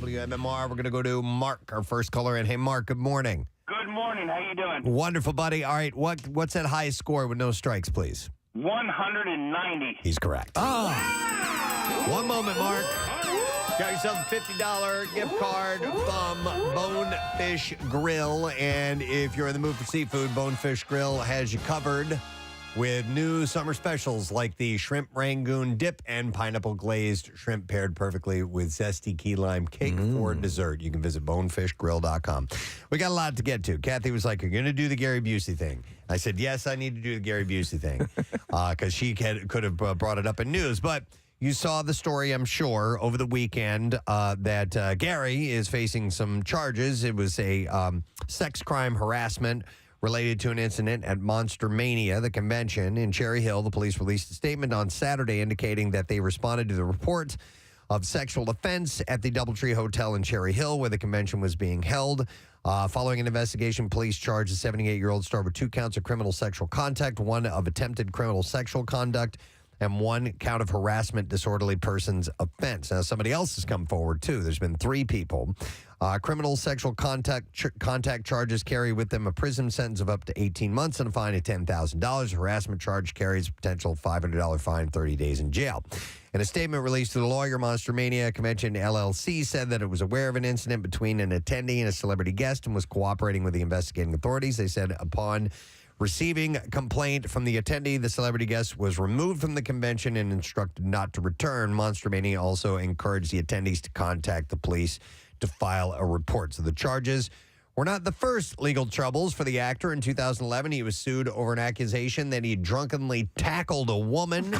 WMMR. We're going to go to Mark, our first caller. And hey, Mark, good morning. Good morning. How you doing? Wonderful, buddy. All right, what's that highest score with no strikes, please? 190. He's correct. Oh. One moment, Mark. Got yourself a $50 gift card from Bonefish Grill. And if you're in the mood for seafood, Bonefish Grill has you covered with new summer specials like the shrimp rangoon dip and pineapple glazed shrimp paired perfectly with zesty key lime cake for dessert. You can visit bonefishgrill.com. We got a lot to get to. Kathy was like, "You're going to do the Gary Busey thing." I said, "Yes, I need to do the Gary Busey thing," because she could have brought it up in news. But you saw the story, I'm sure, over the weekend that Gary is facing some charges. It was a sex crime harassment related to an incident at Monster Mania, the convention in Cherry Hill. The police released a statement on Saturday indicating that they responded to the reports of sexual offense at the Doubletree Hotel in Cherry Hill, where the convention was being held. Following an investigation, police charged a 78-year-old star with 2 counts of criminal sexual contact, 1 of attempted criminal sexual conduct, and 1 count of harassment, disorderly persons offense. Now, somebody else has come forward, too. There's been 3 people. Criminal sexual contact charges carry with them a prison sentence of up to 18 months and a fine of $10,000. Harassment charge carries a potential $500 fine, 30 days in jail. In a statement released to the lawyer, Monster Mania Convention LLC said that it was aware of an incident between an attendee and a celebrity guest and was cooperating with the investigating authorities. They said upon receiving complaint from the attendee, the celebrity guest was removed from the convention and instructed not to return. Monster Mania also encouraged the attendees to contact the police to file a report. So the charges were not the first legal troubles for the actor. In 2011, he was sued over an accusation that he drunkenly tackled a woman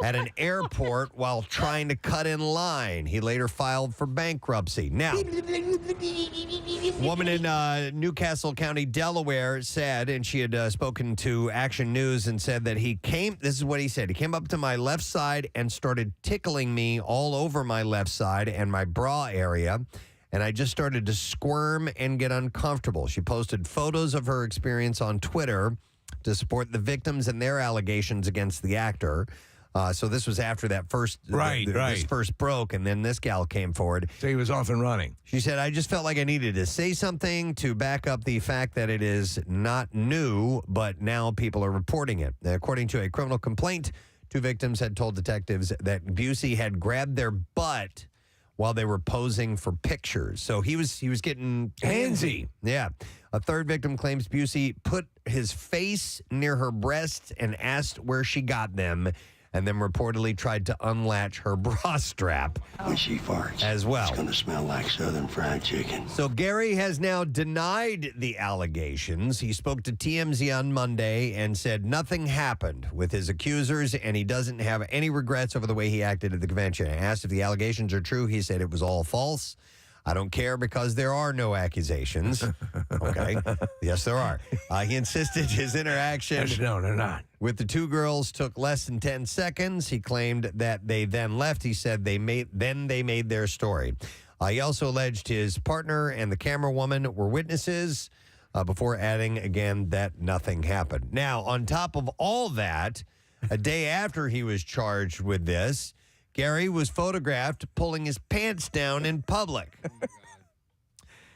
at an airport while trying to cut in line. He later filed for bankruptcy. Now, a woman in Newcastle County, Delaware said, and she had spoken to Action News and said that this is what he said, he came up to my left side and started tickling me all over my left side and my bra area, and I just started to squirm and get uncomfortable. She posted photos of her experience on Twitter to support the victims and their allegations against the actor. So this was after that first, this first broke, and then this gal came forward. So he was off and running. She said, I just felt like I needed to say something to back up the fact that it is not new, but now people are reporting it. According to a criminal complaint, 2 victims had told detectives that Busey had grabbed their butt while they were posing for pictures. So he was getting handsy. Yeah. A 3rd victim claims Busey put his face near her breasts and asked where she got them, and then reportedly tried to unlatch her bra strap. When she farts, as well. It's going to smell like Southern fried chicken. So Gary has now denied the allegations. He spoke to TMZ on Monday and said nothing happened with his accusers, and he doesn't have any regrets over the way he acted at the convention. Asked if the allegations are true, he said it was all false. I don't care because there are no accusations. Okay. Yes, there are. He insisted his interaction No, they're not. with the 2 girls took less than 10 seconds. He claimed that they then left. He said they made their story. He also alleged his partner and the camera woman were witnesses before adding again that nothing happened. Now, on top of all that, a day after he was charged with this, Gary was photographed pulling his pants down in public.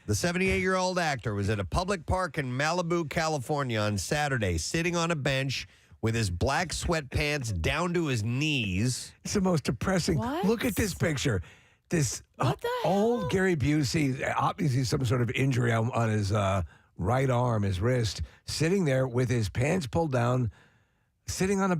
The 78-year-old actor was at a public park in Malibu, California on Saturday, sitting on a bench with his black sweatpants down to his knees. It's the most depressing. What? Look at this picture. This What the old hell? Gary Busey, obviously some sort of injury on his right arm, his wrist, sitting there with his pants pulled down, sitting on a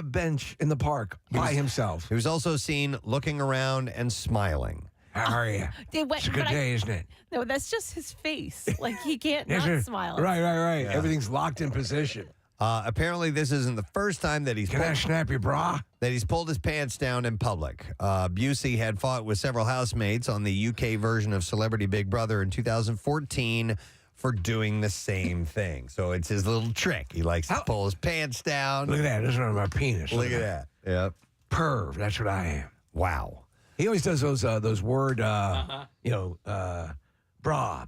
bench in the park by himself. He was also seen looking around and smiling. How are you? It's a good day, isn't it? No, that's just his face. Like, he can't Yes, not sir. smile. Right. Yeah. Everything's locked in position. Apparently, this isn't the first time that Can I snap your bra? he's pulled his pants down in public. Busey had fought with several housemates on the UK version of Celebrity Big Brother in 2014 for doing the same thing. So it's his little trick. He likes to pull his pants down. Look at that. This is my penis. Look at that. Yep. Perv. That's what I am. Wow. He always does those word, bra,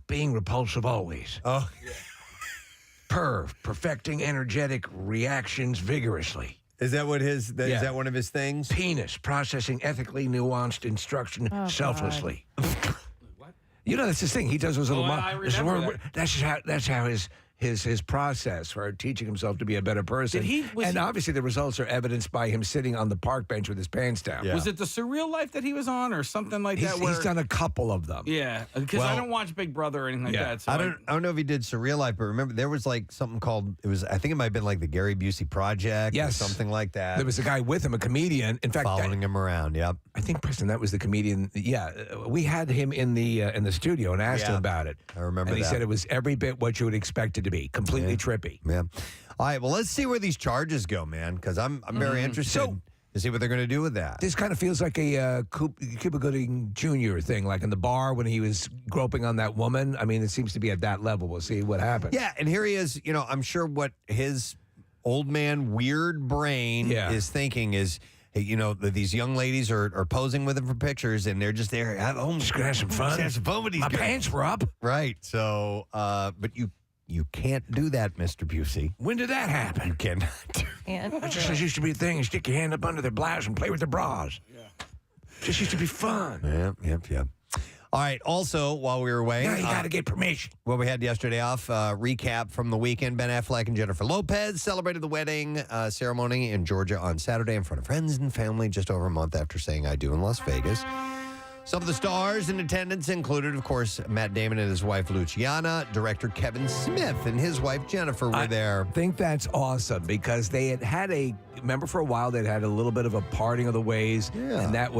being repulsive always. Oh, Perv, perfecting energetic reactions vigorously. is that what is that one of his things? Penis, processing ethically nuanced instruction selflessly. You know, that's his thing. He does those little. I remember that. That's how his process for teaching himself to be a better person. Obviously the results are evidenced by him sitting on the park bench with his pants down. Yeah. Was it the Surreal Life that he was on, or something like that? He's done a couple of them. Yeah, because I don't watch Big Brother or anything like that. So I don't know if he did Surreal Life, but remember there was like something called I think it might have been like the Gary Busey Project, or something like that. There was a guy with him, a comedian. In fact, following him around. Yep. I think Preston, that was the comedian. Yeah, we had him in the studio and asked him about it. I remember. And he that. said it was every bit what you would expect it to be. Completely trippy. Yeah. All right. Well, let's see where these charges go, man, because I'm very interested to see what they're going to do with that. This kind of feels like a Cuba Gooding Jr. thing, like in the bar when he was groping on that woman. I mean, it seems to be at that level. We'll see what happens. Yeah, and here he is. You know, I'm sure what his old man weird brain is thinking is, hey, you know, these young ladies are posing with him for pictures, and they're just there. Just gonna have some fun. Have some fun with these My guys. pants were up. Right. So, but you can't do that, Mr. Busey. When did that happen? You cannot. And It just used to be a thing. You stick your hand up under their blouse and play with their bras. Yeah. Just used to be fun. Yep. All right. Also, while we were away, Now you got to get permission. what we had yesterday off, recap from the weekend. Ben Affleck and Jennifer Lopez celebrated the wedding ceremony in Georgia on Saturday in front of friends and family just over a month after saying I do in Las Vegas. Some of the stars in attendance included, of course, Matt Damon and his wife, Luciana. Director Kevin Smith and his wife, Jennifer, were there. I think that's awesome because they had remember for a while they'd had a little bit of a parting of the ways, and that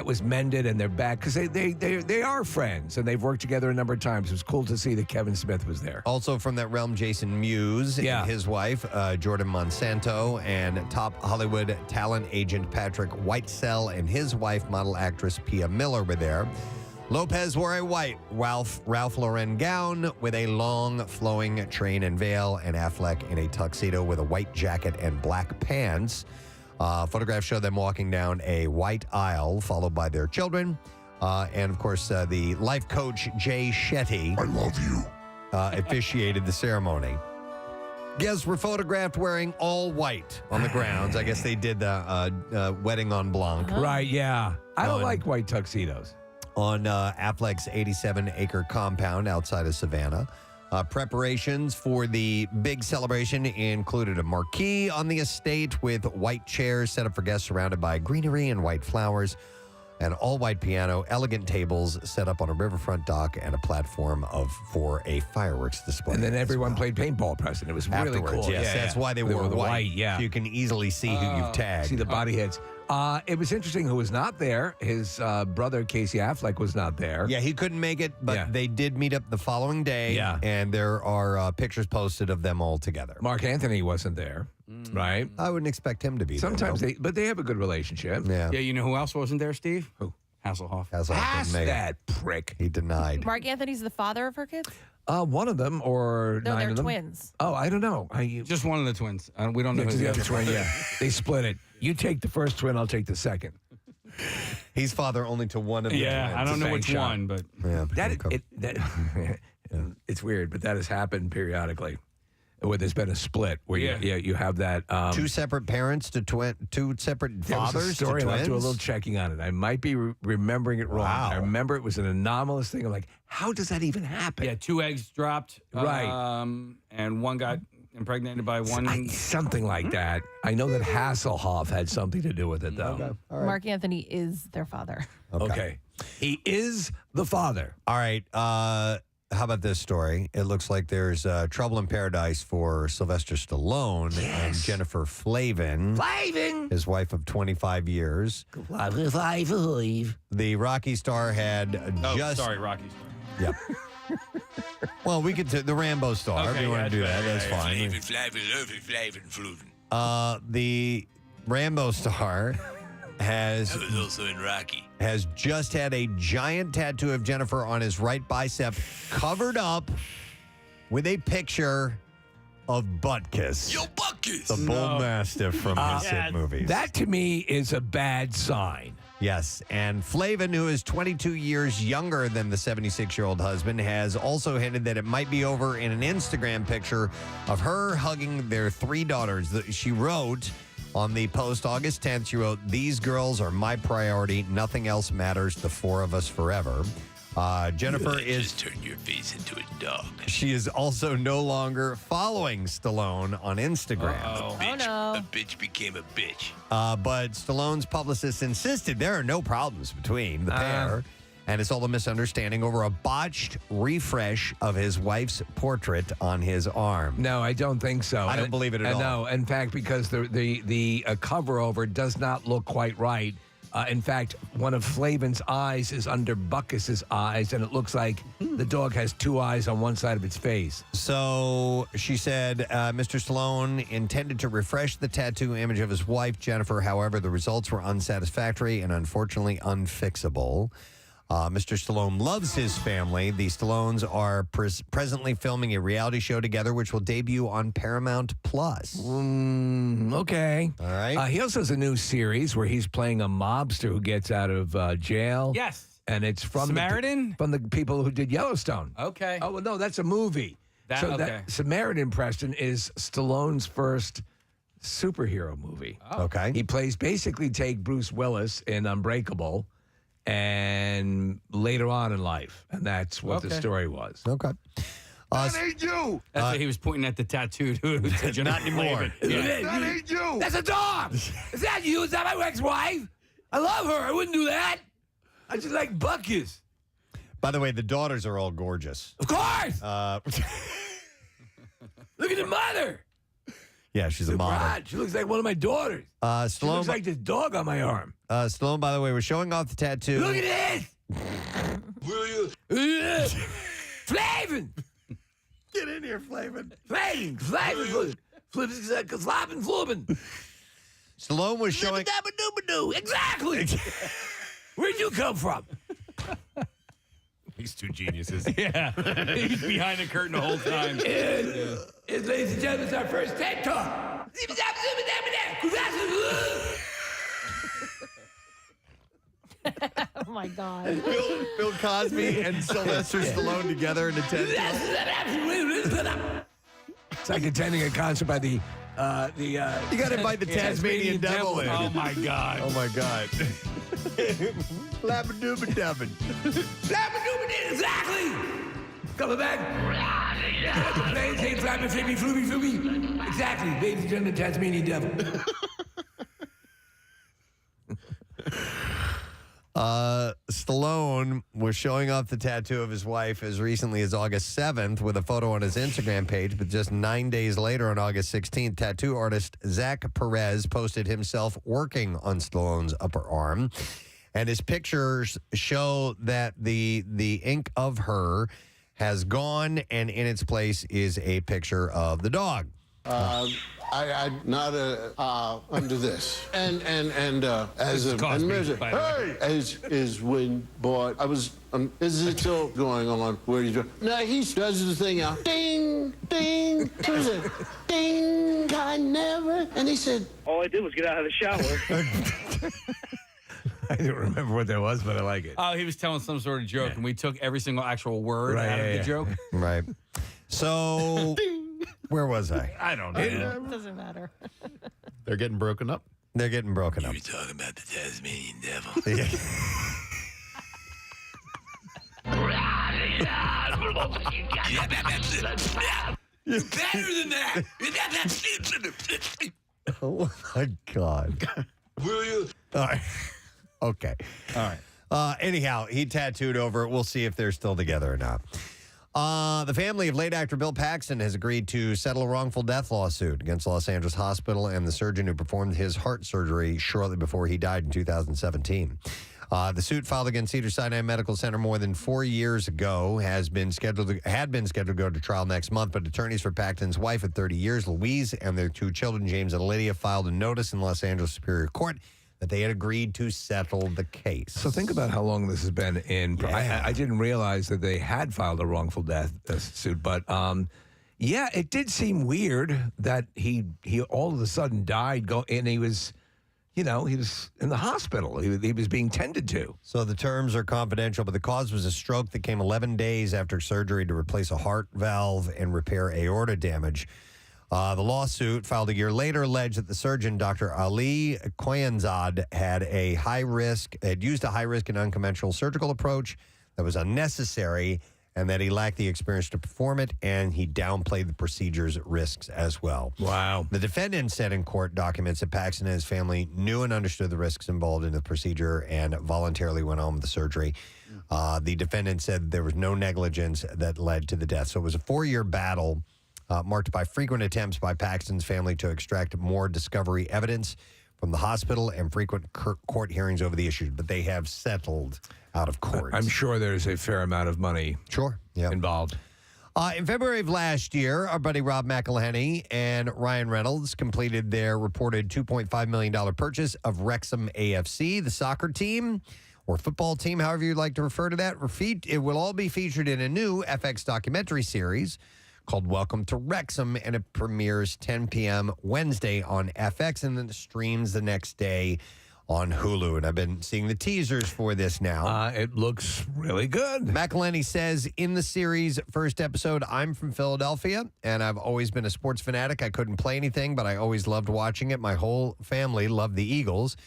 was mended, and they're back because they are friends and they've worked together a number of times. It was cool to see that Kevin Smith was there. Also from that realm, Jason Mewes and his wife, Jordan Monsanto, and top Hollywood talent agent Patrick Whitesell and his wife, model actress Pia Miller, were there. Lopez wore a white Ralph Lauren gown with a long flowing train and veil, and Affleck in a tuxedo with a white jacket and black pants. Photographs show them walking down a white aisle, followed by their children. And, of course, the life coach, Jay Shetty. I love you. Officiated the ceremony. Guests were photographed wearing all white on the grounds. I guess they did the wedding en blanc. Right, yeah. I don't like white tuxedos. On Affleck's 87-acre compound outside of Savannah. Preparations for the big celebration included a marquee on the estate with white chairs set up for guests surrounded by greenery and white flowers, an all-white piano, elegant tables set up on a riverfront dock, and a platform for a fireworks display. And then everyone played paintball, Preston. It was really afterwards. cool. Yes, that's why they wore the white. Yeah, so you can easily see who you've tagged. See the body hits. It was interesting who was not there. His brother, Casey Affleck, was not there. Yeah, he couldn't make it, but they did meet up the following day. Yeah. And there are pictures posted of them all together. Mark Anthony wasn't there, right? I wouldn't expect him to be Sometimes there. but they have a good relationship. Yeah. Yeah, you know who else wasn't there, Steve? Who? Hasselhoff. Ask that prick. He denied. Mark Anthony's the father of her kids? One of them or No, 9 they're of them? twins. Oh, I don't know. Just one of the twins. We don't know who the other is. twin, They split it. You take the first twin, I'll take the second. He's father only to one of them. Yeah, I don't know which one, but It's weird, but that has happened periodically where there's been a split where you have that two separate parents to two separate there was fathers a story, to and twins. I'll do a little checking on it. I might be remembering it wrong. Wow. I remember it was an anomalous thing. I'm like, how does that even happen? yeah, 2 eggs dropped. Right. And one got impregnated by one. Something like that. I know that Hasselhoff had something to do with it, though. Okay. All right. Mark Anthony is their father. Okay. He is the father. All right. How about this story? It looks like there's trouble in paradise for Sylvester Stallone and Jennifer Flavin, his wife of 25 years. The Rocky star had Rocky star. Yep. Well, we could the Rambo star. Okay, if you want to do that, that's fine. The Rambo star has also in Rocky. Has just had a giant tattoo of Jennifer on his right bicep, covered up with a picture of Butkus. Yo, Butkus! The bull mastiff from his hit movies. That, to me, is a bad sign. Yes, and Flavin, who is 22 years younger than the 76-year-old husband, has also hinted that it might be over in an Instagram picture of her hugging their 3 daughters. She wrote on the post August 10th, she wrote, "These girls are my priority. Nothing else matters. The 4 of us forever." Jennifer is turn your face into a dog. She is also no longer following Stallone on Instagram. Oh, no. A bitch became a bitch. But Stallone's publicist insisted there are no problems between the pair. And it's all a misunderstanding over a botched refresh of his wife's portrait on his arm. No, I don't think so. I don't believe it at all. No, in fact, because the cover over does not look quite right. In fact, one of Flavin's eyes is under Buckus's eyes, and it looks like the dog has two eyes on one side of its face. So she said Mr. Stallone intended to refresh the tattoo image of his wife, Jennifer. However, the results were unsatisfactory and unfortunately unfixable. Mr. Stallone loves his family. The Stallones are presently filming a reality show together, which will debut on Paramount Plus. Okay. All right. He also has a new series where he's playing a mobster who gets out of jail. Yes. And it's from Samaritan? from the people who did Yellowstone. Okay. Oh, well, no, that's a movie. Okay. Samaritan, Preston, is Stallone's first superhero movie. Okay. He plays basically take Bruce Willis in Unbreakable and later on in life. And that's what the story was. Okay. That ain't you! That's why he was pointing at the tattoo. Not anymore. That ain't you! That's a dog! Is that you? Is that my ex-wife? I love her. I wouldn't do that. I just like Buckus. By the way, the daughters are all gorgeous. Of course! Look at the mother! Yeah, she's a model. Right. She looks like one of my daughters. She Stallone, looks like this dog on my arm. Stallone, by the way, was showing off the tattoo. Look at this! Flavin! Get in here, Flavin. Flavin! Flippin'. Stallone was showing. Exactly! Where'd you come from? These two geniuses. Yeah. He's behind the curtain the whole time. Ladies and gentlemen, it's our first TED Talk. Oh, my God. Bill Cosby and Sylvester Stallone together in a tent. It's like attending a concert by the You got to invite the Tasmanian Devil in. Oh, my God. Oh, my God. Flabba-dooba-dubbin. Exactly. Coming back. Flooby. Exactly. Ladies and gentlemen, Tasmanian Devil. Stallone was showing off the tattoo of his wife as recently as August 7th with a photo on his Instagram page, but just 9 days later on August 16th, tattoo artist Zach Perez posted himself working on Stallone's upper arm, and his pictures show that the ink of her has gone, and in its place is a picture of the dog. I'm not under this. And as a Cosby, measure, by the way. hey, is when bought. I was. Is it still going on? Where you? No, he does the thing out. Ding, ding. What is it? Ding. I never. And he said, All I did was get out of the shower. I don't remember what that was, but I like it. Oh, he was telling some sort of joke, and we took every single actual word out of the joke. Right. So, where was I? I don't know. It doesn't matter. They're getting broken up. They're getting broken up. You're talking about the Tasmanian Devil. Better than that. Oh, my God. Will you? All right. Okay. All right. Anyhow, he tattooed over it. We'll see if they're still together or not. The family of late actor Bill Paxton has agreed to settle a wrongful death lawsuit against Los Angeles Hospital and the surgeon who performed his heart surgery shortly before he died in 2017. The suit filed against Cedars-Sinai Medical Center more than 4 years ago had been scheduled to go to trial next month, but attorneys for Paxton's wife of 30 years, Louise, and their two children, James and Lydia, filed a notice in Los Angeles Superior Court that they had agreed to settle the case. So think about how long this has been in. Yeah. I didn't realize that they had filed a wrongful death suit, but yeah, it did seem weird that he all of a sudden died. And he was, he was in the hospital. He was being tended to. So the terms are confidential, but the cause was a stroke that came 11 days after surgery to replace a heart valve and repair aorta damage. The lawsuit, filed a year later, alleged that the surgeon, Dr. Ali Koyanzad, had used a high-risk and unconventional surgical approach that was unnecessary and that he lacked the experience to perform it, and he downplayed the procedure's risks as well. Wow. The defendant said in court documents that Paxton and his family knew and understood the risks involved in the procedure and voluntarily went on with the surgery. The defendant said there was no negligence that led to the death. So it was a 4-year battle marked by frequent attempts by Paxton's family to extract more discovery evidence from the hospital and frequent court hearings over the issues, but they have settled out of court. I'm sure there's a fair amount of money involved. In February of last year, our buddy Rob McElhenney and Ryan Reynolds completed their reported $2.5 million purchase of Wrexham AFC, the soccer team or football team, however you'd like to refer to that. It will all be featured in a new FX documentary series called Welcome to Wrexham, and it premieres 10 p.m. Wednesday on FX and then streams the next day on Hulu. And I've been seeing the teasers for this now. It looks really good. McElhenney says in the series' first episode, I'm from Philadelphia, and I've always been a sports fanatic. I couldn't play anything, but I always loved watching it. My whole family loved the Eagles.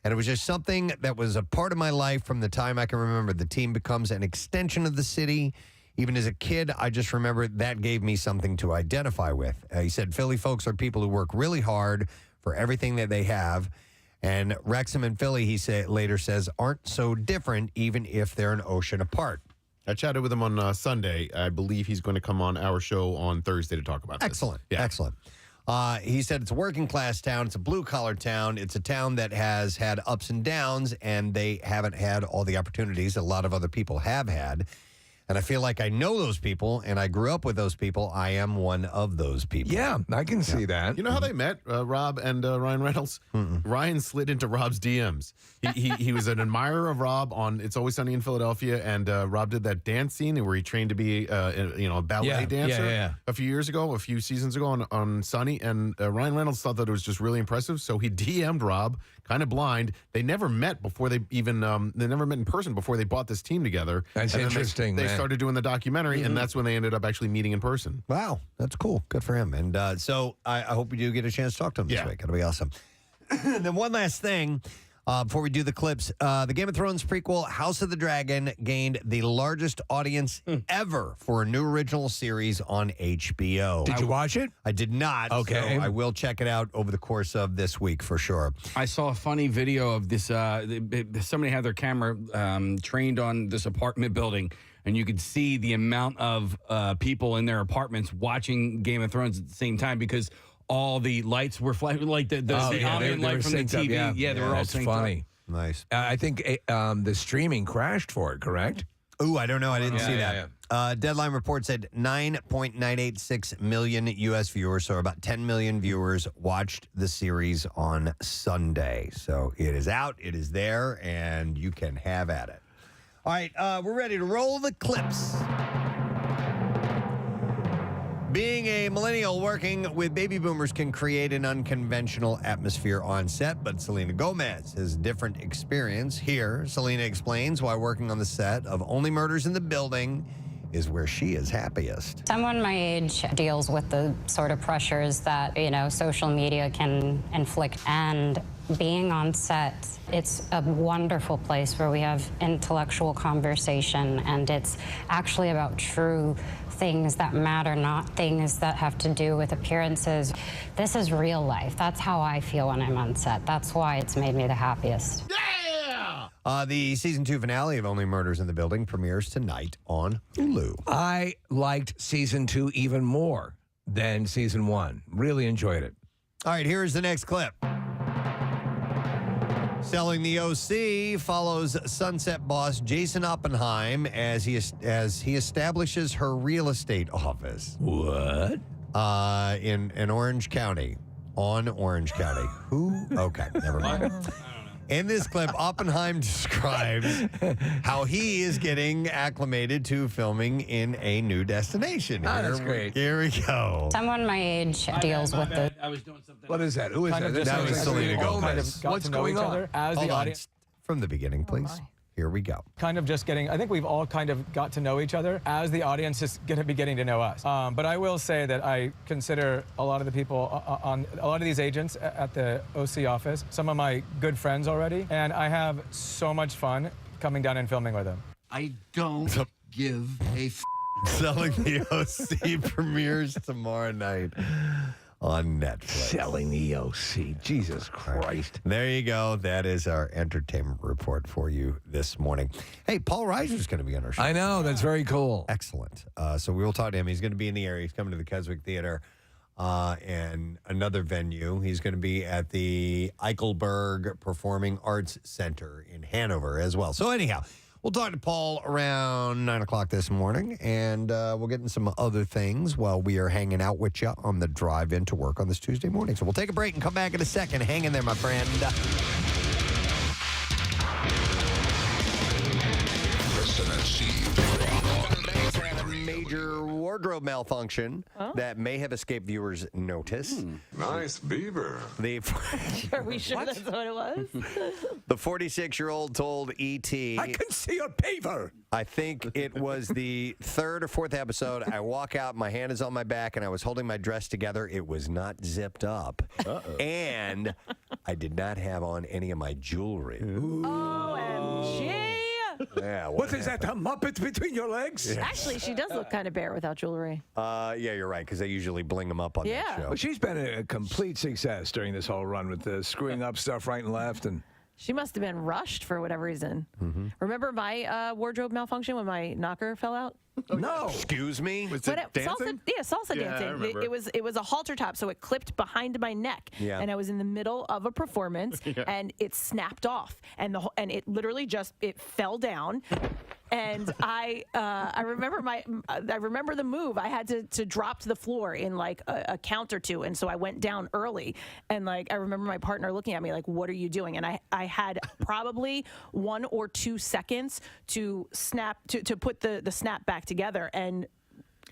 And it was just something that was a part of my life from the time I can remember. The team becomes an extension of the city. Even as a kid, I just remember that gave me something to identify with. He said, Philly folks are people who work really hard for everything that they have. And Wrexham and Philly, later says, aren't so different, even if they're an ocean apart. I chatted with him on Sunday. I believe he's going to come on our show on Thursday to talk about this. Excellent. Yeah. Excellent. He said it's a working class town. It's a blue collar town. It's a town that has had ups and downs, and they haven't had all the opportunities a lot of other people have had. And I feel like I know those people, and I grew up with those people. I am one of those people. Yeah, I can see that. You know how they met, Rob and Ryan Reynolds? Ryan slid into Rob's DMs. He was an admirer of Rob on It's Always Sunny in Philadelphia, and Rob did that dance scene where he trained to be a ballet dancer a few seasons ago on Sunny, and Ryan Reynolds thought that it was just really impressive, so he DM'd Rob, kind of blind. They never met before they never met in person before they bought this team together. That's interesting, They man. started doing the documentary, and that's when they ended up actually meeting in person. Wow, that's cool. Good for him. And so I hope we do get a chance to talk to him this week. It'll be awesome. Then one last thing before we do the clips. The Game of Thrones prequel, House of the Dragon, gained the largest audience ever for a new original series on HBO. Did you watch it? I did not. Okay. So I will check it out over the course of this week for sure. I saw a funny video of this. Somebody had their camera trained on this apartment building, and you could see the amount of people in their apartments watching Game of Thrones at the same time because all the lights were flashing, like the ambient light from the TV. Yeah, they were all that's synced funny. up. Nice. I think the streaming crashed for it, correct? Ooh, I don't know. I didn't see that. Deadline report said 9.986 million U.S. viewers, so about 10 million viewers watched the series on Sunday. So it is out, it is there, and you can have at it. All right, we're ready to roll the clips. Being a millennial working with baby boomers can create an unconventional atmosphere on set, but Selena Gomez has a different experience. Here, Selena explains why working on the set of Only Murders in the Building is where she is happiest. Someone my age deals with the sort of pressures that, social media can inflict. And being on set, it's a wonderful place where we have intellectual conversation, and it's actually about true things that matter, not things that have to do with appearances. This is real life. That's how I feel when I'm on set. That's why it's made me the happiest. The season 2 finale of Only Murders in the Building premieres tonight on Hulu. I liked season 2 even more than season 1. Really enjoyed it. All right, here's the next clip. Selling the OC follows Sunset boss Jason Oppenheim as he establishes her real estate office. What? In Orange County. On Orange County. Who? Okay, never mind. In this clip, Oppenheim describes how he is getting acclimated to filming in a new destination. That's great. Here we go. Someone my age deals with the... I was doing something. What is that? Who is that? That was Selena Gomez. What's going on? As Hold the on. audience, From the beginning, please. Here we go. kind of just getting, I think we've all kind of got to know each other as the audience is going to be getting to know us. But I will say that I consider a lot of the people on a lot of these agents at the OC office, some of my good friends already, and I have so much fun coming down and filming with them. I don't give a Selling the OC premieres tomorrow night on Netflix. Selling the OC. Jesus Christ. There you go. That is our entertainment report for you this morning. Hey, Paul Reiser's going to be on our show. I know. That's very cool. Excellent. So we will talk to him. He's going to be in the area. He's coming to the Keswick Theater and another venue. He's going to be at the Eichelberg Performing Arts Center in Hanover as well. So anyhow, we'll talk to Paul around 9 o'clock this morning, and we'll get into some other things while we are hanging out with you on the drive into work on this Tuesday morning. So we'll take a break and come back in a second. Hang in there, my friend. Preston and Steve. Major wardrobe malfunction that may have escaped viewers' notice. Nice beaver. Are we sure that's what it was? The 46-year-old told E.T. I can see a beaver. I think it was the third or fourth episode. I walk out, my hand is on my back, and I was holding my dress together. It was not zipped up. And I did not have on any of my jewelry. OMG. Yeah, What is that, a Muppet between your legs? Actually, she does look kind of bare without jewelry. Yeah, you're right, because they usually bling them up on that show. Well, she's been a complete success during this whole run with the screwing up stuff right and left. And She must have been rushed for whatever reason. Remember my wardrobe malfunction when my knocker fell out? No. Excuse me? Was But it dancing? Salsa Yeah, I dancing. remember. It was a halter top, so it clipped behind my neck, Yeah. and I was in the middle of a performance, and it snapped off, and it literally just fell down. And I remember the move. I had to drop to the floor in like a count or two, and so I went down early. And like I remember my partner looking at me like, "What are you doing?" And I had probably 1 or 2 seconds to put the snap back together, and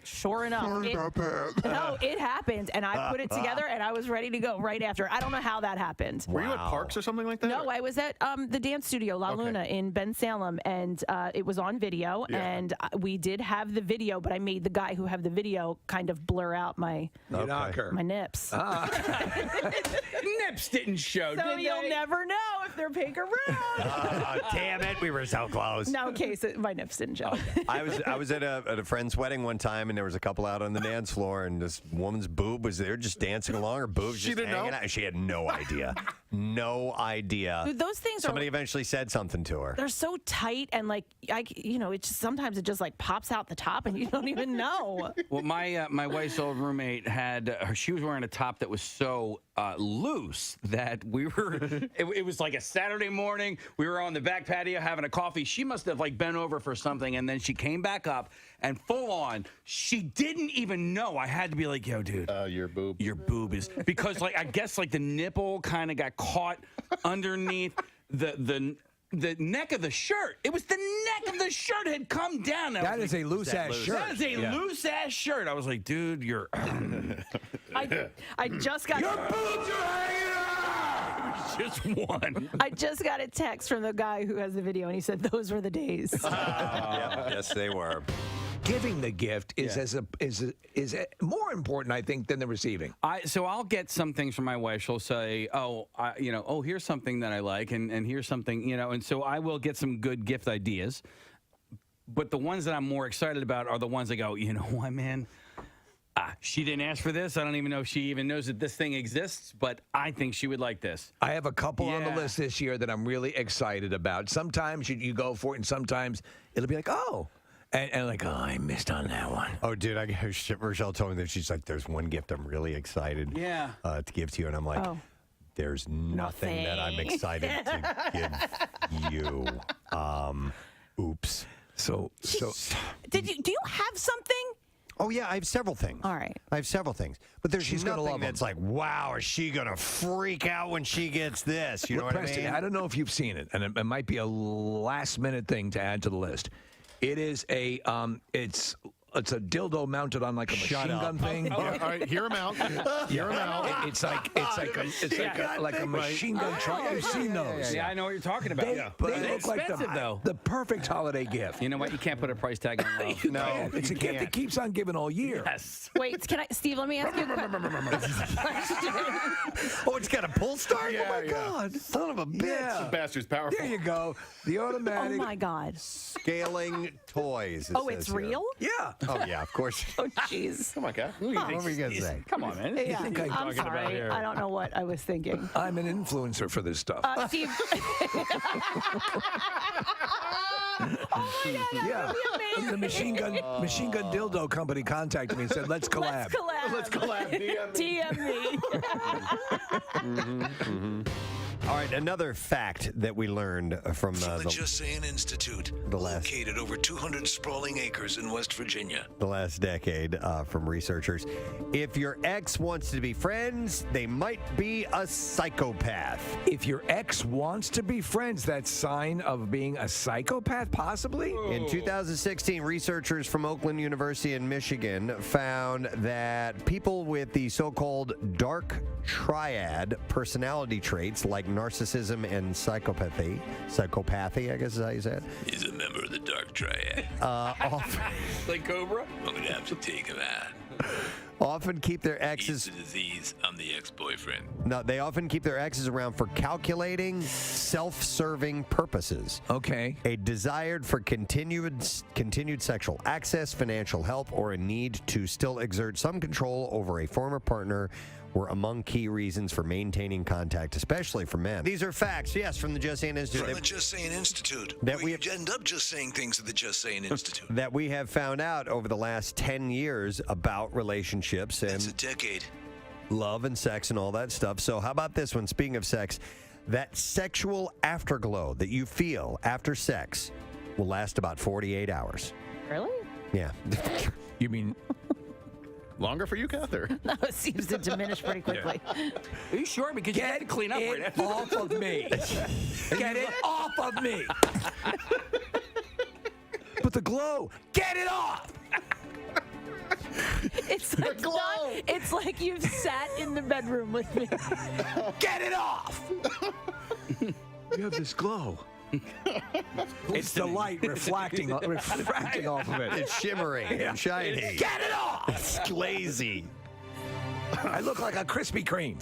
sure enough, it happened, and I put it together, and I was ready to go right after. I don't know how that happened. Were you at Parks or something like that? No, I was at the dance studio La Luna in Ben Salem, and it was on video, and we did have the video, but I made the guy who had the video kind of blur out my nips. Nips didn't show, So did you'll they? never know if they're pink or brown. Damn it, we were so close. No, okay, so my nips didn't show. I was at a friend's wedding one time, and there was a couple out on the dance floor, and this woman's boob was there just dancing along. Her boob's just hanging out. She had no idea. No idea. Dude, those things Somebody eventually said something to her. They're so tight, and like sometimes it just like pops out the top, and you don't even know. Well, my wife's old roommate she was wearing a top that was so loose that we were. It was like a Saturday morning. We were on the back patio having a coffee. She must have like bent over for something, and then she came back up and full on. She didn't even know. I had to be like, "Yo, dude, your boob is," because like I guess like the nipple kind of got caught underneath the neck of the shirt. It was the neck of the shirt had come down. That is a loose-ass shirt. That is a loose-ass shirt. I was like, dude, you're... I just got... Your boobs are hanging out! Just one. I just got a text from the guy who has the video, and he said those were the days. Yes, they were. Giving the gift is more important, I think, than the receiving. So I'll get some things from my wife. She'll say, here's something that I like, and here's something, and so I will get some good gift ideas. But the ones that I'm more excited about are the ones that go, you know what, man? She didn't ask for this. I don't even know if she even knows that this thing exists, but I think she would like this. I have a couple on the list this year that I'm really excited about. Sometimes you go for it, and sometimes it'll be like, oh. And like, oh, I missed on that one. Oh, dude, Rochelle told me that she's like, there's one gift I'm really excited to give to you. And I'm like, there's nothing that I'm excited to give you. Oops. So do you have something? Oh, yeah, I have several things. All right. I have several things. But there's She's gonna nothing love that's them. like, wow, is she going to freak out when she gets this? You know what Preston, I mean? I don't know if you've seen it, and it might be a last-minute thing to add to the list. It is it's It's a dildo mounted on like a machine gun thing. All right, hear him out. Hear him out. It's like a machine gun triad. You've seen those. Yeah, I know what you're talking about. They look like the perfect holiday gift. You know what? You can't put a price tag on love. No, it's a gift that keeps on giving all year. Yes. Wait, Steve, let me ask you a question. Oh, it's got a pull start? Yeah, Oh, my God. Son of a bitch. Yeah. Bastard's powerful. There you go. The Oh automatic. my God. Scaling toys. Oh, it's real? Yeah. Oh, yeah, of course. Oh, jeez. Come on, Kat. What were you going to say? Come on, man. Yeah, think I'm I'm talking about sorry. here? I don't know what I was thinking. I'm an influencer for this stuff. Steve. Oh my God, that Yeah. would be amazing. The machine gun dildo company contacted me and said, let's collab. Let's collab. DM me. All right, another fact that we learned from From the Just Saying Institute, the last- located over 200 sprawling acres in West Virginia. the last decade from researchers. If your ex wants to be friends, they might be a psychopath. If your ex wants to be friends, that's sign of being a psychopath, possibly? In 2016, researchers from Oakland University in Michigan found that people with the so-called dark triad personality traits like narcissism and psychopathy, I guess is how you say it, He's a member of the Dark Triad. often, Like Cobra? I'm gonna have to take him out. often keep their He's exes. the disease. I'm the ex-boyfriend. No, they often keep their exes around for calculating, self-serving purposes. Okay. A desire for continued sexual access, financial help, or a need to still exert some control over a former partner were among key reasons for maintaining contact, especially for men. These are facts, yes, from the Just Saying Institute. From the Just Saying Institute. That where we you end up just saying things at the Just Saying Institute. that we have found out over the last 10 years about relationships It's a and decade. love and sex and all that stuff. So how about this one? Speaking of sex, that sexual afterglow that you feel after sex will last about 48 hours. Really? Yeah. You mean Longer for you, Kath? Or? No, it seems to diminish pretty quickly. Are you sure? Because you had to clean up right it after. off of me. Get it off of me. But the glow, get it off. It's like it's like you've sat in the bedroom with me. Get it off. You have this glow. It's the light refracting off of it. It's shimmering and shiny. Get it off. It's glazy. I look like a Krispy Kreme.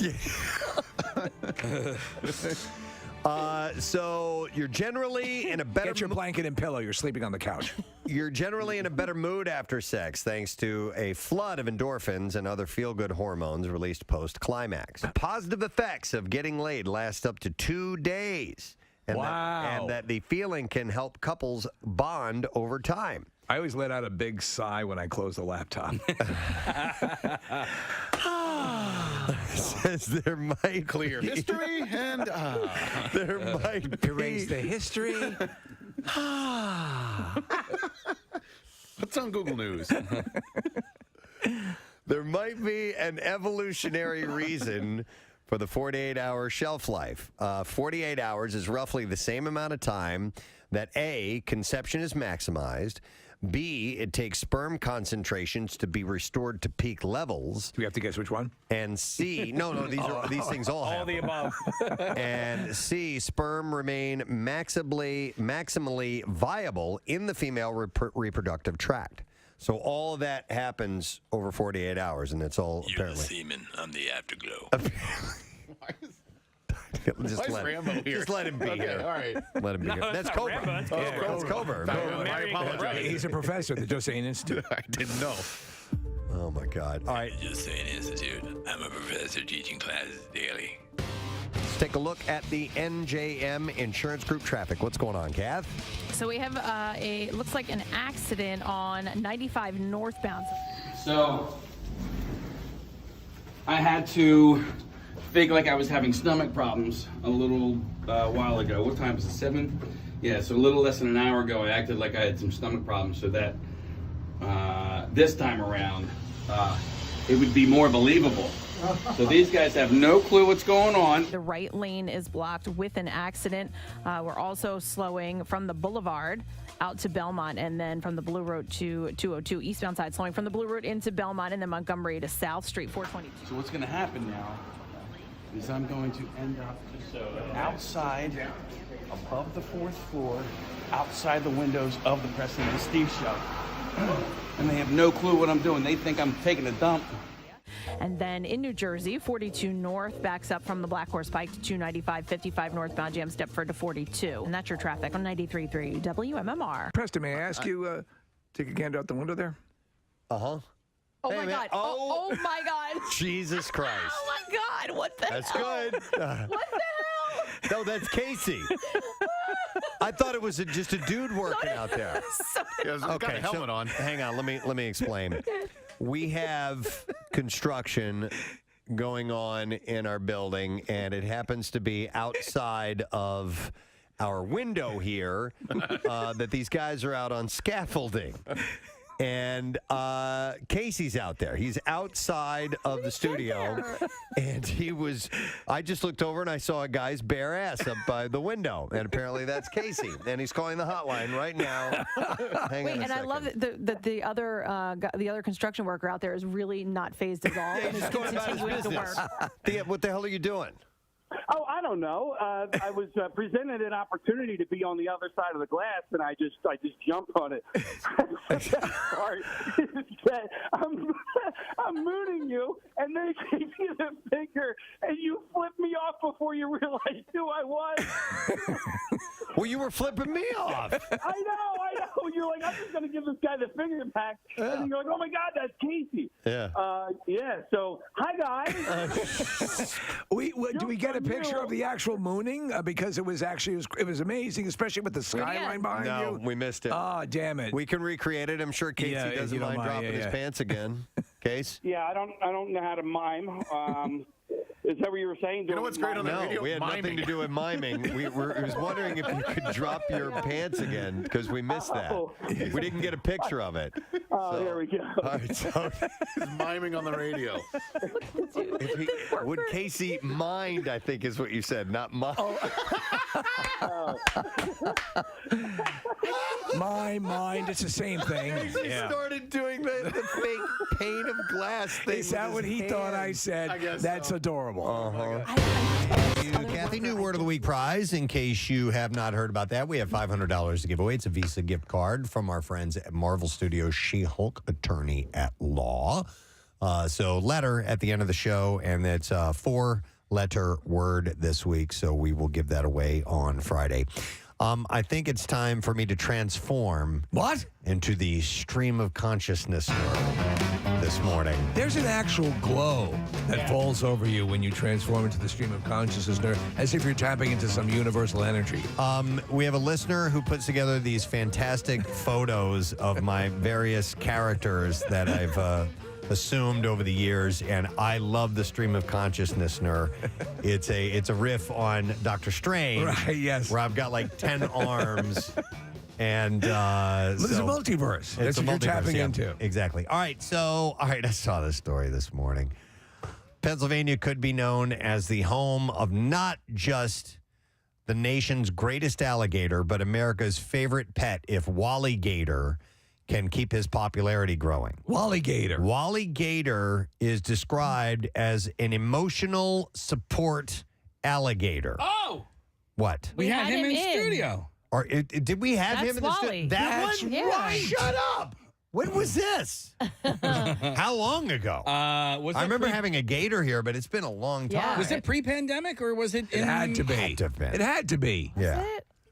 So you're generally in a better Get your blanket and pillow. You're sleeping on the couch. You're generally in a better mood after sex thanks to a flood of endorphins and other feel-good hormones released post-climax. Positive effects of getting laid last up to 2 days. And Wow. that the feeling can help couples bond over time. I always let out a big sigh when I close the laptop. Says there might Clear history and there might be Erase the history. what's on Google News? There might be an evolutionary reason for the 48-hour shelf life. 48 hours is roughly the same amount of time that A, conception is maximized, B, it takes sperm concentrations to be restored to peak levels, Do we have to guess which one? and C, no, these things all happen. All the above. And C, sperm remain maximally viable in the female reproductive tract. So all of that happens over 48 hours, and it's all You're the apparently. semen. I'm the afterglow. Just Why is Rambo here? Just let him be Okay, here. all right. Let him be here. That's not Cobra. Rambo, that's That's Cobra. I apologize. He's a professor at the Just Saying Institute. I didn't know. Oh my God! All right, Just Saying Institute. I'm a professor teaching classes daily. let's take a look at the NJM Insurance Group traffic. What's going on, Kath? So we have looks like an accident on 95 northbound. So I had to fake like I was having stomach problems a little while ago. What time is it? 7? Yeah, so a little less than an hour ago, I acted like I had some stomach problems so that this time around it would be more believable. So these guys have no clue what's going on. The right lane is blocked with an accident. We're also slowing from the boulevard out to Belmont, and then from the Blue Route to 202 eastbound side, slowing from the Blue Route into Belmont, and then Montgomery to South Street 422. So what's going to happen now is I'm going to end up outside, above the 4th floor, outside the windows of the Preston and Steve show. And they have no clue what I'm doing. They think I'm taking a dump. And then in New Jersey, 42 north backs up from the Black Horse Pike to 295, 55 northbound jams Deptford to 42. And that's your traffic on 93.3 WMMR. Preston, may I ask you, take a hand out the window there? Uh-huh. Oh, Hey, my man. God. Oh, my God. Jesus Christ. Oh, my God. What the That's hell? good. What the hell? No, that's Casey. I thought it was just a dude working out there. He's got a helmet on. Hang on. Let me explain. We have construction going on in our building, and it happens to be outside of our window here that these guys are out on scaffolding. And Casey's out there. He's outside of the studio. And I just looked over and I saw a guy's bare ass up by the window. And apparently that's Casey. And he's calling the hotline right now. Hang on a And I second. love that the other construction worker out there is really not phased at all. and is He's going about his continuing to business. work. What the hell are you doing? Oh, I don't know. I was presented an opportunity to be on the other side of the glass, and I just jumped on it. Sorry. I'm mooning you, and they gave you the finger, and you flipped me off before you realized who I was. Well, you were flipping me off. I know. You're like, I'm just going to give this guy the finger back. And then you're like, oh, my God, that's Casey. Yeah. So, hi, guys. Do we get a picture of the actual mooning? Because it was amazing, especially with the skyline behind you. No, we missed it. Oh, damn it. We can recreate it. I'm sure Casey Yeah, if doesn't you don't mind mind, dropping his pants again. Case? Yeah, I don't know how to mime. Is that what you were saying? You know what's great on the No, radio? we had Miming. nothing to do with miming. I was wondering if you could drop your pants again because we missed that. We didn't get a picture of it. Oh, there we go. All right, so He's miming on the radio. would Casey mind, I think is what you said, not mind. My mind, it's the same thing. He started doing the fake pane of glass thing. Is that what he thought I said? I guess That's so. adorable. Kathy, new Word of the Week prize. In case you have not heard about that, we have $500 to give away. It's a Visa gift card from our friends at Marvel Studios She-Hulk Attorney at Law. So letter at the end of the show, and it's a 4-letter word this week, so we will give that away on Friday. I think it's time for me to transform into the stream of consciousness this morning. There's an actual glow that falls over you when you transform into the stream of consciousness, as if you're tapping into some universal energy. We have a listener who puts together these fantastic photos of my various characters that I've assumed over the years, and I love the stream of consciousness. It's a riff on Doctor Strange, Right, yes. where I've got like 10 arms. And There's a multiverse. That's a what you're tapping yeah, into. Exactly. All right, I saw this story this morning. Pennsylvania could be known as the home of not just the nation's greatest alligator, but America's favorite pet if Wally Gator can keep his popularity growing. Wally Gator. Wally Gator is described as an emotional support alligator. Oh! What? We had him in studio. Or did we have That's him in the Wally. studio? That That's one? right. Shut up. When was this? How long ago? I remember having a gator here, but it's been a long time. Yeah. Was it pre-pandemic or was it? It had to be. Had to have been. It had to be. Yeah.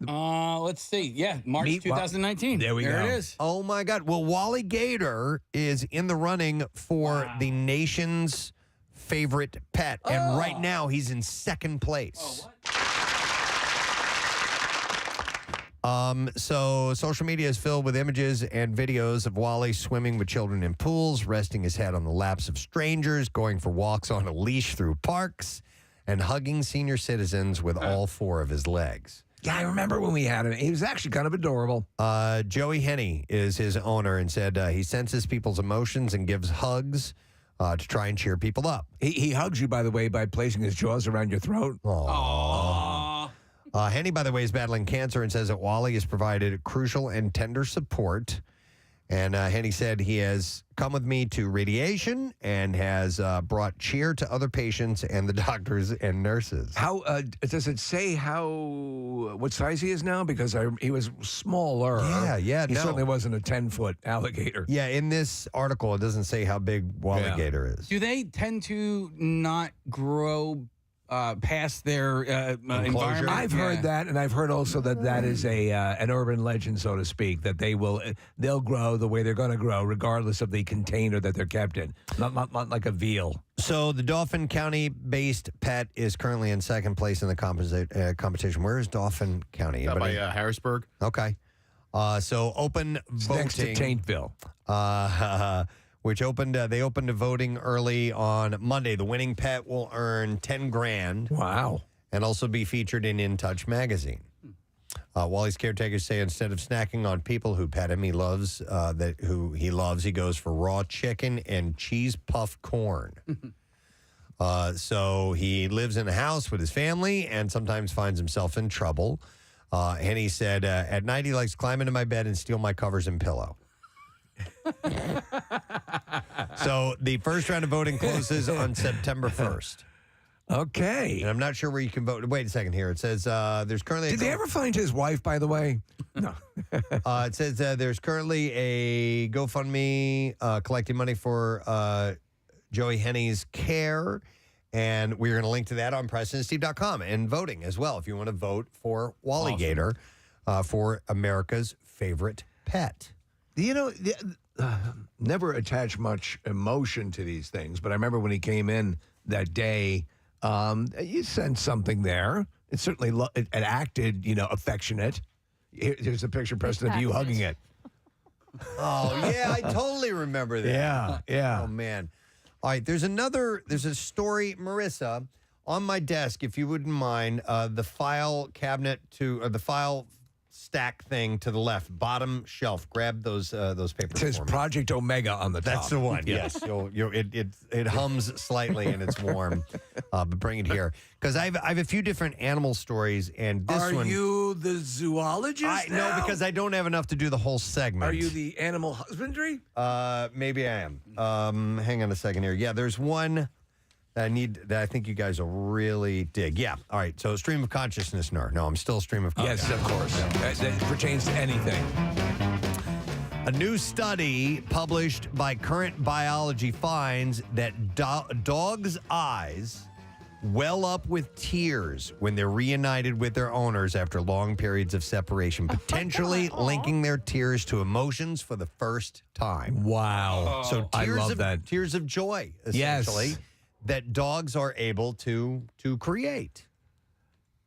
Let's see. Yeah, March Meet 2019. There we go. There it is. Oh my God. Well, Wally Gator is in the running for the nation's favorite pet. And right now he's in second place. So social media is filled with images and videos of Wally swimming with children in pools, resting his head on the laps of strangers, going for walks on a leash through parks, and hugging senior citizens with all 4 of his legs. Yeah, I remember when we had him. He was actually kind of adorable. Joey Henney is his owner and said he senses people's emotions and gives hugs to try and cheer people up. He hugs you, by the way, by placing his jaws around your throat. Aww. Henny, by the way, is battling cancer and says that Wally has provided crucial and tender support. And Henny said he has come with me to radiation and has brought cheer to other patients and the doctors and nurses. How does it say what size he is now? Because he was smaller. Yeah. He certainly wasn't a 10-foot alligator. Yeah, in this article, it doesn't say how big Walligator is. Do they tend to not grow past their environment? I've heard that, and I've heard also that is an urban legend, so to speak, that they'll grow the way they're going to grow, regardless of the container that they're kept in. Not like a veal. So the Dauphin County-based pet is currently in second place in the competition. Where is Dauphin County? By Harrisburg. Okay. So open voting. Next to Taintville. Which they opened voting early on Monday. The winning pet will earn $10,000. Wow. And also be featured in Touch magazine. Wally's caretakers say instead of snacking on people who pet him, he goes for raw chicken and cheese puff corn. So he lives in a house with his family and sometimes finds himself in trouble. And he said, at night he likes to climb into my bed and steal my covers and pillow. So the first round of voting closes on September 1st. Okay. And I'm not sure where you can vote. Wait a second here. It says there's currently... Did they ever find his wife, by the way? No. It says there's currently a GoFundMe collecting money for Joey Henny's care. And we're going to link to that on PrestonandSteve.com and voting as well if you want to vote for Walligator for America's favorite pet. You know, never attach much emotion to these things, but I remember when he came in that day, you sensed something there. It certainly it acted, affectionate. Here's a picture, Preston, of you hugging it. Oh, yeah, I totally remember that. Yeah. Oh, man. All right, there's a story, Marissa, on my desk, if you wouldn't mind, the file cabinet or the file stack thing to the left, bottom shelf. Grab those papers. It says for me. Project Omega on the top. That's the one. Yes, it hums slightly and it's warm, but bring it here because I have a few different animal stories and this one. Are you the zoologist? No, because I don't have enough to do the whole segment. Are you the animal husbandry? Maybe I am. Hang on a second here. Yeah, there's one. that I think you guys will really dig. Yeah. All right. So stream of consciousness. No, I'm still stream of consciousness. Yes, of course. That pertains to anything. A new study published by Current Biology finds that dogs' eyes well up with tears when they're reunited with their owners after long periods of separation, potentially linking their tears to emotions for the first time. Wow. So I love that. Tears of joy, essentially. Yes. That dogs are able to create.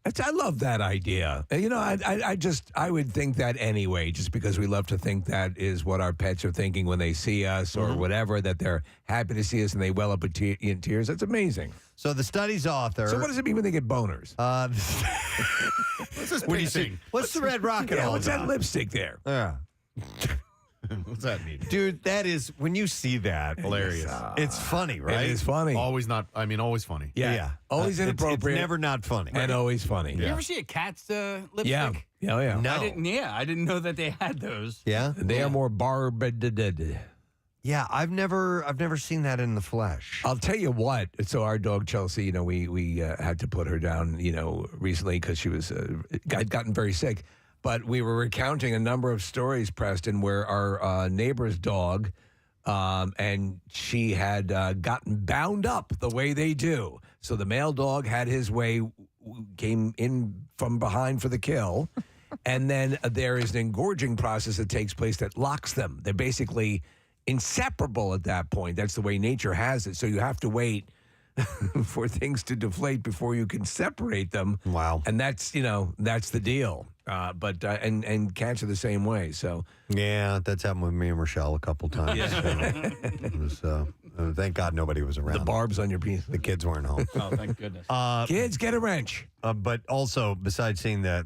I love that idea. I would think that anyway, just because we love to think that is what our pets are thinking when they see us or whatever, that they're happy to see us and they well up in tears. That's amazing. So the study's author. So what does it mean when they get boners? What's this what do you think? What's the red rocket all what's about? that lipstick there? Yeah. What's that mean? Dude, that is, when you see that, hilarious. It's funny, right? It is funny. Always funny. Yeah. Always inappropriate. It's never not funny. And always funny. You ever see a cat's lipstick? Yeah. Oh, yeah. No. I didn't know that they had those. Yeah? They are more barbed. Yeah, I've never seen that in the flesh. I'll tell you what. So our dog Chelsea, we had to put her down, recently because she was gotten very sick. But we were recounting a number of stories, Preston, where our neighbor's dog, and she had gotten bound up the way they do. So the male dog had his way, came in from behind for the kill, and then there is an engorging process that takes place that locks them. They're basically inseparable at that point. That's the way nature has it. So you have to wait for things to deflate before you can separate them. Wow. And that's the deal. But cats are the same way. So yeah, that's happened with me and Rochelle a couple times. Yeah. It was, thank God nobody was around. The barbs on your penis. The kids weren't home. Oh, thank goodness. Kids, get a wrench. But also, besides seeing the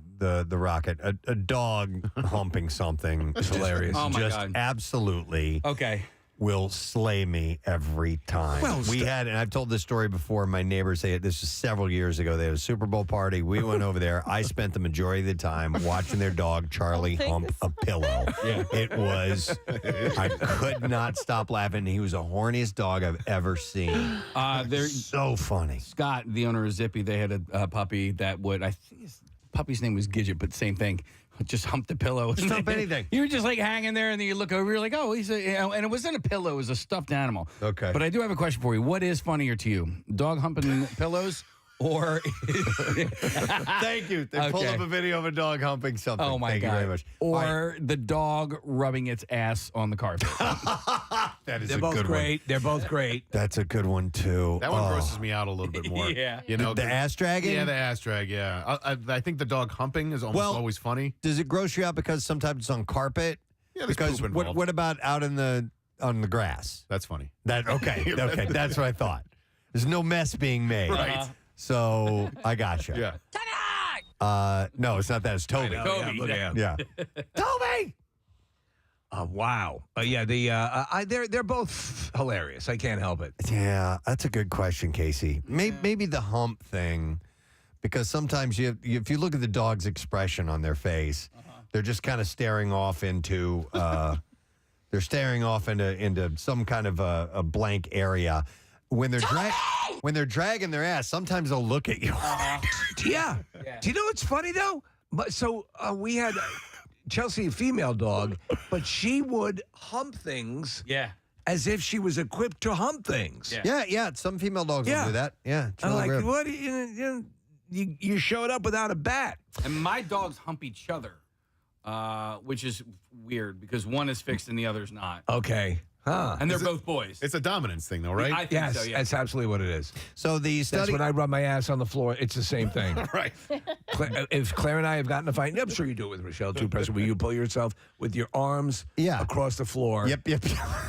rocket, a dog humping something is hilarious. Oh my just God. Absolutely. Okay. will slay me every time. Well, we had, and I've told this story before, my neighbors say this was several years ago. They had a Super Bowl party. We went over there. I spent the majority of the time watching their dog, Charlie, hump a pillow. Yeah. It was, I could not stop laughing. He was the horniest dog I've ever seen. They're so funny. Scott, the owner of Zippy, they had a puppy that would, I think his puppy's name was Gidget, but same thing. Just hump the pillow. Just hump anything. You were just like hanging there, and then you look over, you're like, oh, he's and it wasn't a pillow, it was a stuffed animal. Okay. But I do have a question for you. What is funnier to you? Dog humping pillows or. Thank you. They pulled up a video of a dog humping something. Oh, my Thank God. you very much. Or the dog rubbing its ass on the carpet. That is They're a both good great. one. They're both great. That's a good one, too. That one grosses me out a little bit more. Yeah. You know, The ass dragging? Yeah, the ass drag. Yeah, I think the dog humping is almost always funny. Does it gross you out because sometimes it's on carpet? Yeah, there's because poop involved. what about out on the grass? That's funny. Okay, that's what I thought. There's no mess being made. Right. So I gotcha. Yeah. No, it's not that. It's Toby. Toby. Yeah. Toby. Wow. They're both hilarious. I can't help it. Yeah, that's a good question, Casey. Maybe the hump thing, because sometimes if you look at the dog's expression on their face, they're just kind of staring off into into some kind of a blank area. When they're dragging their ass, sometimes they'll look at you. Yeah. Do you know what's funny though? So we had Chelsea, a female dog, but she would hump things. Yeah. As if she was equipped to hump things. Yeah. Some female dogs will do that. Yeah. it's I'm really like, weird. what? You showed up without a bat. And my dogs hump each other, which is weird because one is fixed and the other's not. Okay. Huh. And they're both boys. It's a dominance thing, though, right? I think Yes, so, yeah. that's absolutely what it is. So the study. That's when I rub my ass on the floor. It's the same thing. Right. If Claire and I have gotten a fight, I'm sure you do it with Rochelle too, Preston, where you pull yourself with your arms across the floor. Yep.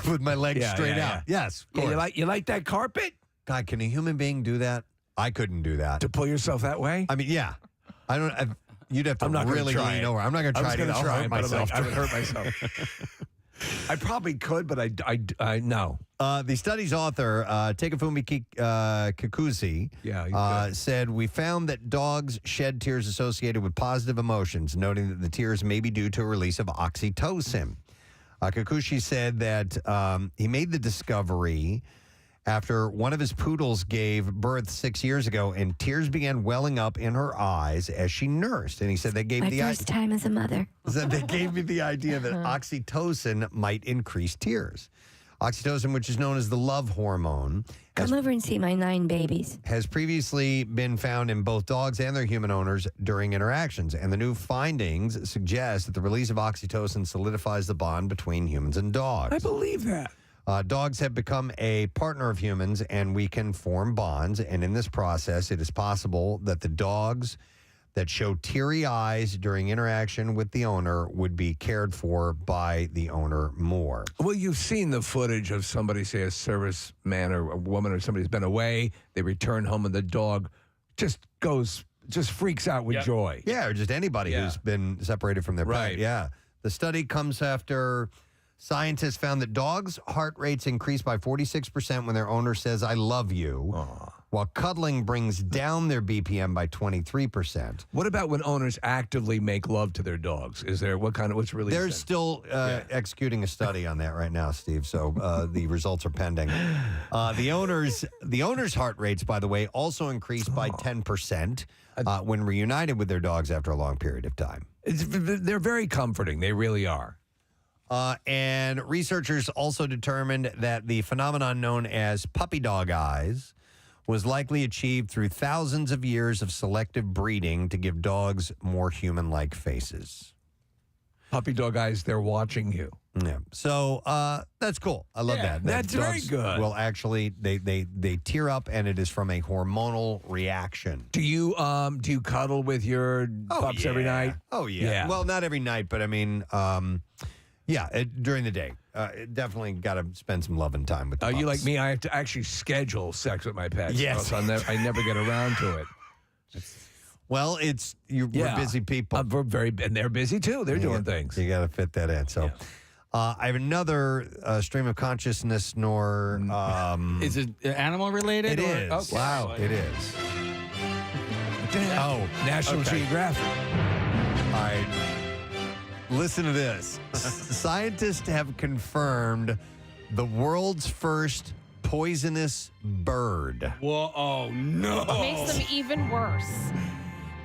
With my legs straight out. Yeah. Yes. Of Yeah, course. you like that carpet? God, can a human being do that? I couldn't do that. To pull yourself that way? I mean, yeah. You'd have to I'm not gonna really try lean it. over. I'm not going to try I was it. gonna I'll try hurt it, but I'm myself. like, I would hurt myself. I probably could, but I no. The study's author, Takafumi Kikuzi, said, we found that dogs shed tears associated with positive emotions, noting that the tears may be due to a release of oxytocin. Kikuchi said that he made the discovery after one of his poodles gave birth 6 years ago, and tears began welling up in her eyes as she nursed. And he said they gave My first time as a mother. They gave me the idea that oxytocin might increase tears. Oxytocin, which is known as the love hormone, Come over and see my 9 babies. has previously been found in both dogs and their human owners during interactions. And the new findings suggest that the release of oxytocin solidifies the bond between humans and dogs. I believe that. Dogs have become a partner of humans, and we can form bonds. And in this process, it is possible that the dogs that show teary eyes during interaction with the owner would be cared for by the owner more. Well, you've seen the footage of somebody, say a serviceman or a woman or somebody's been away. They return home, and the dog just freaks out with joy. Yeah, or just anybody who's been separated from their pet. Right. Yeah. The study comes after scientists found that dogs' heart rates increase by 46% when their owner says, I love you, while cuddling brings down their BPM by 23%. What about when owners actively make love to their dogs? Is there what's released? They're still executing a study on that right now, Steve. So the results are pending. The owners' heart rates, by the way, also increased by 10% when reunited with their dogs after a long period of time. They're very comforting. They really are. And researchers also determined that the phenomenon known as puppy dog eyes was likely achieved through thousands of years of selective breeding to give dogs more human-like faces. Puppy dog eyes, they're watching you. Yeah. So that's cool. I love that. That's very dogs good. Will actually they tear up, and it is from a hormonal reaction. Do you cuddle with your pups every night? Oh yeah. Well, not every night, but I mean, during the day. Definitely got to spend some loving time with the pups. You like me? I have to actually schedule sex with my pets. Yes. or else I never get around to it. Well, we're busy people. And they're busy too. They're doing things. You got to fit that in. So, I have another stream of consciousness snore. Is it animal related? It is. Okay. Wow, it is. Oh, National Geographic. All right. Listen to this. Scientists have confirmed the world's first poisonous bird. Whoa! Oh no! Makes them even worse.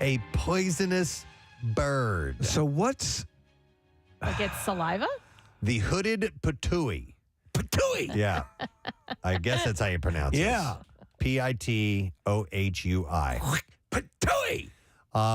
A poisonous bird. So what's Like it's saliva? The hooded patooey. Patooey? Yeah. I guess that's how you pronounce it. Yeah. Pitouhui. Patooey.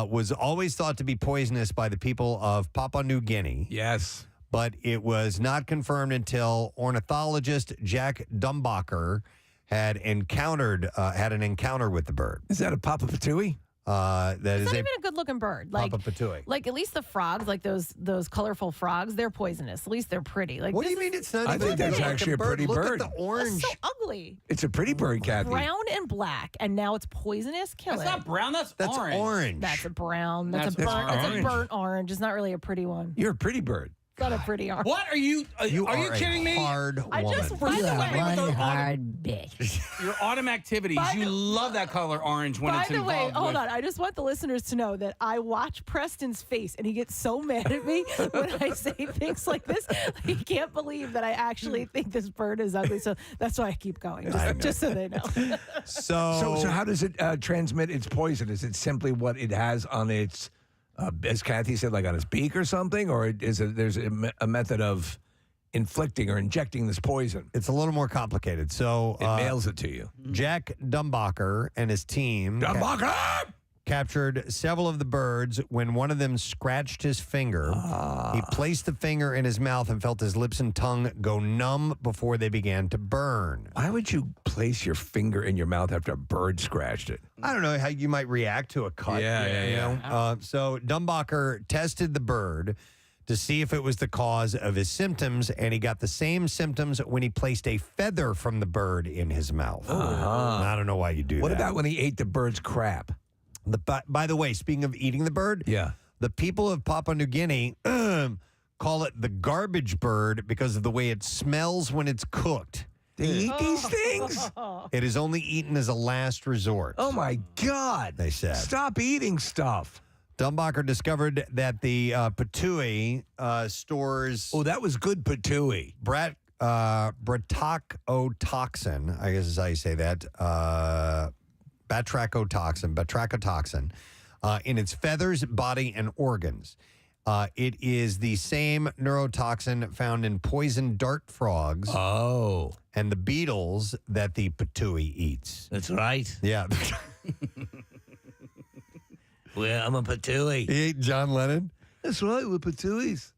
Was always thought to be poisonous by the people of Papua New Guinea. Yes. But it was not confirmed until ornithologist Jack Dumbacher had an encounter with the bird. Is that a Papa Patooey? That It's is not a even a good looking bird. Like, Papa Patooey. like at least the frogs, like those colorful frogs, they're poisonous. At least they're pretty. Like What do this you mean is- it's not I even think that's good actually a looking pretty Look bird. at the orange. That's so ugly. It's a pretty bird, Kathy. Brown and black, and now it's poisonous. Kill That's it. not brown. That's orange. orange. That's a brown. That's, That's a burnt. It's a orange. burnt orange. It's not really a pretty one. You're a pretty bird. It's not a pretty orange. What are you? Are you a kidding me? hard I woman. just, by the way, bitch. Your autumn activities. By You the- love that color orange when by it's the way, involved. hold with- on. I just want the listeners to know that I watch Preston's face, and he gets so mad at me when I say things like this. He can't believe that I actually think this bird is ugly. So that's why I keep going, just so they know. So how does it transmit its poison? Is it simply what it has on its, as Kathy said, like on its beak or something? Or is it there's a method of inflicting or injecting this poison? It's a little more complicated. So It mails it to you. Jack Dumbacher and his team captured several of the birds. When one of them scratched his finger, he placed the finger in his mouth and felt his lips and tongue go numb before they began to burn. Why would you place your finger in your mouth after a bird scratched it? I don't know how you might react to a cut. Yeah. So Dumbacher tested the bird to see if it was the cause of his symptoms, and he got the same symptoms when he placed a feather from the bird in his mouth. I don't know why you do What that. about when he ate the bird's crap? By the way, speaking of eating the bird, the people of Papua New Guinea call it the garbage bird because of the way it smells when it's cooked. They eat these things? It is only eaten as a last resort. Oh, my God. They said. Stop eating stuff. Dumbacher discovered that the patooey stores... Oh, that was good patooey. Batrachotoxin, I guess is how you say that. Batrachotoxin, in its feathers, body, and organs. It is the same neurotoxin found in poison dart frogs. Oh. And the beetles that the patooey eats. That's right. Yeah. Well, I'm a patooey. He ate John Lennon. That's right, we're patooeys.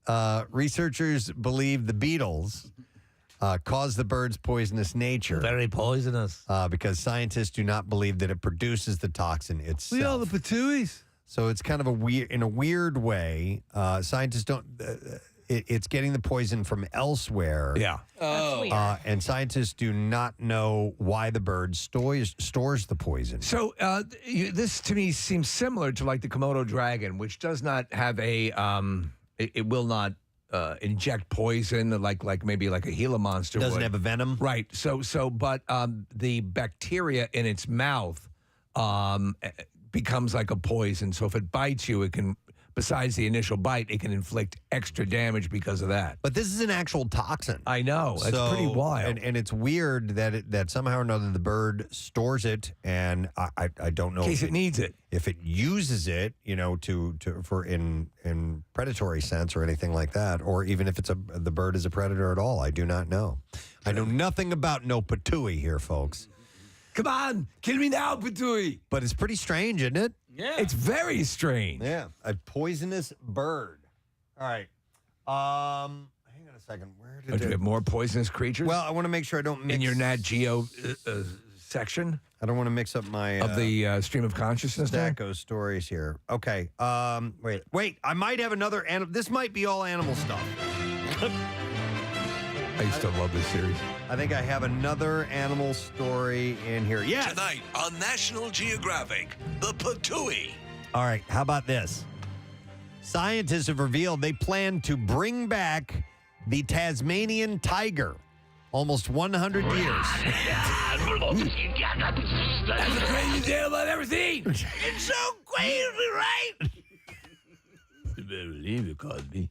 Researchers believe the beetles cause the bird's poisonous nature. Very poisonous. Because scientists do not believe that it produces the toxin itself. We are the patooeys. So it's kind of in a weird way. Scientists don't. It's getting the poison from elsewhere. Yeah. That's weird. And scientists do not know why the bird stores the poison. So this to me seems similar to like the Komodo dragon, which does not have a. It will not inject poison like maybe like a Gila monster. Doesn't would. have a venom. Right. But the bacteria in its mouth becomes like a poison. So if it bites you, it can. Besides the initial bite, it can inflict extra damage because of that. But this is an actual toxin. I know. That's pretty wild. And it's weird that somehow or another the bird stores it, and I don't know in case it needs it. If it uses it, for in predatory sense or anything like that, or even if the bird is a predator at all, I do not know. I know nothing about no patooey here, folks. Come on, kill me now, patooey. But it's pretty strange, isn't it? Yeah. It's very strange. Yeah, a poisonous bird. All right. Hang on a second. Where Do did you it? have more poisonous creatures? Well, I want to make sure I don't mix in your Nat Geo section I don't want to mix up my of the stream of consciousness. stack of stories here. Okay. Wait. I might have another animal. This might be all animal stuff. I used to love this series. I think I have another animal story in here. Yes. Tonight on National Geographic, the patooey. All right. How about this? Scientists have revealed they plan to bring back The Tasmanian Tiger. Almost 100 years. That's the craziest animal I've ever seen. It's so crazy, right? You better believe it, Cosby.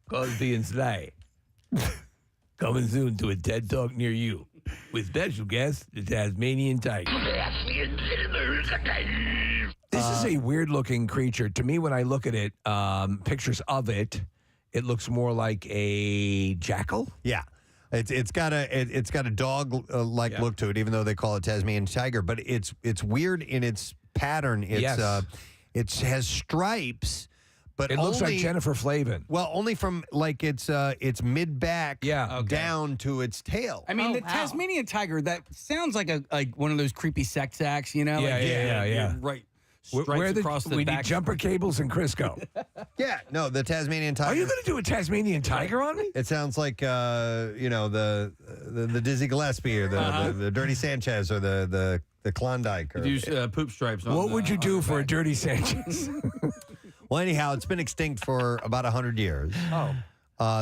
Cosby and Sly. Coming soon to a TED Talk near you. With special guest, the Tasmanian Tiger. This is a weird-looking creature. To me, when I look at it, pictures of it, it looks more like a jackal. Yeah. It's got a dog like look to it, even though they call it Tasmanian Tiger. But it's weird in its pattern. It has stripes, but it looks like Jennifer Flavin. Well, only from like its mid back down to its tail. I mean, the Tasmanian Tiger. That sounds like one of those creepy sex acts, you know? Yeah. Right. Where across the we back. need jumper cables in Crisco. Yeah, no, the Tasmanian Tiger. Are you going to do a Tasmanian Tiger on me? It sounds like the Dizzy Gillespie or the Dirty Sanchez or the Klondike. Or, Use poop stripes. What would you do for a Dirty Sanchez? Well, anyhow, it's been extinct for about 100 years. Oh.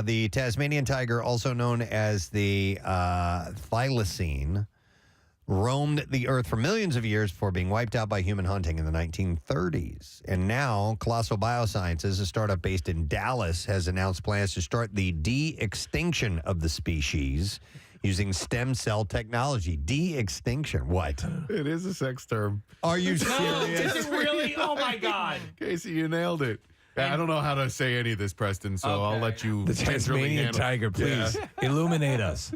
The Tasmanian Tiger, also known as the thylacine, roamed the earth for millions of years before being wiped out by human hunting in the 1930s. And now, Colossal Biosciences, a startup based in Dallas, has announced plans to start the de-extinction of the species using stem cell technology. De-extinction. What? It is a sex term. Are you serious? No, is it really? Oh, my God. Casey, you nailed it. I don't know how to say any of this, Preston, so I'll let you. The Tasmanian Tiger, please illuminate us.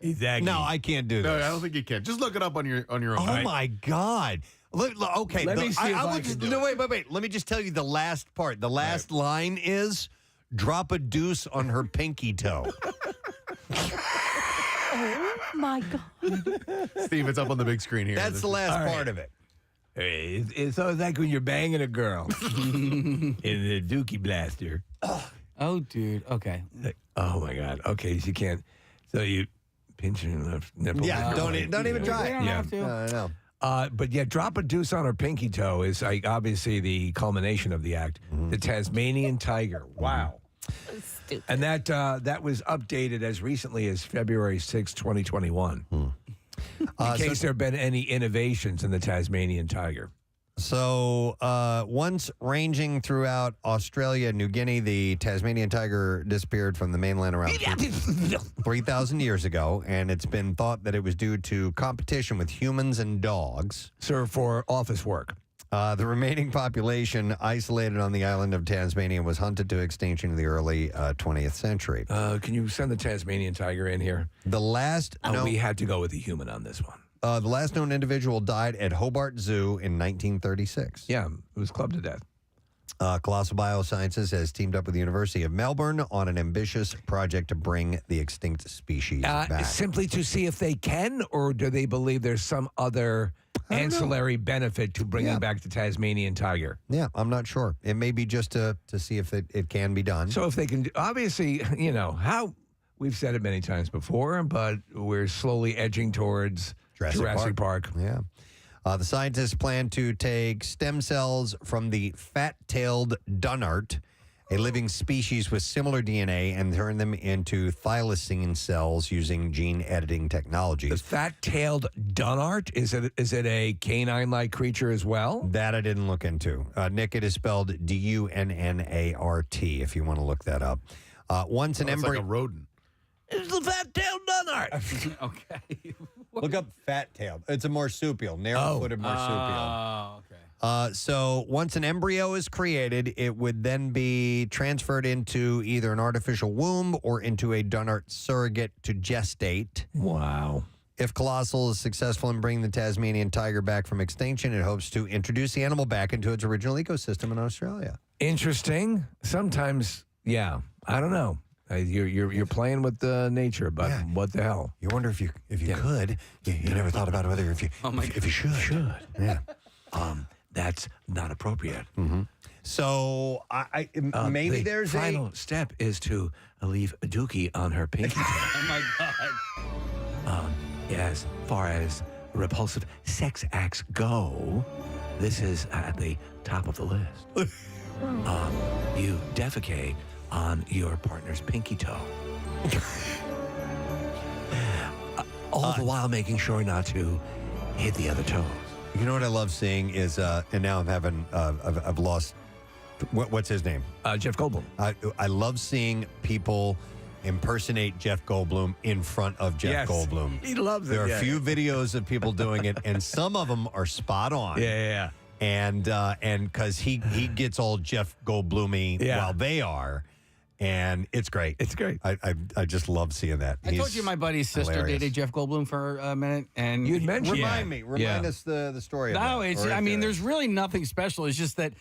Exactly. No, I can't do this. No, I don't think you can. Just look it up on your own. Oh, my God. Look, okay. Let me see if I can do it. Wait. Let me just tell you the last part. The last line is, drop a deuce on her pinky toe. Oh, my God. Steve, it's up on the big screen here. That's the last part of it. It's always like when you're banging a girl in the Dookie Blaster. Oh, dude. Okay. Oh, my God. Okay, so you can't. So you pinch your left nipple. Yeah, don't even try it. have to. I know. But yeah, drop a deuce on her pinky toe is like obviously the culmination of the act. The Tasmanian Tiger. Wow. Stupid. And that was updated as recently as February 6, 2021. In case there have been any innovations in the Tasmanian Tiger. So once ranging throughout Australia and New Guinea, the Tasmanian Tiger disappeared from the mainland around 3,000 years ago, and it's been thought that it was due to competition with humans and dogs. So for office work. The remaining population isolated on the island of Tasmania was hunted to extinction in the early 20th century. Can you send the Tasmanian Tiger in here? The last... we had to go with a human on this one. The last known individual died at Hobart Zoo in 1936. Yeah, it was clubbed to death. Colossal Biosciences has teamed up with the University of Melbourne on an ambitious project to bring the extinct species back. Simply to see if they can, or do they believe there's some other ancillary benefit to bringing back the Tasmanian Tiger? Yeah, I'm not sure. It may be just to see if it can be done. So if they can, obviously, you know, how we've said it many times before, but we're slowly edging towards Jurassic Park. Yeah. The scientists plan to take stem cells from the fat-tailed dunnart, a living species with similar DNA, and turn them into thylacine cells using gene editing technologies. The fat-tailed dunnart, is it a canine-like creature as well? That I didn't look into. Nick, it is spelled Dunnart, if you want to look that up. Once an embryo... like a rodent. It's the fat-tailed dunnart. Okay. Look up fat-tailed. It's a marsupial, narrow-footed marsupial. Oh, okay. So once an embryo is created, it would then be transferred into either an artificial womb or into a Dunnart surrogate to gestate. Wow. If Colossal is successful in bringing the Tasmanian tiger back from extinction, it hopes to introduce the animal back into its original ecosystem in Australia. Interesting. Sometimes, yeah, I don't know. You're playing with nature, but what the hell? You wonder if you could. You never thought about whether if you should. Yeah. That's not appropriate. Mm-hmm. So maybe the there's final step is to leave a dookie on her pinky toe. Oh, my God. As far as repulsive sex acts go, this is at the top of the list. You defecate on your partner's pinky toe. All the while making sure not to hit the other toes. You know what I love seeing is, and now I'm having, I've lost, what's his name? Jeff Goldblum. I love seeing people impersonate Jeff Goldblum in front of Jeff Goldblum. He loves it. There are a few videos of people doing it, and some of them are spot on. Yeah. And because he gets all Jeff Goldblum-y while they are. And it's great. It's great. I just love seeing that. I told you my buddy's sister dated Jeff Goldblum for a minute, and you'd mentioned. Remind us the story. No, of it's. I mean, there's really nothing special. It's just that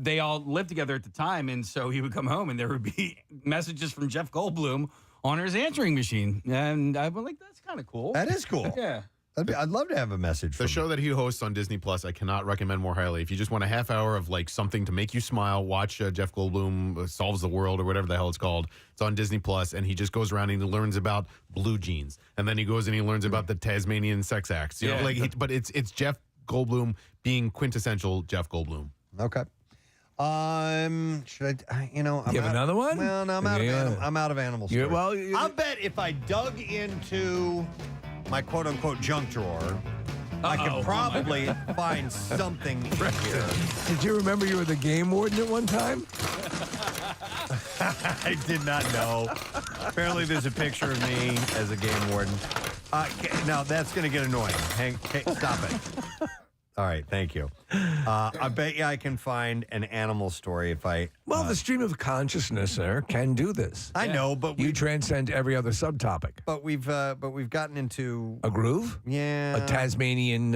they all lived together at the time, and so he would come home, and there would be messages from Jeff Goldblum on his answering machine, and I was like, "That's kind of cool." That is cool. Yeah. I'd love to have a message. The show that he hosts on Disney Plus, I cannot recommend more highly. If you just want a half hour of like something to make you smile, watch Jeff Goldblum Solves the World or whatever the hell it's called. It's on Disney Plus, and he just goes around and he learns about blue jeans, and then he goes and he learns about the Tasmanian sex acts. You know, like, but it's Jeff Goldblum being quintessential Jeff Goldblum. Okay. Should I? You know, You have another one? Well, no, I'm out of animal stories. I'll bet if I dug into my quote-unquote junk drawer, I could probably find something here. Did you remember you were the game warden at one time? I did not know. Apparently, there's a picture of me as a game warden. Now, that's going to get annoying. Stop it. All right, thank you. I bet you I can find an animal story if I... Well, the stream of consciousness, sir, can do this. I know, but you transcend every other subtopic. But we've gotten into a groove. Yeah, a Tasmanian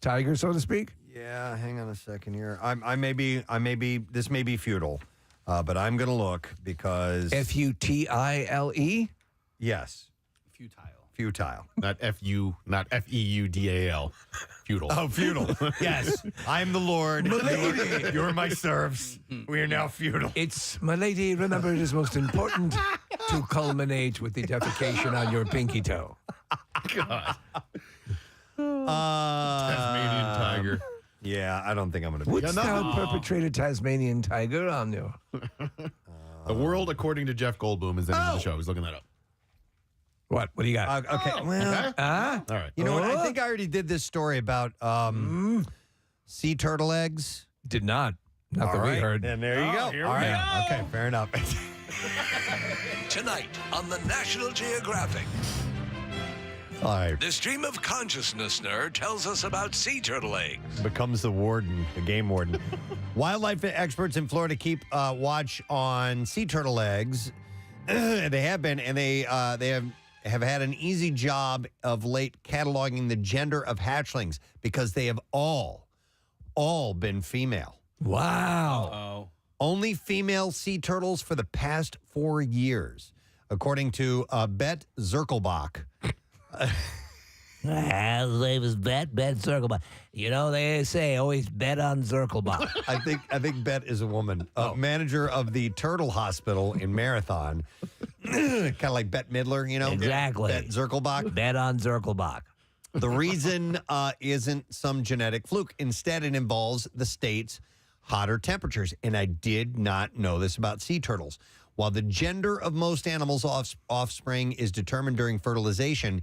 tiger, so to speak. Yeah, hang on a second here. This may be futile, but I'm gonna look because Futile. Yes, futile. Not Feudal. Feudal. Oh, feudal. Yes, I'm the Lord. You're my serfs. We are now feudal. It's, my lady, remember it is most important to culminate with the defecation on your pinky toe. God. Tasmanian tiger. Yeah, I don't think I'm going to be. Wouldst thou perpetrate a Tasmanian tiger on you? The World According to Jeff Goldblum is the name of the show. He's looking that up. What do you got? Okay. Well, all right. You know what? I think I already did this story about sea turtle eggs. Did not. Not All that we right. heard. And there you go. Here All we right. go. Okay, fair enough. Tonight on the National Geographic. All right. The stream of consciousness nerd tells us about sea turtle eggs. Becomes the warden, the game warden. Wildlife experts in Florida keep watch on sea turtle eggs. They have been, and they have had an easy job of late cataloging the gender of hatchlings because they have all been female. Wow. Uh-oh. Only female sea turtles for the past 4 years, according to Bet Zirkelbach. His name is Bet Zirkelbach. You know, they say always bet on Zirkelbach. I think Bet is a woman. Manager of the Turtle Hospital in Marathon. Kind of like Bette Midler, you know? Exactly. Bet Zirkelbach. Bet on Zirkelbach. The reason isn't some genetic fluke. Instead, it involves the state's hotter temperatures. And I did not know this about sea turtles. While the gender of most animals' offspring is determined during fertilization,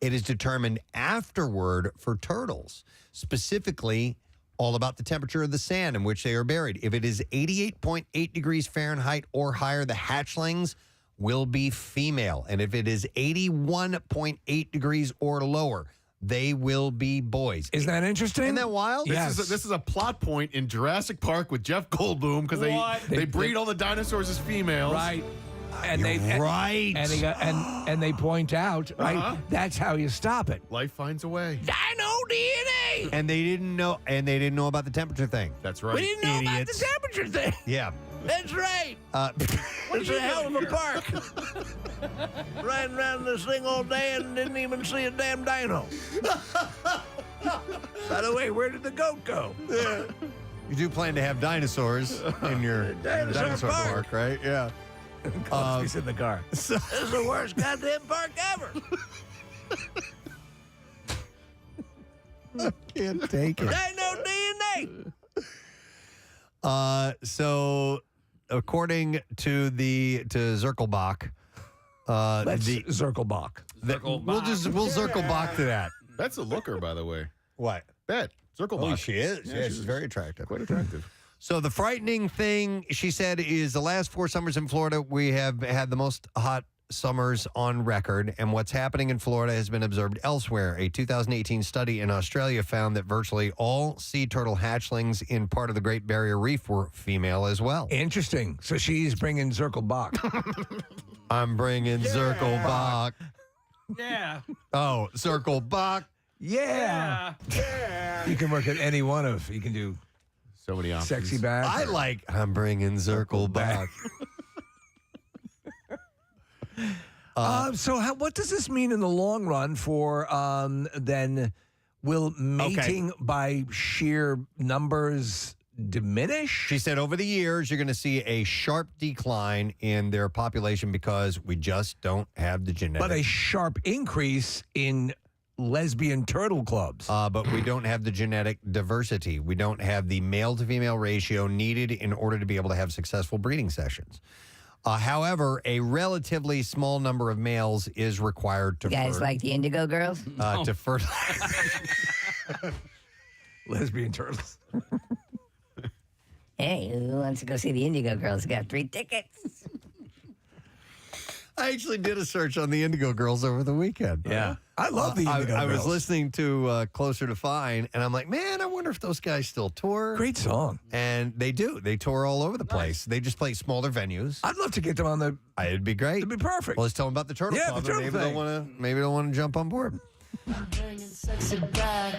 it is determined afterward for turtles, specifically all about the temperature of the sand in which they are buried. If it is 88.8 degrees Fahrenheit or higher, the hatchlings will be female. And if it is 81.8 degrees or lower, they will be boys. Isn't that interesting? Isn't that wild? Yes. This is a plot point in Jurassic Park with Jeff Goldblum because they breed all the dinosaurs as females. Right. And right. And they point out, right? That's how you stop it. Life finds a way. Dino DNA. And they didn't know about the temperature thing. That's right. We didn't know about the temperature thing. Yeah. That's right. It's a hell of a park. Riding around this thing all day and didn't even see a damn dino. By the way, where did the goat go? Yeah. You do plan to have dinosaurs in your dinosaur park, right? Yeah. He's in the car. This is the worst goddamn park ever. Can't take it. Dino DNA. So, according to Zirkelbach, Let's Zirkelbach. We'll circle back to that. That's a looker, by the way. What? Bet. Zirkelbach. Oh, she is. Yeah, she's very attractive. Quite attractive. So the frightening thing, she said, is the last 4 summers in Florida, we have had the most hot summers on record, and what's happening in Florida has been observed elsewhere. A 2018 study in Australia found that virtually all sea turtle hatchlings in part of the Great Barrier Reef were female as well. Interesting. So she's bringing Zirkelbach. I'm bringing Zirkelbach. Yeah. Oh, Zirkelbach. Yeah. You can work at any one of. You can do so many options. Sexy back. I'm bringing Zirkelbach. What does this mean in the long run for then? Will mating by sheer numbers diminish? She said over the years, you're going to see a sharp decline in their population because we just don't have the genetics. But a sharp increase in lesbian turtle clubs. But we don't have the genetic diversity. We don't have the male to female ratio needed in order to be able to have successful breeding sessions. However, a relatively small number of males is required to You guys like the Indigo Girls? to fertilize. Lesbian turtles. Hey, who wants to go see the Indigo Girls? Got 3 tickets. I actually did a search on the Indigo Girls over the weekend. Yeah. I love the Indigo I was Girls. listening to Closer to Fine, and I'm like, man, I wonder if those guys still tour. Great song. And they do. They tour all over the place. They just play smaller venues. I'd love to get them on the... It'd be great. It'd be perfect. Well, let's tell them about the Turtle Yeah, Club. the turtle Maybe thing. they'll want to jump on board. I'm bringing Zucker back.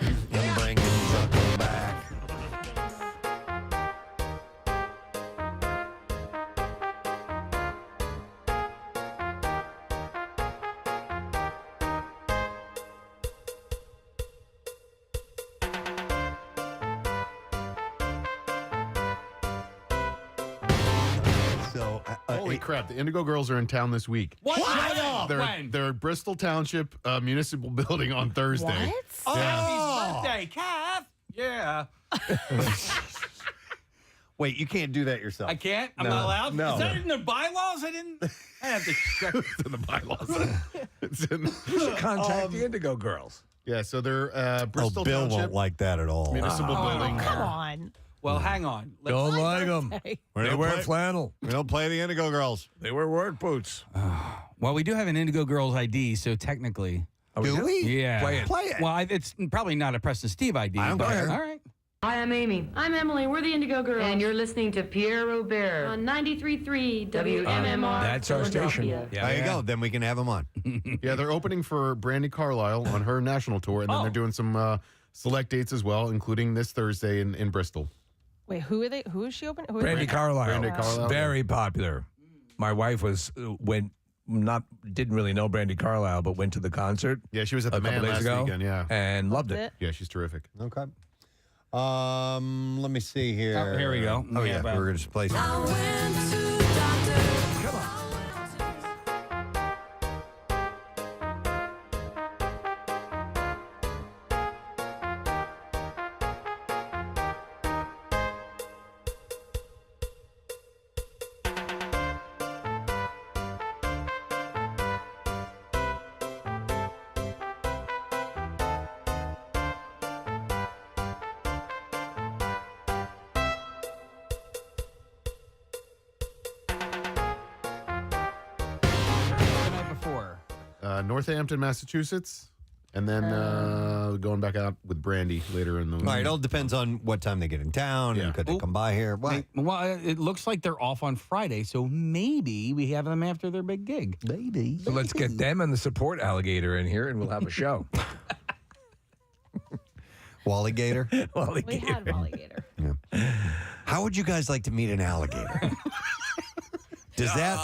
Holy crap! The Indigo Girls are in town this week. What? Shut up. They're at Bristol Township Municipal Building on Thursday. Oh, Yeah. happy birthday, Kath. Yeah. Wait, you can't do that yourself. I can't? I'm No. not allowed? No. Is that in the bylaws? I have to check. It's in the bylaws. It's in. You should contact the Indigo Girls. Yeah, so they're Bristol Bill Township won't like that at all. Municipal Building. Come on. Well, hang on. Don't like them. Hey. They wear flannel. We don't play the Indigo Girls. They wear work boots. Well, we do have an Indigo Girls ID, so technically. Do we? Yeah. Play it. Play it. Well, it's probably not a Preston Steve ID. I don't but- care. All right. Hi, I'm Amy. I'm Emily. We're the Indigo Girls. And you're listening to Pierre Robert on 93.3 WMMR. That's our station. Philadelphia. Yeah, There you go. Then we can have them on. Yeah, they're opening for Brandi Carlisle on her national tour, and then they're doing some select dates as well, including this Thursday in Bristol. Wait, who are they? Who is she opening? Who is Brandi Carlisle. Brandi Carlisle. Very popular. My wife didn't really know Brandi Carlisle, but went to the concert. Yeah, she was at the a couple Man days last ago weekend. Yeah, and loved Loved it. it. yeah, she's terrific. Okay. Let me see here. Oh, here we go. Oh, We yeah. have, We're going to play some. Come on. Before. Northampton, Massachusetts, and then going back out with Brandi later in the All right, it all depends on what time they get in town and could they come by here. What? Well, it looks like they're off on Friday, so maybe we have them after their big gig. Maybe. So let's get them and the support alligator in here, and we'll have a show. Walligator? We had alligator. How would you guys like to meet an alligator? Does that?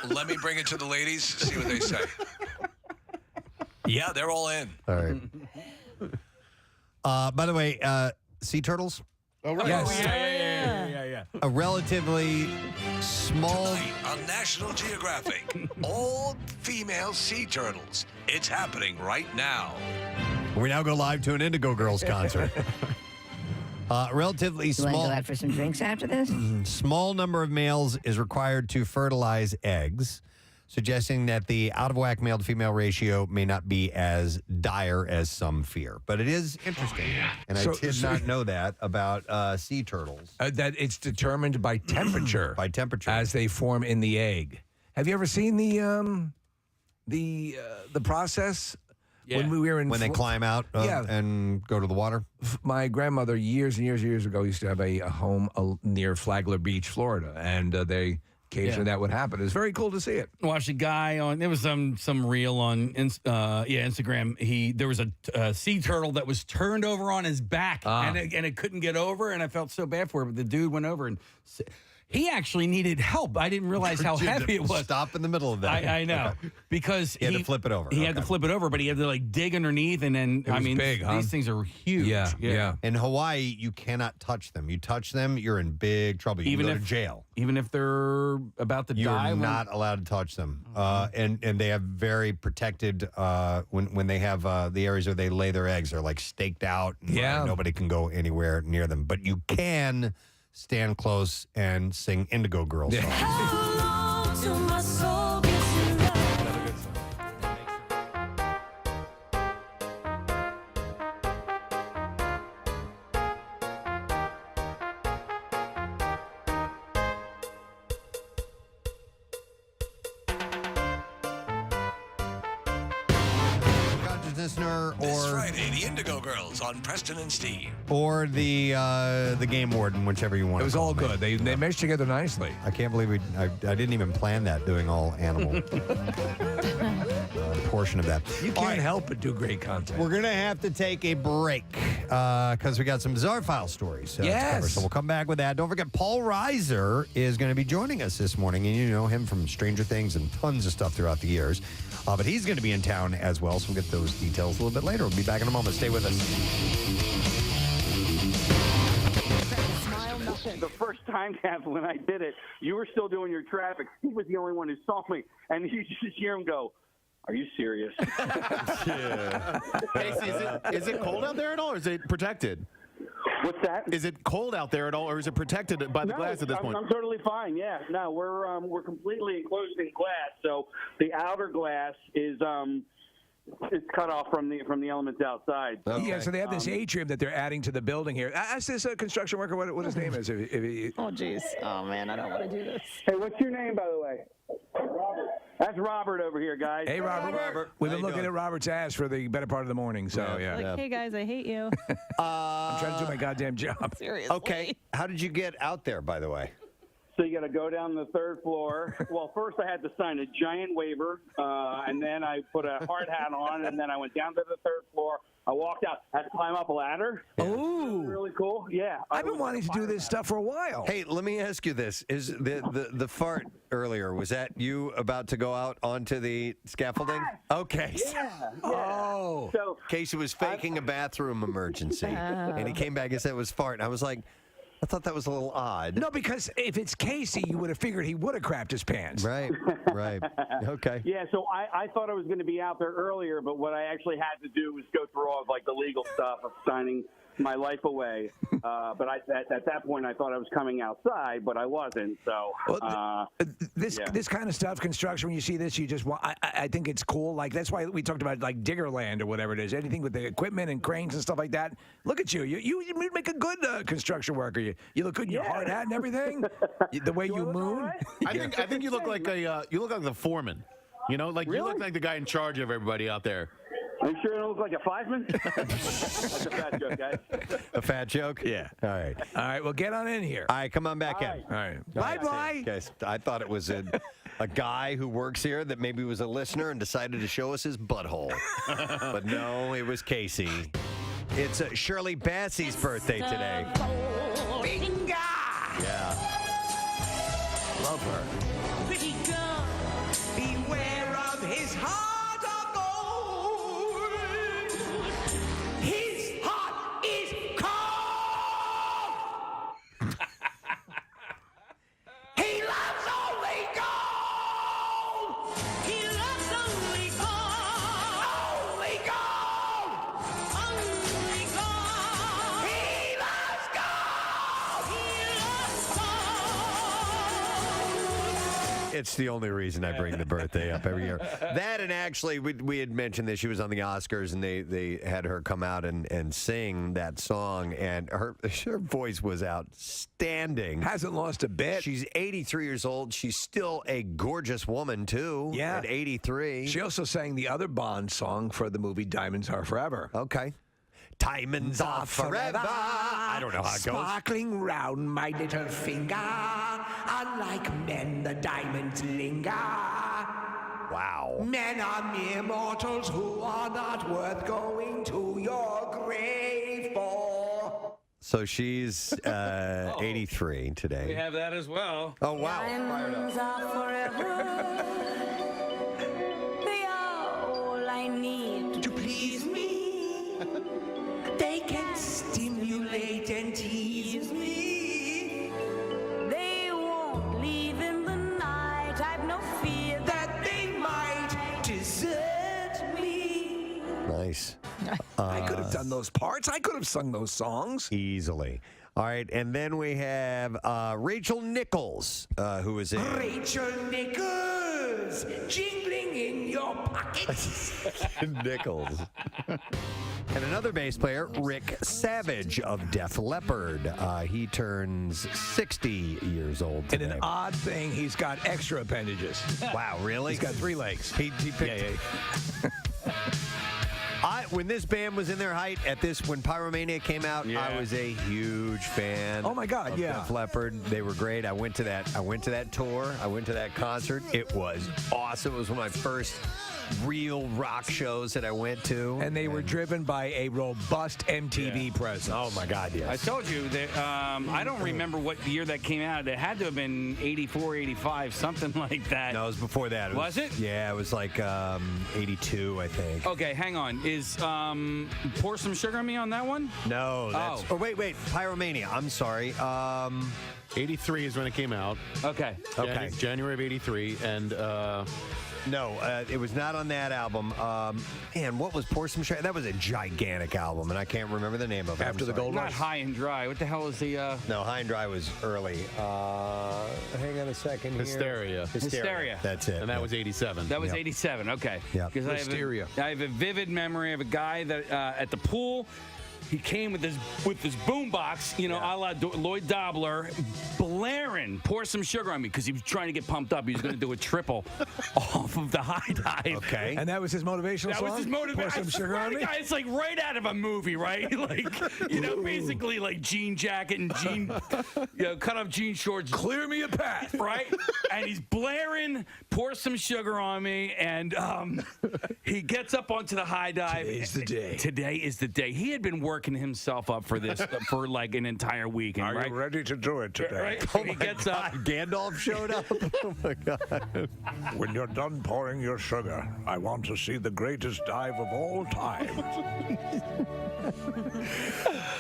Let me bring it to the ladies, see what they say. Yeah, they're all in. All right. By the way, sea turtles? Oh, right. Yes. Yeah. A relatively small. Tonight on National Geographic, all female sea turtles. It's happening right now. We now go live to an Indigo Girls concert. Relatively You want to small. go out for some drinks after this? Small number of males is required to fertilize eggs, suggesting that the out-of-whack male-to-female ratio may not be as dire as some fear. But it is interesting, and I did not know that about sea turtles. That it's determined by temperature. By temperature. As they form in the egg. Have you ever seen the process? Yeah. When we were in When they climb out and go to the water? My grandmother, years and years ago, used to have a home near Flagler Beach, Florida, and they occasionally that would happen. It's very cool to see it. Watched a guy on. There was some reel on Instagram. There was a sea turtle that was turned over on his back, and it couldn't get over. And I felt so bad for it. But the dude went over and he actually needed help. I didn't realize how heavy it was. Stop in the middle of that. I know because he had to flip it over. He had to flip it over, but he had to like dig underneath, and then big, huh? These things are huge. Yeah. In Hawaii, you cannot touch them. You touch them, you're in big trouble. You can go to jail. Even if they're about to die. You're not allowed to touch them. And they have very protected, when they have the areas where they lay their eggs, they're like staked out. Nobody can go anywhere near them. But you can stand close and sing Indigo Girls songs. Listener, This Friday, the Indigo Girls on Preston and Steve. or the game warden, whichever you want. It was all good. They meshed together nicely. I can't believe I didn't even plan that, doing all animal portion of that. You can't help but do great content. We're going to have to take a break because we got some bizarre file stories to cover. So we'll come back with that. Don't forget, Paul Reiser is going to be joining us this morning, and you know him from Stranger Things and tons of stuff throughout the years. But he's going to be in town as well, so we'll get those details a little bit later. We'll be back in a moment. Stay with us. The first time, Kathleen, I did it, you were still doing your traffic. He was the only one who saw me, and you just hear him go, "Are you serious?" Casey, is it cold out there at all, or is it protected? What's that? Is it cold out there at all, or is it protected by the glass at this point? I'm totally fine. Yeah, no, we're completely enclosed in glass. So the outer glass is it's cut off from the elements outside. Yeah, so they have this atrium that they're adding to the building here. Ask this construction worker what his name is. Oh, jeez. Oh, man, I don't want to do this. Hey, what's your name, by the way? Robert. That's Robert over here, guys. Hey, Robert. We've been looking at Robert's ass for the better part of the morning, so yeah. Like, hey, guys, I hate you. I'm trying to do my goddamn job. Seriously. Okay. How did you get out there, by the way? So you got to go down the third floor. Well, first I had to sign a giant waiver, and then I put a hard hat on, and then I went down to the third floor. I walked out. I had to climb up a ladder. Oh, really cool. Yeah, I've been wanting to do this stuff for a while. Hey, let me ask you this: is the fart earlier? Was that you about to go out onto the scaffolding? Okay. Yeah. Oh. So Casey was faking a bathroom emergency, and he came back and said it was fart. And I was like, I thought that was a little odd. No, because if it's Casey, you would have figured he would have crapped his pants. Right. Okay. Yeah, so I thought I was going to be out there earlier, but what I actually had to do was go through all of like the legal stuff of signing my life away. But at that point, I thought I was coming outside, but I wasn't. So this kind of stuff, construction. When you see this, you just want. I think it's cool. Like that's why we talked about like Diggerland or whatever it is. Anything with the equipment and cranes and stuff like that. Look at you. You make a good construction worker. You look good in your hard hat and everything. The way you moon. I think you look like the foreman. You know, like you look like the guy in charge of everybody out there. Are you sure it looks like a fireman? That's a fat joke, guys. A fat joke? Yeah. All right. All right. Well, get on in here. All right. Come on back in. All right. Bye. Guys, I thought it was a guy who works here that maybe was a listener and decided to show us his butthole. But no, it was Casey. It's Shirley Bassey's birthday today. Binga! Yeah. Love her. Pretty girl, beware of his heart of gold. His heart is cold. He loves only gold. He loves only gold. Only gold. It's the only reason I bring the birthday up every year. That, and actually, we had mentioned that she was on the Oscars, and they had her come out and sing that song, and her voice was outstanding. Hasn't lost a bit. She's 83 years old. She's still a gorgeous woman, too, at 83. She also sang the other Bond song for the movie Diamonds Are Forever. Okay. Diamonds are forever. I don't know how it goes. Sparkling round my little finger. Unlike men, the diamonds linger. Wow. Men are mere mortals who are not worth going to your grave for. So she's 83 today. We have that as well. Oh, wow. Diamonds are forever. They are all I need to please me. They can stimulate and tease me. They won't leave in the night. I've no fear that they might desert me. Nice. I could have done those parts. I could have sung those songs. Easily. All right, and then we have Rachel Nichols, who is in... Rachel Nichols, jingling in your pockets. Nichols. And another bass player, Rick Savage of Def Leppard. He turns 60 years old today. And an odd thing, he's got extra appendages. Wow, really? He's got 3 legs. He picked... When this band was in their height, when Pyromania came out, I was a huge fan. Oh my God, of yeah. Def Leppard. They were great. I went to that tour. I went to that concert. It was awesome. It was one of my first real rock shows that I went to. And they were driven by a robust MTV presence. Oh my God, yes. I told you that I don't remember what year that came out. It had to have been 84, 85, something like that. No, it was before that. Was it? Yeah, it was like 82, I think. Okay, hang on. Is Pour Some Sugar on Me on that one? No, that's... Oh, wait. Pyromania. I'm sorry. 83 is when it came out. Okay. Okay. January of 83, and... No, it was not on that album. Man, what was Pour Some Sugar? That was a gigantic album, and I can't remember the name of it. After the Gold Not Rush? High and Dry. What the hell is the... No, High and Dry was early. Hang on a second here. Hysteria. That's it. And that was 87. That was 87, okay. Yeah. Because I have a vivid memory of a guy that at the pool, he came with this boombox, a la Lloyd Dobler, blaring "Pour Some Sugar on Me" because he was trying to get pumped up. He was going to do a triple off of the high dive. Okay. And that was his motivational song? That was his motivation. Pour Some Sugar on Me? It's like right out of a movie, right? Like, basically like jean jacket and cut off jean shorts. Clear me a path. Right? And he's blaring "Pour Some Sugar on Me," and he gets up onto the high dive. Today's the day. Today is the day. He had been working himself up for this for like an entire weekend. Are you ready to do it today? Right? So he gets up. Gandalf showed up. Oh my God. When you're done pouring your sugar, I want to see the greatest dive of all time.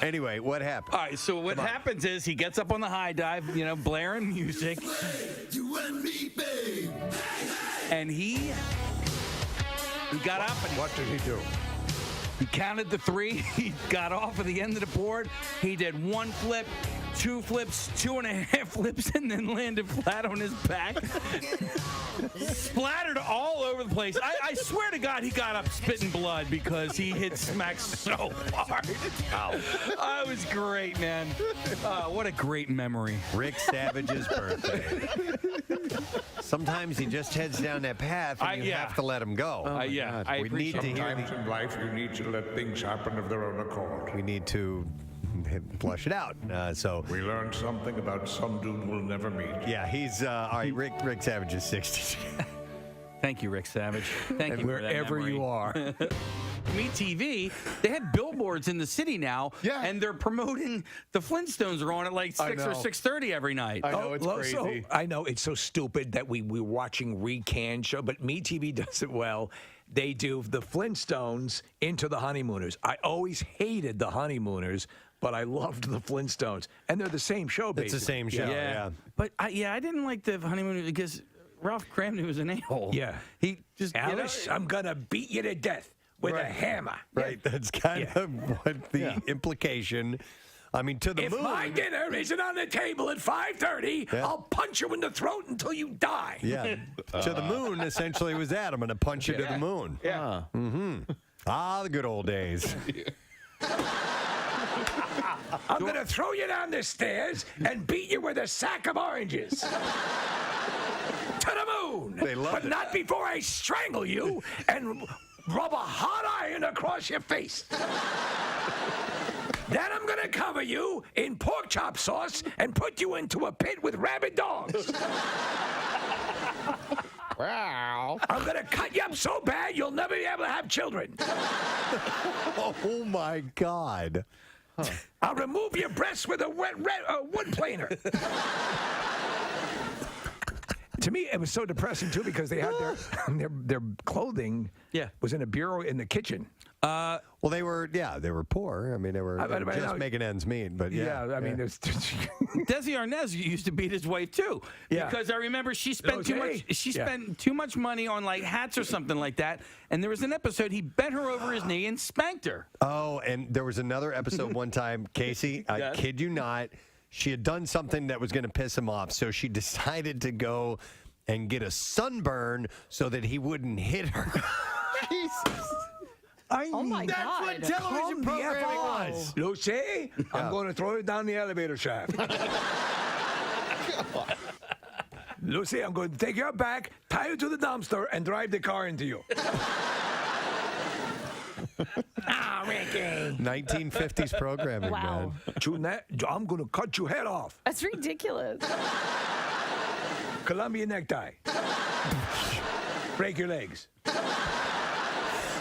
Anyway, what happened? All right, so what happens is he gets up on the high dive, blaring music. You and me, babe. And he got up and what did he do? He counted the 3. He got off at the end of the board. He did 1 flip, 2 flips, 2.5 flips, and then landed flat on his back. Splattered all over the place. I swear to God, he got up spitting blood because he hit smack so hard. Ow. It was great, man. What a great memory. Rick Savage's birthday. Sometimes he just heads down that path, and you have to let him go. I we need to hear. Sometimes in life, you need to let things happen of their own accord. We need to flush it out. So we learned something about some dude we'll never meet. Yeah, he's all right. Rick Savage is 60. Thank you, Rick Savage. Thank you. Wherever you are. Me TV, they have billboards in the city now, and they're promoting the Flintstones are on at like 6 or 6:30 every night. I know, it's crazy. So, I know, it's so stupid that we're watching recanned show, but Me TV does it well. They do the Flintstones into the Honeymooners. I always hated the Honeymooners, but I loved the Flintstones. And they're the same show, basically. It's the same show, yeah. But I didn't like the Honeymooners because Ralph Cramden was an a-hole. Yeah. He just, Alice, I'm going to beat you to death with a hammer. Right, that's kind of what the implication I mean, to the if moon. my dinner isn't on the table at 5:30, Yeah. I'll punch you in the throat until you die. Yeah, to the moon essentially was that. I'm going to punch you to the moon. Yeah. Ah, the good old days. I'm going to throw you down the stairs and beat you with a sack of oranges. To the moon. They loved but it. not before I strangle you and rub a hot iron across your face. Then I'm going to cover you in pork chop sauce and put you into a pit with rabid dogs. Wow. I'm going to cut you up so bad you'll never be able to have children. Oh, my God. I'll remove your breasts with a wood planer. To me, it was so depressing, too, because they had their clothing was in a bureau in the kitchen. Well, they were poor. I mean, they were just making ends meet. But I mean, there's Desi Arnaz used to beat his wife too, because I remember she spent too much. She spent too much money on like hats or something like that. And there was an episode he bent her over his knee and spanked her. Oh, and there was another episode one time, Casey. I kid you not. She had done something that was going to piss him off, so she decided to go and get a sunburn so that he wouldn't hit her. Jesus. Oh my That's God. what television programming was. Lucy, I'm going to throw you down the elevator shaft. Lucy, I'm going to take you back, tie you to the dumpster, and drive the car into you. Ricky. 1950s programming, Wow. man. I'm going to cut your head off. That's ridiculous. Columbia necktie. Break your legs.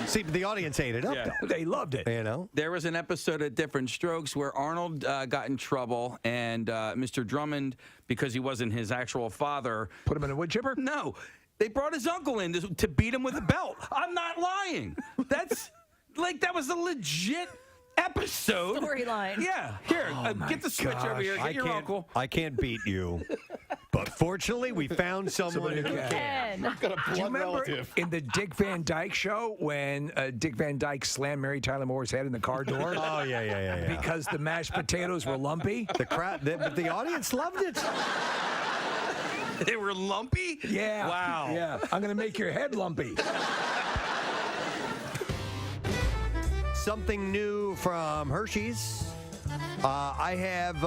See, the audience ate it up, though. They loved it. You know? There was an episode of Different Strokes where Arnold got in trouble, and Mr. Drummond, because he wasn't his actual father, put him in a wood chipper? No. They brought his uncle in to beat him with a belt. I'm not lying. That's that was a legit episode. Storyline. Yeah. Here, get the switch over here. Get your uncle. I can't beat you. But fortunately, we found someone who can. Got a Do you blood remember relative. in the Dick Van Dyke Show when Dick Van Dyke slammed Mary Tyler Moore's head in the car door? Oh, yeah. Because the mashed potatoes were lumpy? But the audience loved it. They were lumpy? Yeah. Wow. Yeah. I'm going to make your head lumpy. Something new from Hershey's. I have.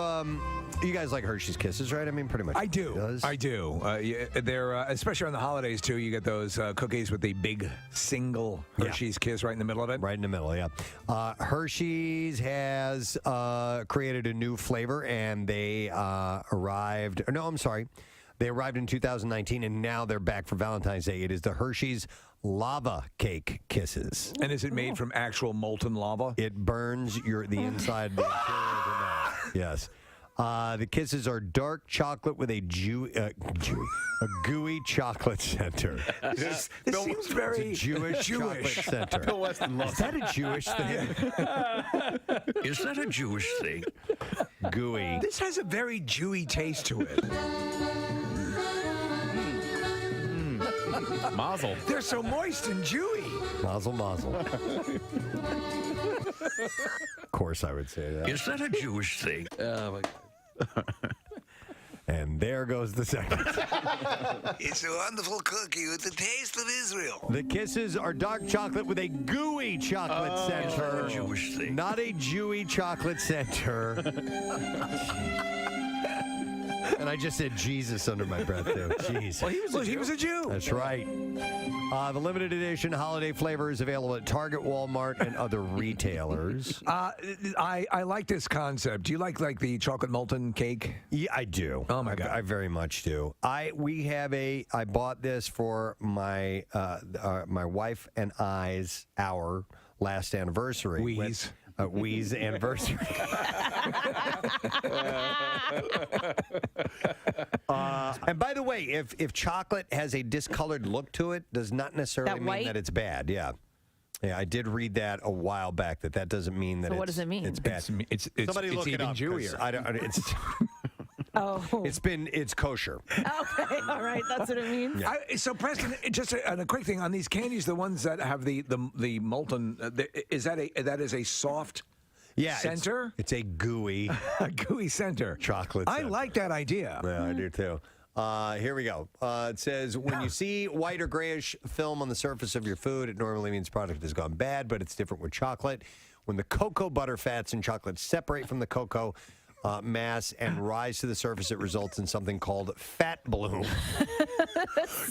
You guys like Hershey's Kisses, right? I mean, pretty much. I do. Does. I do. They're especially on the holidays too. You get those cookies with the big single Hershey's Kiss right in the middle of it. Right in the middle, yeah. Hershey's has created a new flavor, and they arrived. No, I'm sorry. They arrived in 2019, and now they're back for Valentine's Day. It is the Hershey's Lava Cake Kisses. And is it made from actual molten lava? It burns the inside of the interior of your mouth. Yes. The kisses are dark chocolate with a gooey chocolate center. This seems very it's a Jewish chocolate center. Bill Weston loves Is that a Jewish thing? Is that a Jewish thing? Gooey. This has a very Jewy taste to it. Mazel. They're so moist and Jewy. Mazel, mazel. Of course I would say that. Is that a Jewish thing? Oh, my God. And there goes the second. It's a wonderful cookie with the taste of Israel. The kisses are dark chocolate with a gooey chocolate center. Is that a Jewish thing? Not a Jewy chocolate center. And I just said Jesus under my breath, too. Jeez. Well, he was a Jew. That's right. The limited edition holiday flavor is available at Target, Walmart, and other retailers. I like this concept. Do you like the chocolate molten cake? Yeah, I do. Oh my God, I very much do. I bought this for my wife and our last anniversary. Wheeze. Wheeze anniversary. And by the way, if chocolate has a discolored look to it, does not necessarily mean that it's bad. Yeah. Yeah, I did read that a while back. That doesn't mean that. So what does it mean? It's bad. Somebody look even it up. Jewier. It's. Oh. It's kosher. Okay, all right, that's what it means. Yeah. So Preston, just a quick thing on these candies, the ones that have the molten, is that a soft? Yeah, center. It's a gooey, A gooey center. chocolate. I center. like that idea. Yeah, I do too. Here we go. It says, when you see white or grayish film on the surface of your food, it normally means product has gone bad, but it's different with chocolate. When the cocoa butter fats in chocolate separate from the cocoa mass and rise to the surface, it results in something called fat bloom.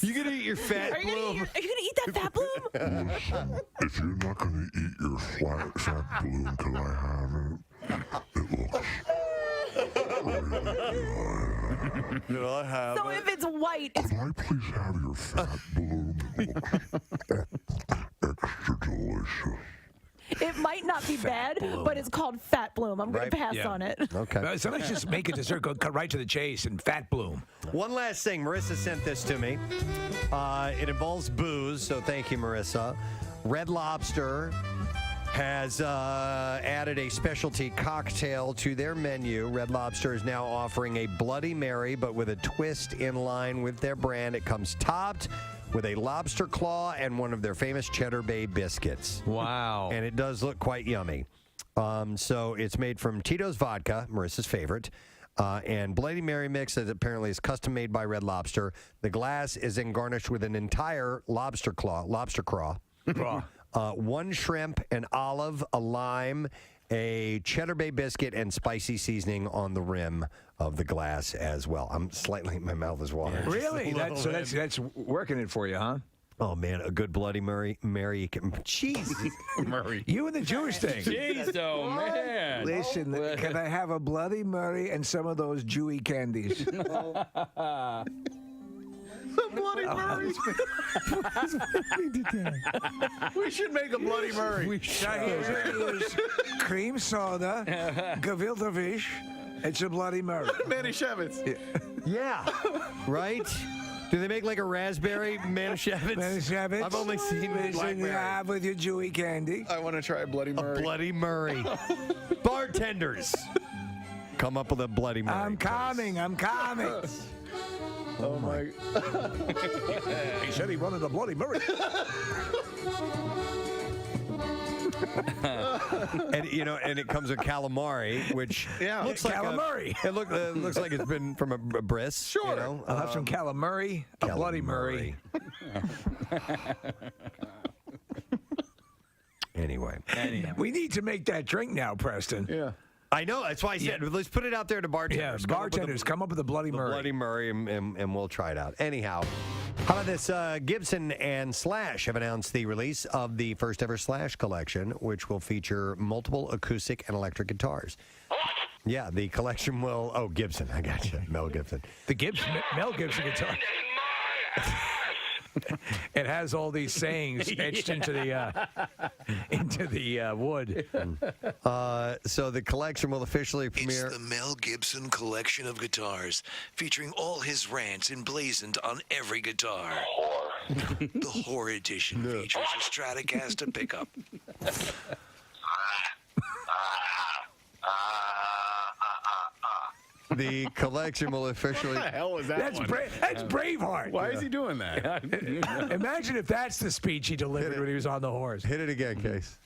You gonna eat your fat Are you bloom? gonna eat that fat bloom? Listen, if you're not going to eat your fat bloom, can I have it? It looks really good. Can I have So if it's white, it's Could I please have your fat bloom? It looks extra delicious. it might not be bad, but it's called fat bloom. I'm going Right. to pass Yeah. on it. Okay. So let's just make a dessert, go cut right to the chase, and fat bloom. One last thing. Marissa sent this to me. It involves booze, so thank you, Marissa. Red Lobster has added a specialty cocktail to their menu. Red Lobster is now offering a Bloody Mary, but with a twist in line with their brand. It comes topped with a lobster claw and one of their famous Cheddar Bay biscuits. Wow. And it does look quite yummy. So it's made from Tito's vodka, Marissa's favorite, and Bloody Mary mix that apparently is custom made by Red Lobster. The glass is then garnished with an entire lobster craw, one shrimp, an olive, a lime, a Cheddar Bay biscuit, and spicy seasoning on the rim of the glass as well. My mouth is watering. Really? That's working it for you, huh? Oh, man, a good Bloody Mary. Jesus. Murray. You and the Jewish thing. Jeez, oh, man. Listen, can I have a Bloody Mary and some of those Jewy candies? Bloody Murray. We should make a Bloody Murray. Here is cream soda, gefilte fish. It's a Bloody Mary. Manischewitz. Yeah. Right? Do they make like a raspberry Manischewitz? Manischewitz. I've only seen Listen, blackberry. have with your Jewy candy. I want to try a Bloody Murray. A Bloody Murray. Bartenders, come up with a Bloody Murray. I'm coming. Oh my. He said he wanted a Bloody Murray. and it comes with calamari, which looks like calamari. It looks like it's been from a bris. Sure. You know? I'll have some calamari, a Bloody Murray. Anyway. We need to make that drink now, Preston. Yeah. I know. That's why I said let's put it out there to bartenders. Yeah, bartenders, come up with a Bloody Murray. Bloody Murray, and we'll try it out. Anyhow, how about this? Gibson and Slash have announced the release of the first ever Slash collection, which will feature multiple acoustic and electric guitars. Yeah, the collection will. Oh, Gibson, I got you, Mel Gibson. The Mel Gibson guitar. It has all these sayings etched into the wood. So the collection will officially It's premiere. the Mel Gibson collection of guitars, featuring all his rants emblazoned on every guitar. The Whore Edition features a Stratocaster pickup. The collection will officially. What the hell was that That's one? That's Braveheart. Why is he doing that? Imagine if that's the speech he delivered when he was on the horse. Hit it again, Case.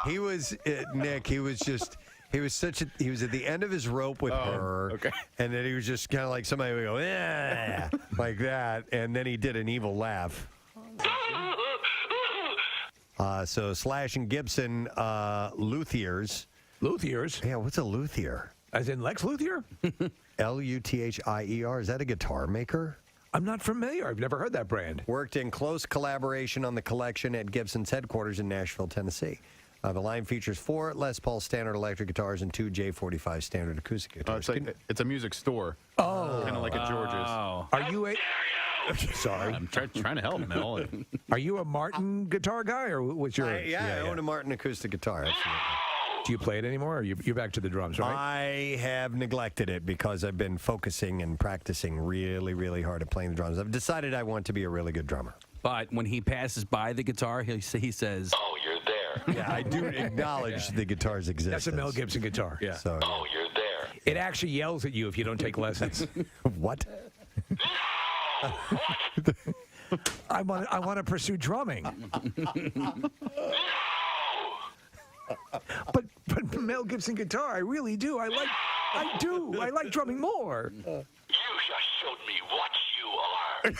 He was Nick. He was just. He was he was at the end of his rope with her, okay. And then he was just kind of like somebody would go, yeah, like that, and then he did an evil laugh. So Slash and Gibson, luthiers. Luthiers? Yeah, what's a luthier? As in Lex Luthier? Luthier. Is that a guitar maker? I'm not familiar. I've never heard that brand. Worked in close collaboration on the collection at Gibson's headquarters in Nashville, Tennessee. The line features 4 Les Paul standard electric guitars and 2 J45 standard acoustic guitars. It's a music store. Oh. Kind of like a George's. Are you a... Sorry. I'm trying to help, Mel. Are you a Martin guitar guy, or what's your... I own a Martin acoustic guitar. Absolutely. Do you play it anymore, or you're back to the drums, right? I have neglected it because I've been focusing and practicing really, really hard at playing the drums. I've decided I want to be a really good drummer. But when he passes by the guitar, he says, Oh, you're there. Yeah, I do acknowledge the guitar's existence. That's a Mel Gibson guitar. Yeah. So, Oh, you're there. It actually yells at you if you don't take lessons. what? I want to pursue drumming. But Mel Gibson guitar, I really do. I like drumming more. You just showed me what you are.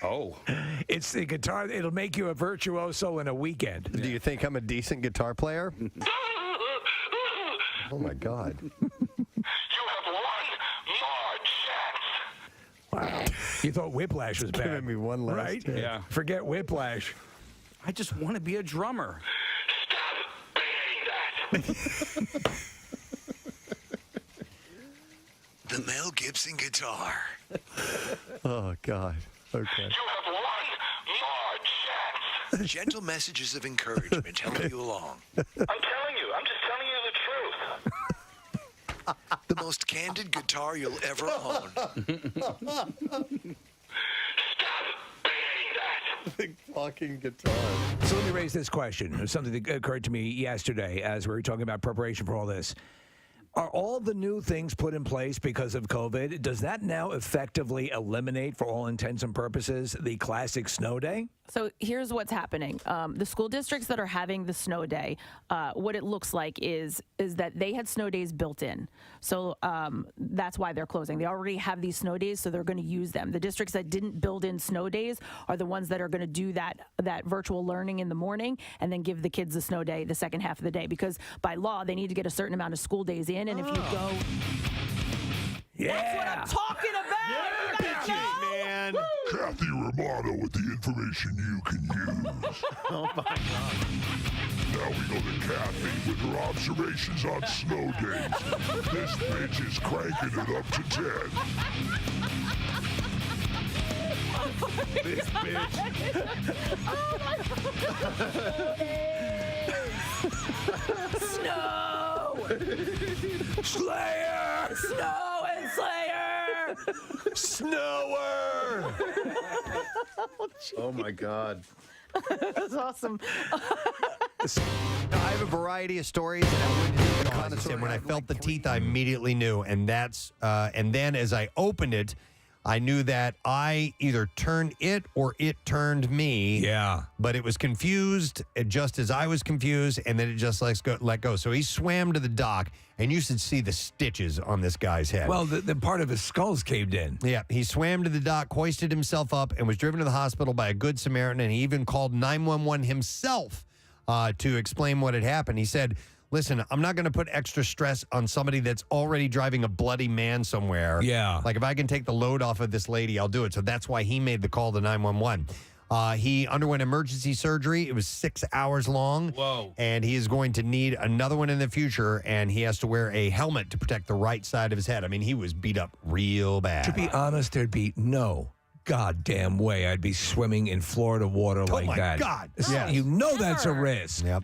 Oh. It's the guitar. It'll make you a virtuoso in a weekend. Do you think I'm a decent guitar player? Oh, my God. You have one more chance. Wow. You thought Whiplash was bad. Giving me one last right? chance. Yeah. Forget Whiplash. I just want to be a drummer. The Mel Gibson guitar. Oh, God. Okay. You have one more chance. Gentle messages of encouragement help you along. I'm telling you. I'm just telling you the truth. The most candid guitar you'll ever own. Big fucking guitar. So let me raise this question. It was something that occurred to me yesterday as we were talking about preparation for all this. Are all the new things put in place because of COVID? Does that now effectively eliminate, for all intents and purposes, the classic snow day? So here's what's happening. The school districts that are having the snow day, what it looks like is that they had snow days built in. So that's why they're closing. They already have these snow days, so they're going to use them. The districts that didn't build in snow days are the ones that are going to do that virtual learning in the morning and then give the kids the snow day the second half of the day. Because by law, they need to get a certain amount of school days in. And if you go... That's what I'm talking about! Man. Kathy Romano with the information you can use. Oh, my God. Now we go to Kathy with her observations on snow days. This bitch is cranking it up to 10. This bitch. Oh, my God. Snow! Slayer! Snow and Slayer! Snower! Oh, my God. That's awesome. I have a variety of stories, and I went into the connoisseur. When I felt the teeth, I immediately knew, and then as I opened it, I knew that I either turned it or it turned me. Yeah. But it was confused just as I was confused, and then it just let go. So he swam to the dock, and you should see the stitches on this guy's head. Well, the part of his skull's caved in. Yeah, he swam to the dock, hoisted himself up, and was driven to the hospital by a good Samaritan, and he even called 911 himself to explain what had happened. He said, listen, I'm not going to put extra stress on somebody that's already driving a bloody man somewhere. Yeah. Like, if I can take the load off of this lady, I'll do it. So that's why he made the call to 911. He underwent emergency surgery. It was 6 hours long. Whoa. And he is going to need another one in the future, and he has to wear a helmet to protect the right side of his head. I mean, he was beat up real bad. To be honest, there'd be no goddamn way I'd be swimming in Florida water like that. Oh, my God. Yes. You know that's a risk. Yep.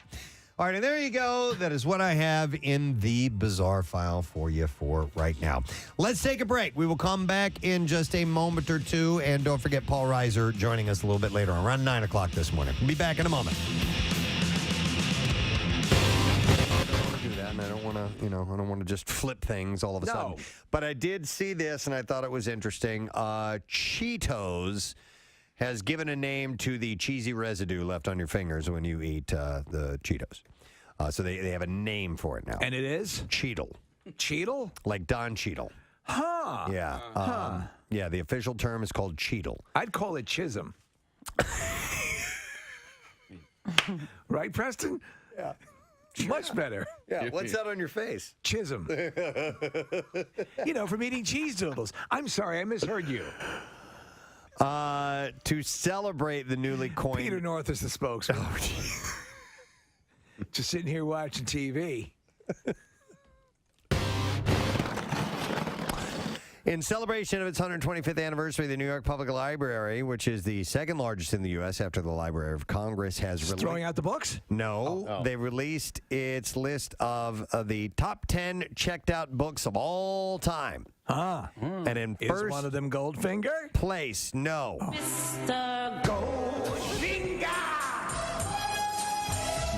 All right, and there you go. That is what I have in the bizarre file for you for right now. Let's take a break. We will come back in just a moment or two. And don't forget Paul Reiser joining us a little bit later on, around 9 o'clock this morning. We'll be back in a moment. And I don't want to, I don't want to just flip things all of a sudden. But I did see this, and I thought it was interesting. Cheetos has given a name to the cheesy residue left on your fingers when you eat the Cheetos. So they have a name for it now. And it is? Cheetle. Cheetle? Like Don Cheadle. Huh. Yeah. Yeah, the official term is called Cheetle. I'd call it Chisholm. Right, Preston? Yeah. Much better. Yeah, what's that on your face? Chisholm. From eating cheese doodles. I'm sorry, I misheard you. To celebrate the newly coined... Peter North is the spokesman. Just sitting here watching TV. In celebration of its 125th anniversary, the New York Public Library, which is the second largest in the U.S. after the Library of Congress, has throwing out the books? No. They released its list of the top 10 checked out books of all time. And in Is first one of them Goldfinger? place, no. Mr. Goldfinger!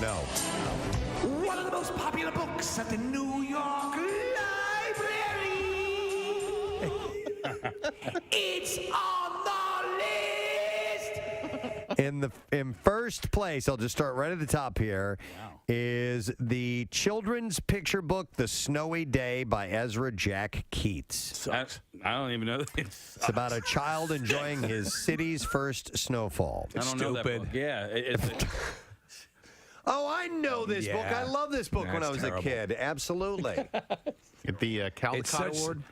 No. One of the most popular books at the New York Library. It's on the list. In first place, I'll just start right at the top here, is the children's picture book, The Snowy Day by Ezra Jack Keats. I don't even know. It's about a child enjoying his city's first snowfall. I don't know that book. Yeah. Oh, I know this book. I love this book when I was terrible. a kid. Absolutely. Get the Caldecott Award.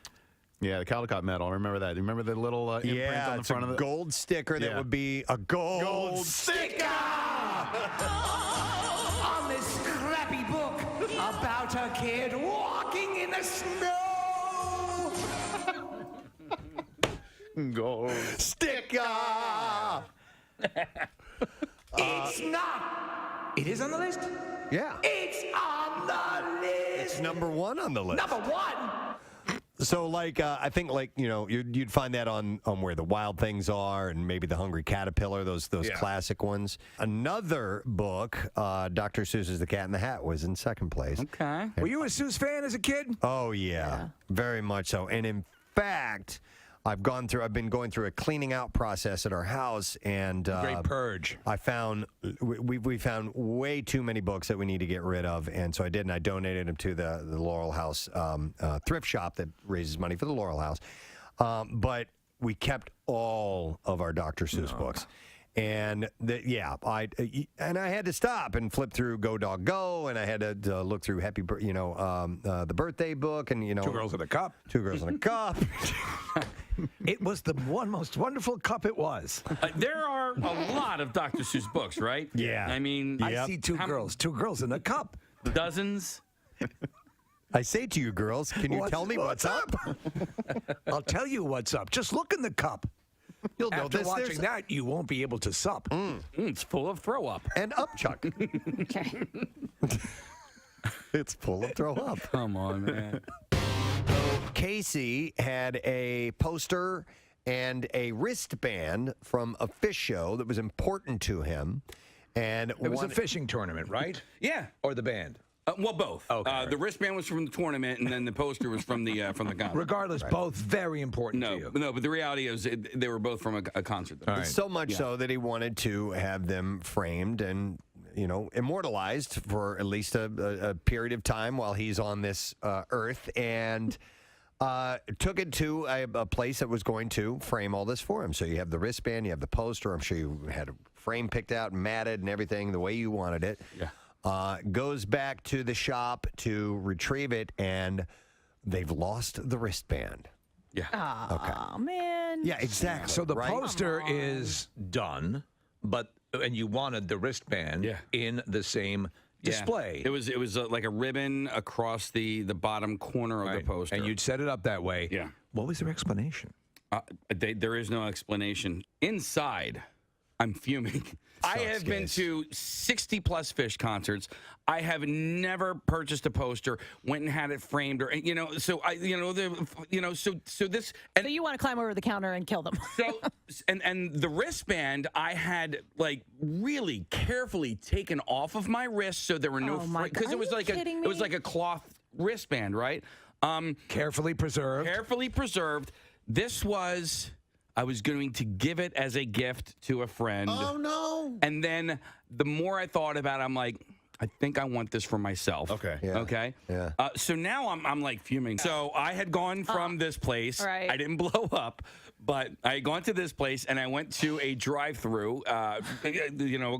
Yeah, the Caldecott medal. I remember that. Remember the little imprint on the it's front a of it? gold sticker that would be a gold sticker on this scrappy book about a kid walking in the snow. Gold sticker. It's not. It is on the list? Yeah. It's on the list. It's number 1 on the list. Number 1. So, like, I think, like, you know, you'd find that on Where the Wild Things Are and maybe The Hungry Caterpillar, those classic ones. Another book, Dr. Seuss's The Cat in the Hat, was in second place. Okay. Were you a Seuss fan as a kid? Oh, yeah. Very much so. And in fact, I've been going through a cleaning out process at our house, and Great purge. I found we found way too many books that we need to get rid of, and so I did, and I donated them to the Laurel House thrift shop that raises money for the Laurel House. But we kept all of our Dr. Seuss books. And I had to stop and flip through Go Dog Go, and I had to look through the birthday book, and Two Girls in a Cup. 2 Girls in a Cup. It was the most wonderful cup it was. There are a lot of Dr. Seuss books, right? Yeah. I mean, I see two girls in a cup. Dozens. I say to you, girls, can you tell me what's up? I'll tell you what's up. Just look in the cup. You'll know After this. watching that, you won't be able to sup. It's full of throw up. And upchuck. It's full of throw up. Come on, man. Casey had a poster and a wristband from a fish show that was important to him. And It was a fishing tournament, right? Yeah. Or the band? Well, both. Okay. The wristband was from the tournament, and then the poster was from the concert. Regardless, both very important to you. No, but the reality is they were both from a concert. All right. So much so that he wanted to have them framed and, you know, immortalized for at least a period of time while he's on this earth, and took it to a place that was going to frame all this for him. So you have the wristband, you have the poster. I'm sure you had a frame picked out and matted and everything the way you wanted it. Yeah. Goes back to the shop to retrieve it, and they've lost the wristband. Yeah. Oh, man. Yeah, exactly. So the right? poster is done, and you wanted the wristband in the same display. It was like a ribbon across the bottom corner of the poster. And you'd set it up that way. Yeah. What was their explanation? There is no explanation. Inside, I'm fuming. I have been to 60-plus Fish concerts. I have never purchased a poster, went and had it framed, or So this. So you want to climb over the counter and kill them? So and the wristband I had like really carefully taken off of my wrist, so there were no because it was like it was like a cloth wristband, right? Carefully preserved. Carefully preserved. This was. I was going to give it as a gift to a friend. Oh, no. And then the more I thought about it, I'm like, I think I want this for myself. Okay. Yeah. Okay. Yeah. So now I'm like fuming. So I had gone from this place. Right. I didn't blow up, but I had gone to this place and I went to a drive-through, a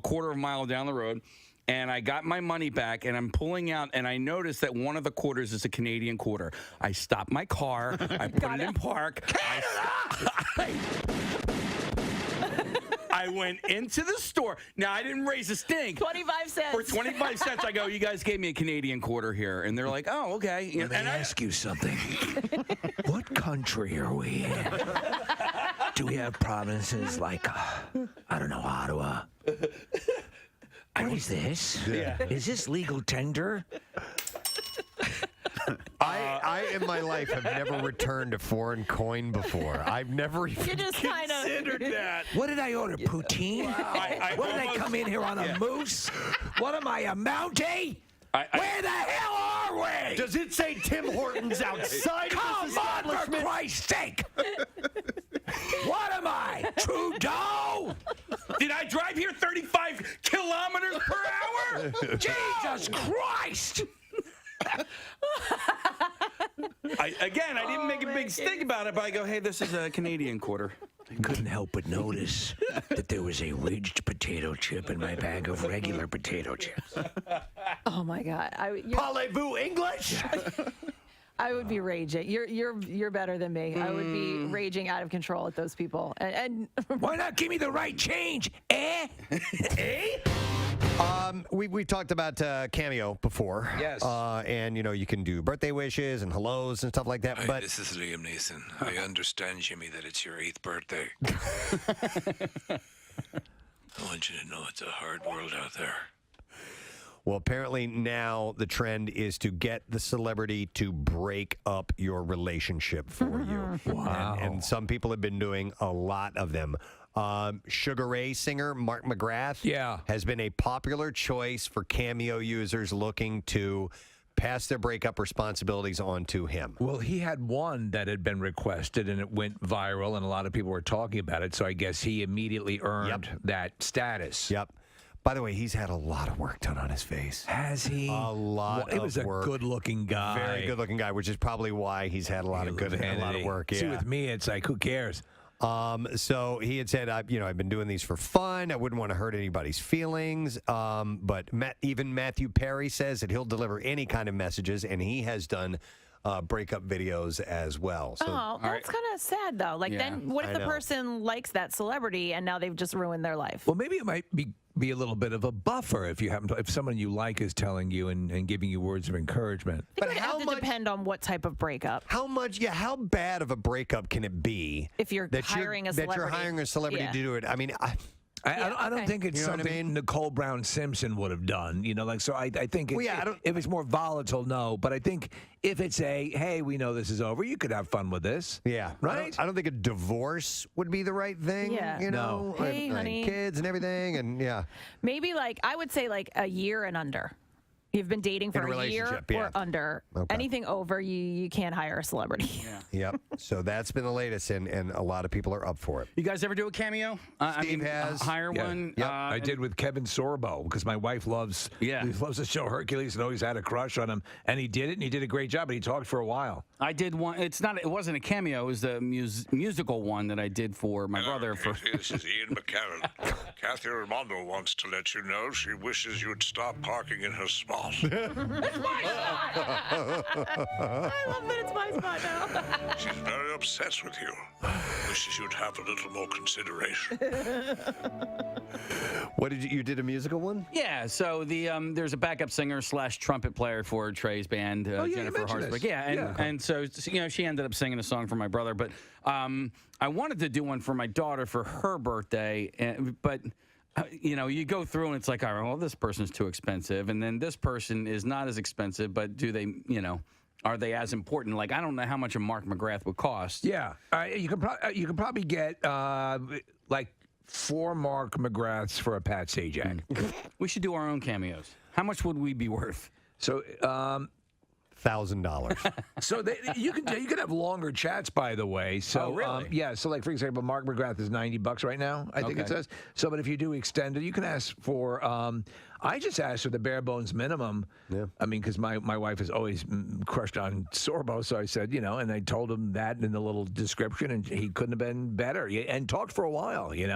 quarter of a mile down the road. And I got my money back, and I'm pulling out, and I noticed that one of the quarters is a Canadian quarter. I stopped my car. I put it in park. I went into the store. Now, I didn't raise a stink. 25 cents. For 25 cents, I go, you guys gave me a Canadian quarter here. And they're like, oh, okay. Let me ask you something. What country are we in? Do we have provinces like, I don't know, Ottawa? What is this? Yeah. Is this legal tender? I in my life have never returned a foreign coin before. I've never even considered that. What did I order? Poutine? What did I come in here on a moose? What am I, a Mountie? Where the hell are we? Does it say Tim Hortons outside of this establishment? For Christ's sake! What am I, Trudeau? Did I drive here 35 kilometers per hour? Jesus Christ! I didn't make a big stink about it, but I go, hey, this is a Canadian quarter. I couldn't help but notice that there was a ridged potato chip in my bag of regular potato chips. Oh my God! Parlez-vous English? I would be raging. You're better than me. I would be raging out of control at those people. And why not give me the right change? Eh? Eh? We talked about Cameo before. Yes. And, you can do birthday wishes and hellos and stuff like that. Hi, But this is Liam Neeson. I understand, Jimmy, that it's your 8th birthday. I want you to know it's a hard world out there. Well, apparently now the trend is to get the celebrity to break up your relationship for you. Wow. And some people have been doing a lot of them. Sugar Ray singer Mark McGrath has been a popular choice for Cameo users looking to pass their breakup responsibilities on to him. Well, he had one that had been requested and it went viral and a lot of people were talking about it. So I guess he immediately earned that status. Yep. By the way, he's had a lot of work done on his face. Has he? A lot He was of a work. Good-looking guy. Very good-looking guy, which is probably why he's had a lot of work. Yeah. See, with me, it's like, who cares? So he had said, I've been doing these for fun. I wouldn't want to hurt anybody's feelings. But even Matthew Perry says that he'll deliver any kind of messages, and he has done breakup videos as well. So, that's kind of sad, though. Like, then what if the know. person likes that celebrity and now they've just ruined their life? Well, maybe it might be a little bit of a buffer if someone you like is telling you and giving you words of encouragement. But it would have to depend on what type of breakup. How bad of a breakup can it be if you're hiring a celebrity? That you're hiring a celebrity to do it. I mean, I don't think it's something Nicole Brown Simpson would have done. So I think if it's more volatile, no. But I think if it's hey, we know this is over, you could have fun with this. Yeah. Right? I don't think a divorce would be the right thing. Yeah. No. Hey, honey. Kids and everything. And Maybe I would say a year and under. You've been dating for a year or under. Okay. Anything over, you can't hire a celebrity. Yep. So that's been the latest, and a lot of people are up for it. You guys ever do a Cameo? Steve has. Hire one? Yep. I did with Kevin Sorbo because my wife loves the show Hercules and always had a crush on him. And he did it, and he did a great job, and he talked for a while. I did one. It wasn't a cameo. It was the musical one that I did for my brother. This is Ian McCarran. Kathy Raimondo wants to let you know she wishes you'd stop parking in her spot. It's my spot! I love that it's my spot now. She's very obsessed with you. Wishes you'd have a little more consideration. What did you did a musical one? Yeah, so there's a backup singer / trumpet player for Trey's band, Jennifer Harsberg. And so she ended up singing a song for my brother, but I wanted to do one for my daughter for her birthday, but you go through and it's like, all right, well, this person's too expensive, and then this person is not as expensive, but do they, are they as important? Like, I don't know how much a Mark McGrath would cost. Yeah, you can probably get 4 Mark McGraths for a Pat Sajak. We should do our own cameos. How much would we be worth? So, $1,000. So you can have longer chats, by the way. So really? So like for example, Mark McGrath is $90 right now. I think it says. So, but if you do extend it, you can ask for. I just asked for the bare bones minimum. Yeah. I mean, because my wife is always crushed on Sorbo, so I said, and I told him that in the little description, and he couldn't have been better, and talked for a while, there's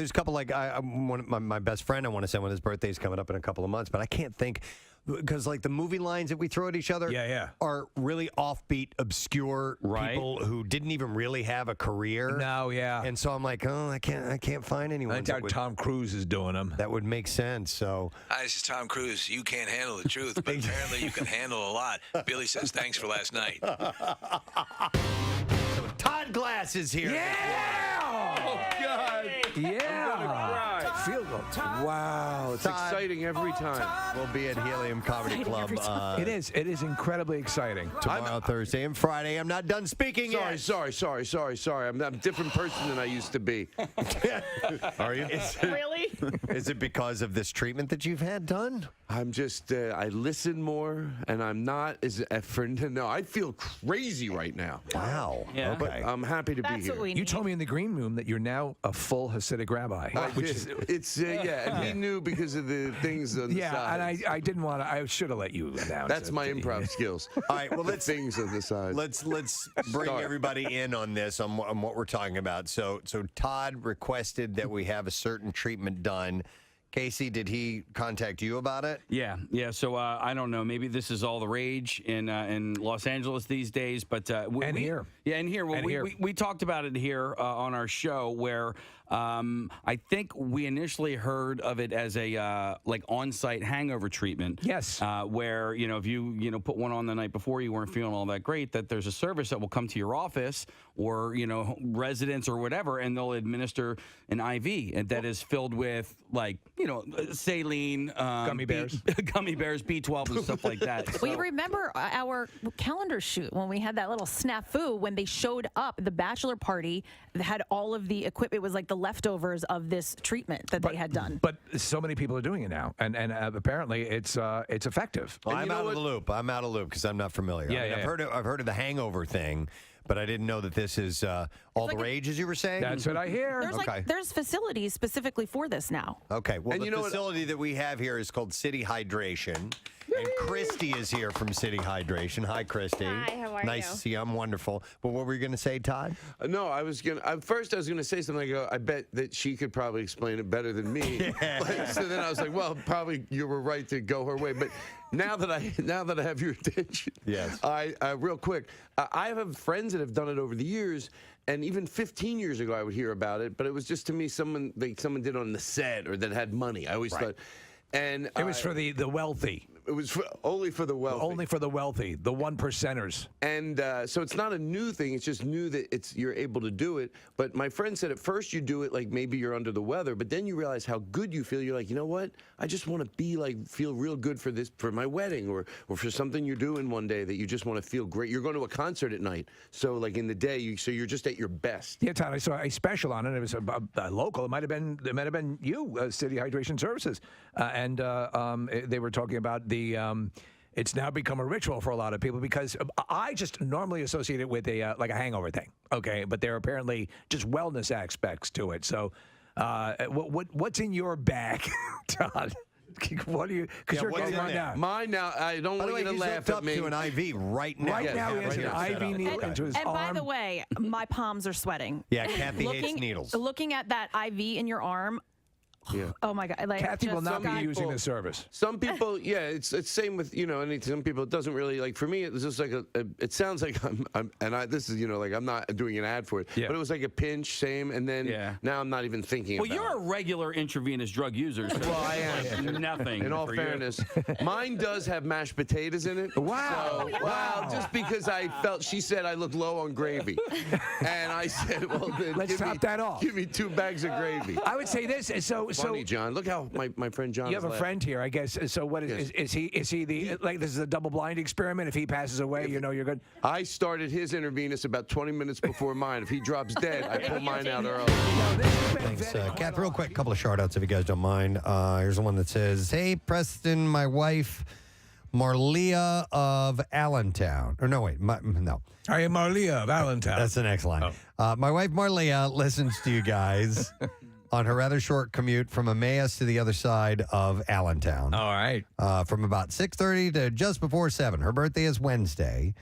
a couple my best friend I want to send when his birthday's coming up in a couple of months, but I can't think because the movie lines that we throw at each other are really offbeat, obscure people who didn't even really have a career. No, yeah. And so I'm like, I can't find anyone. I doubt Tom Cruise is doing them. That would make sense. So hi, this is Tom Cruise. You can't handle the truth, but apparently you can handle a lot. Billy says thanks for last night. Todd Glass is here. Yeah! Oh, God. Yeah. feel good. Wow, it's Todd. exciting every time. We'll be at Helium Comedy Club It is incredibly exciting. tomorrow, Thursday, and Friday. I'm not done speaking yet. Sorry. I'm a different person than I used to be. Are you? Really? Is it because of this treatment that you've had done? I'm just, I listen more, and I'm not as no. I feel crazy right now. Wow. Yeah. But I'm happy to be That's here. what we You need. told me in the green room that you're now a full Hasidic rabbi. It's and he knew because of the things on the Yeah, sides. and I didn't want to. I should have let you announce. That's it. my improv skills. All right, well, let's things on the side. Let's bring Start. everybody in on this, on what we're talking about. So Todd requested that we have a certain treatment done. Casey, did he contact you about it? Yeah. So I don't know. Maybe this is all the rage in Los Angeles these days, but here. Yeah, and here. Well, And here. we talked about it here on our show where I think we initially heard of it as a like on-site hangover treatment. Yes. Where if you put one on the night before you weren't feeling all that great, that there's a service that will come to your office or residence or whatever, and they'll administer an IV and that is filled with like saline, Gummy bears, B12, and stuff like that. We remember our calendar shoot when we had that little snafu when they showed up. The bachelor party that had all of the equipment. It was like the leftovers of this treatment that they had done. But so many people are doing it now, and apparently it's effective. Well, I'm out of the loop. I'm out of the loop because I'm not familiar. Yeah, I've heard of the hangover thing, but I didn't know that this is all the rage, as you were saying. That's what I hear. There's facilities specifically for this now. Okay. Well, And the you know facility that we have here is called City Hydration. And Christy is here from City Hydration. Hi, Christy. Hi, how are Nice you? to see you. I'm wonderful. But what were you going to say, Todd? No, I was gonna. First, I was gonna say something. I go, I bet that she could probably explain it better than me. So then I was like, well, probably you were right to go her way. But now that I have your attention, yes, I real quick, I have friends that have done it over the years. And even 15 years ago, I would hear about it, but it was just to me someone did on the set or that had money. I always thought, and it was for the wealthy. It was only for the wealthy. Only for the wealthy, the 1%ers. And so it's not a new thing. It's just new that you're able to do it. But my friend said at first you do it like maybe you're under the weather, but then you realize how good you feel. You're like, you know what? I just want to feel real good for my wedding or for something you're doing one day that you just want to feel great. You're going to a concert at night. So like in the day, you're just at your best. Yeah, Todd, I saw a special on it. It was a local. It might have been you, City Hydration Services, and they were talking about it's now become a ritual for a lot of people because I just normally associate it with a hangover thing. Okay, but there are apparently just wellness aspects to it. So, what's in your bag, Todd? What are you? Because you're getting right now. Mine now. I don't want you to laugh at me. To an IV right now. Right now, he has an IV needle into his and arm. by the way, my palms are sweating. Yeah, Kathy hates needles. Looking at that IV in your arm. Yeah. Oh my God! Like Kathy will just not be got- using this service. Some people, yeah, it's same with some people it doesn't really like. For me, it was just like it sounds like this is like I'm not doing an ad for it, Yeah. but it was like a pinch, same, and then now I'm not even thinking. Well, about you're a regular intravenous drug user. So Well, I am. Nothing. In all for you. fairness, mine does have mashed potatoes in it. Wow. So, wow. Just because I felt she said I look low on gravy, and I said, well, then Let's top that off. Give me 2 bags of gravy. I would say this. Funny, John. Look how my friend John. You have a laughing. friend here, I guess. So what is he? Is he the this is a double-blind experiment? If he passes away, you're good. I started his intravenous about 20 minutes before mine. If he drops dead, I pull mine out early. Thanks, Kath. Real quick, couple of shout-outs if you guys don't mind. Here's the one that says, "Hey, Preston, my wife, Marlia of Allentown." Or no, wait, no. I am Marlia of Allentown. That's the next line. My wife, Marlia, listens to you guys on her rather short commute from Emmaus to the other side of Allentown. All right. From about 6:30 to just before 7. Her birthday is Wednesday,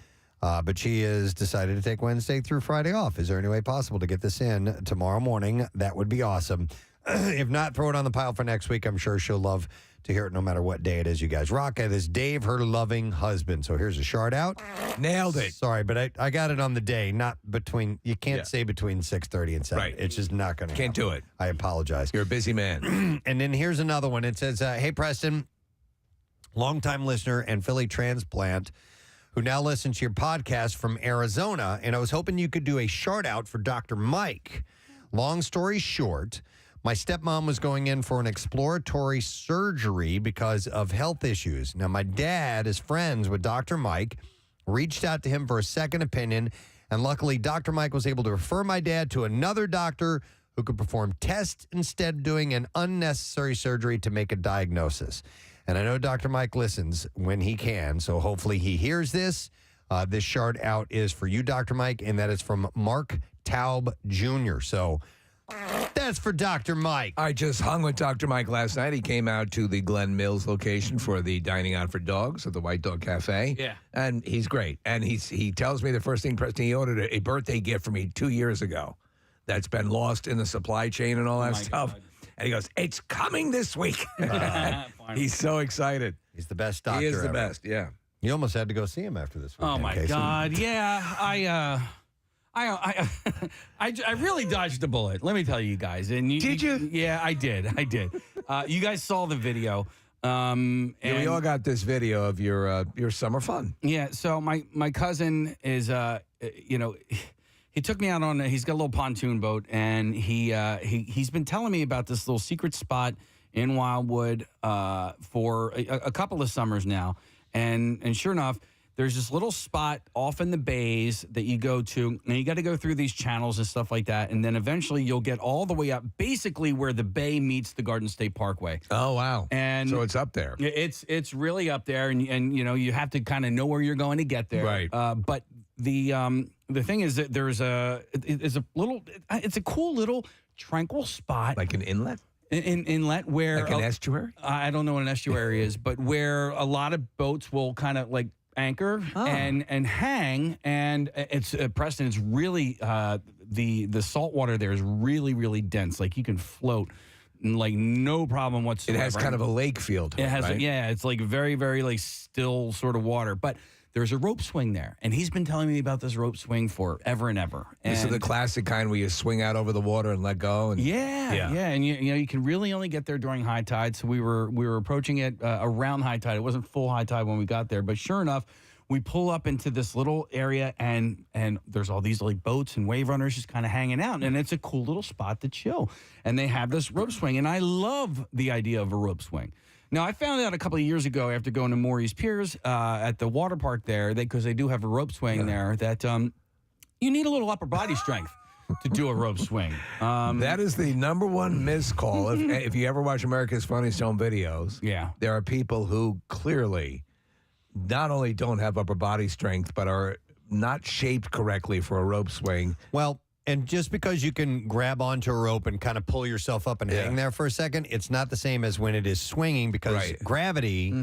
but she has decided to take Wednesday through Friday off. Is there any way possible to get this in tomorrow morning? That would be awesome. If not, throw it on the pile for next week. I'm sure she'll love to hear it no matter what day it is you guys rock. It is Dave, her loving husband. So here's a shout out. Nailed it. Sorry, but I got it on the day, not between. You can't say between 6:30 and 7. Right. It's just not going to Can't do it. I apologize. You're a busy man. And then here's another one. It says, hey, Preston, longtime listener and Philly transplant who now listens to your podcast from Arizona. And I was hoping you could do a shout out for Dr. Mike. Long story short, My stepmom was going in for an exploratory surgery because of health issues. Now, my dad is friends with Dr. Mike, reached out to him for a second opinion, and luckily Dr. Mike was able to refer my dad to another doctor who could perform tests instead of doing an unnecessary surgery to make a diagnosis. And I know Dr. Mike listens when he can, so hopefully he hears this. This shout out is for you, Dr. Mike, and that is from Mark Taub Jr. So that's for Dr. Mike. I just hung with Dr. Mike last night. He came out to the Glen Mills location for the Dining Out for Dogs at the White Dog Cafe. Yeah. And he's great. And he tells me the first thing, Preston, he ordered a birthday gift for me 2 years ago that's been lost in the supply chain and all that stuff. God. And he goes, it's coming this week. He's so excited. He's the best doctor He is the ever. best, yeah. You almost had to go see him after this weekend, Oh, my Casey. God. Yeah, I really dodged a bullet. Let me tell you guys. And Did you? Yeah, I did. You guys saw the video. And we all got this video of your summer fun. Yeah. So my cousin is, he took me out on. He's got a little pontoon boat, and he's been telling me about this little secret spot in Wildwood for a couple of summers now, and sure enough. There's this little spot off in the bays that you go to, and you got to go through these channels and stuff like that, and then eventually you'll get all the way up, basically where the bay meets the Garden State Parkway. Oh, wow. And so it's up there. It's really up there, and you have to kind of know where you're going to get there. Right. But the thing is that there's it's a cool little tranquil spot. Like an inlet? An inlet where... Like an estuary? I don't know what an estuary is, but where a lot of boats will kind of like anchor and hang, and it's Preston. It's really the salt water there is really, really dense. Like you can float, like no problem whatsoever. It has kind of a lake feel to it. It has, right? yeah. It's like very, very like still sort of water, but. There's a rope swing there, and he's been telling me about this rope swing forever and ever. And this is the classic kind where you swing out over the water and let go. And yeah. And you can really only get there during high tide. So we were approaching it around high tide. It wasn't full high tide when we got there, but sure enough, we pull up into this little area, and there's all these like boats and wave runners just kind of hanging out, and it's a cool little spot to chill. And they have this rope swing, and I love the idea of a rope swing. Now, I found out a couple of years ago after going to Maurice Piers at the water park there, because they do have a rope swing there, that you need a little upper body strength to do a rope swing. That is the number one missed call. If you ever watch America's Funniest Home Videos, there are people who clearly not only don't have upper body strength, but are not shaped correctly for a rope swing. Well, and just because you can grab onto a rope and kind of pull yourself up and hang there for a second, it's not the same as when it is swinging, because gravity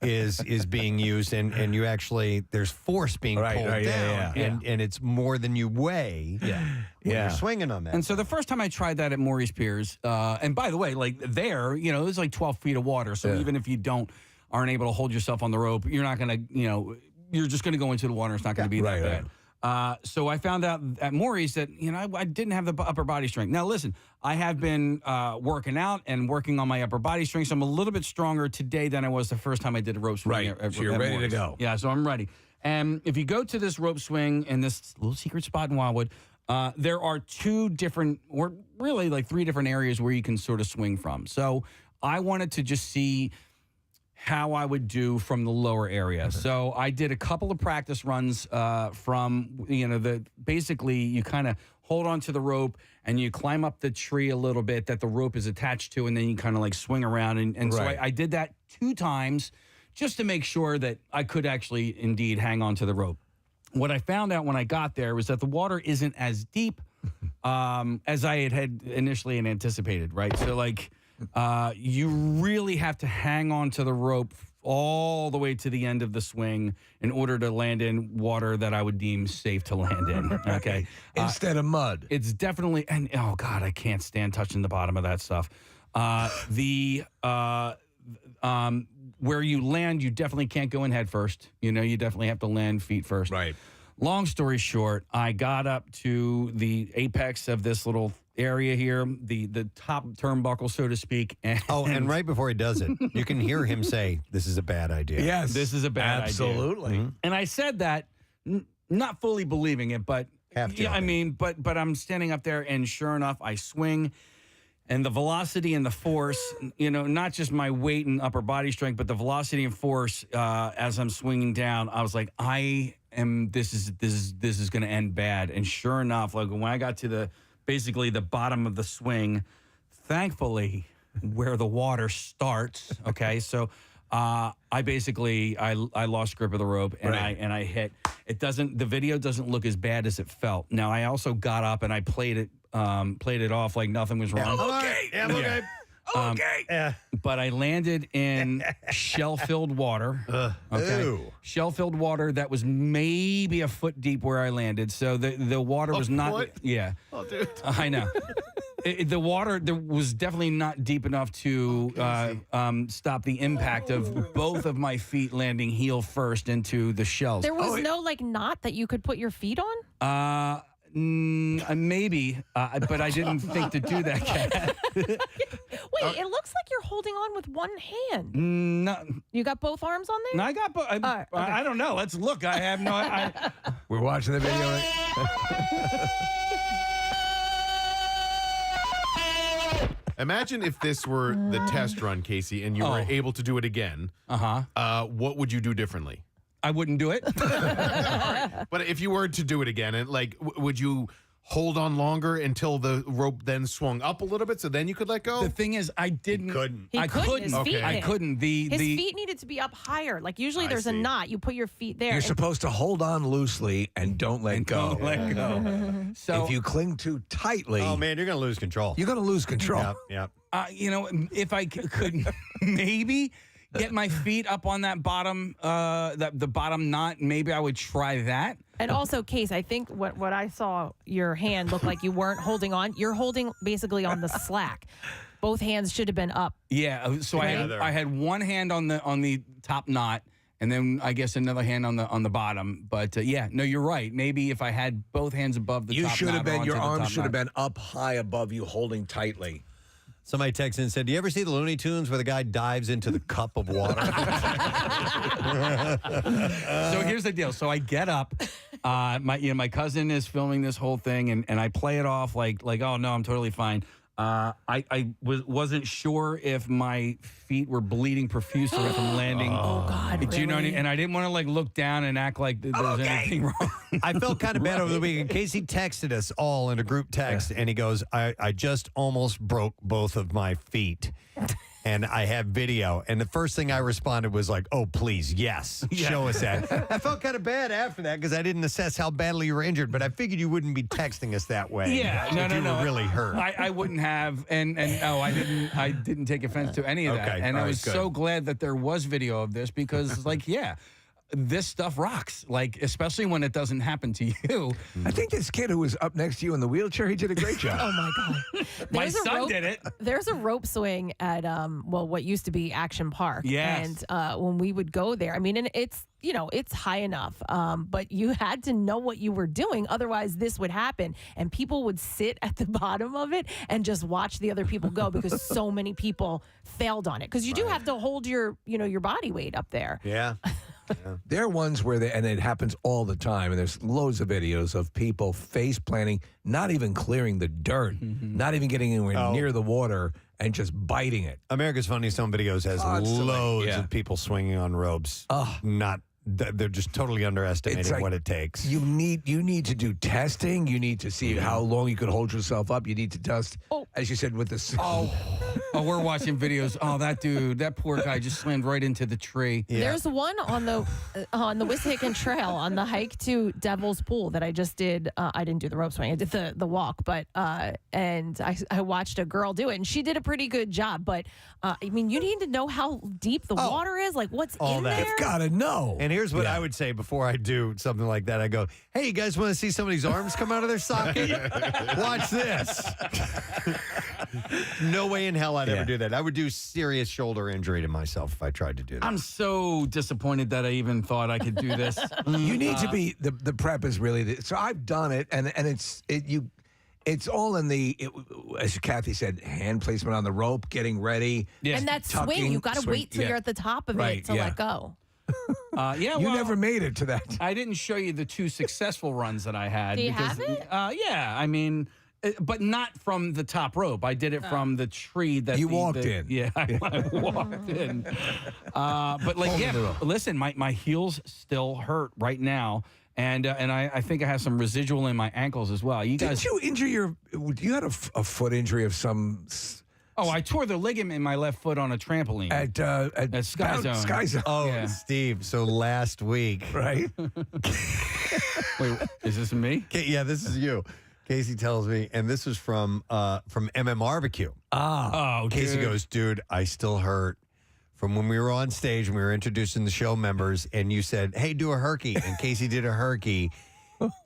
is being used, and you actually, there's force being pulled down, and it's more than you weigh when you're swinging on that. And so the first time I tried that at Maurice Piers, and by the way, like there, it was like 12 feet of water, so even if you aren't able to hold yourself on the rope, you're not going to, you're just going to go into the water. It's not going to be that bad. So I found out at Maurice that, I didn't have the upper body strength. Now, listen, I have been working out and working on my upper body strength, so I'm a little bit stronger today than I was the first time I did a rope swing. So you're ready to go. Yeah, so I'm ready. And if you go to this rope swing in this little secret spot in Wildwood, there are two different, or really like three different areas where you can sort of swing from. So I wanted to just see how I would do from the lower area. So I did a couple of practice runs from, basically you kind of hold onto the rope and you climb up the tree a little bit that the rope is attached to, and then you kind of like swing around. And so I did that 2 times just to make sure that I could actually indeed hang on to the rope. What I found out when I got there was that the water isn't as deep as I had initially anticipated, right? So like, you really have to hang on to the rope all the way to the end of the swing in order to land in water that I would deem safe to land in. Okay. Instead of mud. It's definitely, and oh God, I can't stand touching the bottom of that stuff. Where you land, you definitely can't go in head first. You definitely have to land feet first. Right. Long story short, I got up to the apex of this little area here, the top turnbuckle, so to speak. And right before he does it, you can hear him say, "This is a bad idea." Yes, this is a bad idea. Absolutely. Mm-hmm. And I said that, not fully believing it, but but I'm standing up there, and sure enough, I swing. And the velocity and the force, not just my weight and upper body strength, but the velocity and force as I'm swinging down, I was like, this is going to end bad. And sure enough, like when I got to basically the bottom of the swing, thankfully, where the water starts, okay, so I lost grip of the rope and I hit. The video doesn't look as bad as it felt. Now I also got up and I played it off like nothing was wrong. Okay. But I landed in shell-filled water. Shell-filled water that was maybe a foot deep where I landed. So the water was not. What? Yeah. Oh, dude. I know. The water there was definitely not deep enough to stop the impact of both of my feet landing heel first into the shells. There was no knot that you could put your feet on? Maybe, but I didn't think to do that, Kat. Wait, it looks like you're holding on with one hand. No, You got both arms on there? no, I got. I don't know. Let's look. I have no. We're watching the video. Imagine if this were the test run, Casey, and you were able to do it again. What would you do differently? I wouldn't do it. But if you were to do it again, and would you hold on longer until the rope then swung up a little bit, so then you could let go? The thing is, I didn't. He couldn't. His feet I did. couldn't. His feet needed to be up higher. Like usually there's a knot. You put your feet there. You're supposed to hold on loosely and don't let go. Don't let go. So if you cling too tightly, oh man, you're going to lose control. You're going to lose control. Yep. If I could maybe get my feet up on that bottom, the bottom knot, maybe I would try that. And also, Case, I think what I saw your hand looked like you weren't holding on. You're holding basically on the slack. Both hands should have been up. Yeah. So I had one hand on the top knot, and then I guess another hand on the bottom. But no, you're right. Maybe if I had both hands above the top knot, you should have been. Your onto the arms top should have knot. been up high above you, holding tightly. Somebody texted in and said, do you ever see the Looney Tunes where the guy dives into the cup of water? So here's the deal. So I get up. My cousin is filming this whole thing, and I play it off like oh no, I'm totally fine. I wasn't sure if my feet were bleeding profusely from landing. Oh God! Do you know what I mean? And I didn't want to look down and act like there was anything wrong. I felt kind of bad over the weekend. Casey texted us all in a group text, and he goes, I just almost broke both of my feet. And I have video. And the first thing I responded was like, oh, please, yes, show us that. I felt kind of bad after that because I didn't assess how badly you were injured, but I figured you wouldn't be texting us that way. Yeah, if you were really hurt. I wouldn't have, and no, I didn't take offense to any of that. And I was so glad that there was video of this because, this stuff rocks, especially when it doesn't happen to you. I think this kid who was up next to you in the wheelchair, he did a great job. Oh my God! My son did it. There's a rope swing at what used to be Action Park. Yes. And when we would go there, I mean, and it's it's high enough, but you had to know what you were doing, otherwise this would happen, and people would sit at the bottom of it and just watch the other people go because so many people failed on it because you do have to hold your your body weight up there. Yeah. There are ones where and it happens all the time, and there's loads of videos of people face planting, not even clearing the dirt, not even getting anywhere near the water, and just biting it. America's Funniest Home Videos has loads of people swinging on ropes. They're just totally underestimating what it takes. You need to do testing. You need to see how long you could hold yourself up. You need to test, as you said, with the. We're watching videos. Oh, that poor guy just slammed right into the tree. Yeah. There's one on the Wissahickon Trail on the hike to Devil's Pool that I just did. I didn't do the rope swing. I did the walk, but and I watched a girl do it, and she did a pretty good job. But I mean, you need to know how deep the water is, like what's in there. You've got to know. And here's what I would say before I do something like that. I go, hey, you guys want to see somebody's arms come out of their socket? Watch this. No way in hell I'd ever do that. I would do serious shoulder injury to myself if I tried to do that. I'm so disappointed that I even thought I could do this. You need to be, the prep is really, so I've done it, and it's all in as Kathy said, hand placement on the rope, getting ready. Yes. And that swing, you got to wait till you're at the top of it to let go. You never made it to that. I didn't show you the two successful runs that I had. Do you have it? Yeah, I mean, but not from the top rope. I did it from the tree that You walked in. Yeah, I walked in. But like, yeah, listen, my heels still hurt right now. And I think I have some residual in my ankles as well. You guys, Did you injure you had a foot injury of some... Oh, I tore the ligament in my left foot on a trampoline at Sky Zone. Sky Zone. Oh, Yeah. Steve. So last week, right? Wait, is this me? Yeah, this is you. Casey tells me, and this is from MMR. Ah. Oh, Casey dude. goes, dude, I still hurt from when we were on stage and we were introducing the show members, and you said, hey, do a herky. And Casey did a herky,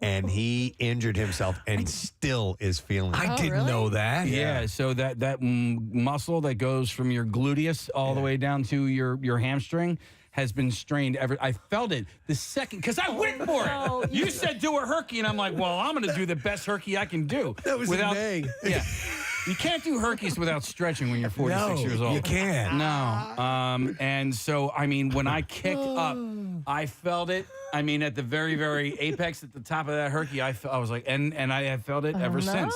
and he injured himself and still is feeling it. I didn't know that. Yeah, so that muscle that goes from your gluteus all the way down to your hamstring has been strained. I felt it the second, because I went for it. You said do a herky, and I'm like, well, I'm going to do the best herky I can do. That was without, in May. Yeah. You can't do herkies without stretching when you're 46 years old. you can't. No. And so, I mean, when I kicked up, I felt it. I mean, at the very, very apex, at the top of that herky, I was like, and I have felt it ever since.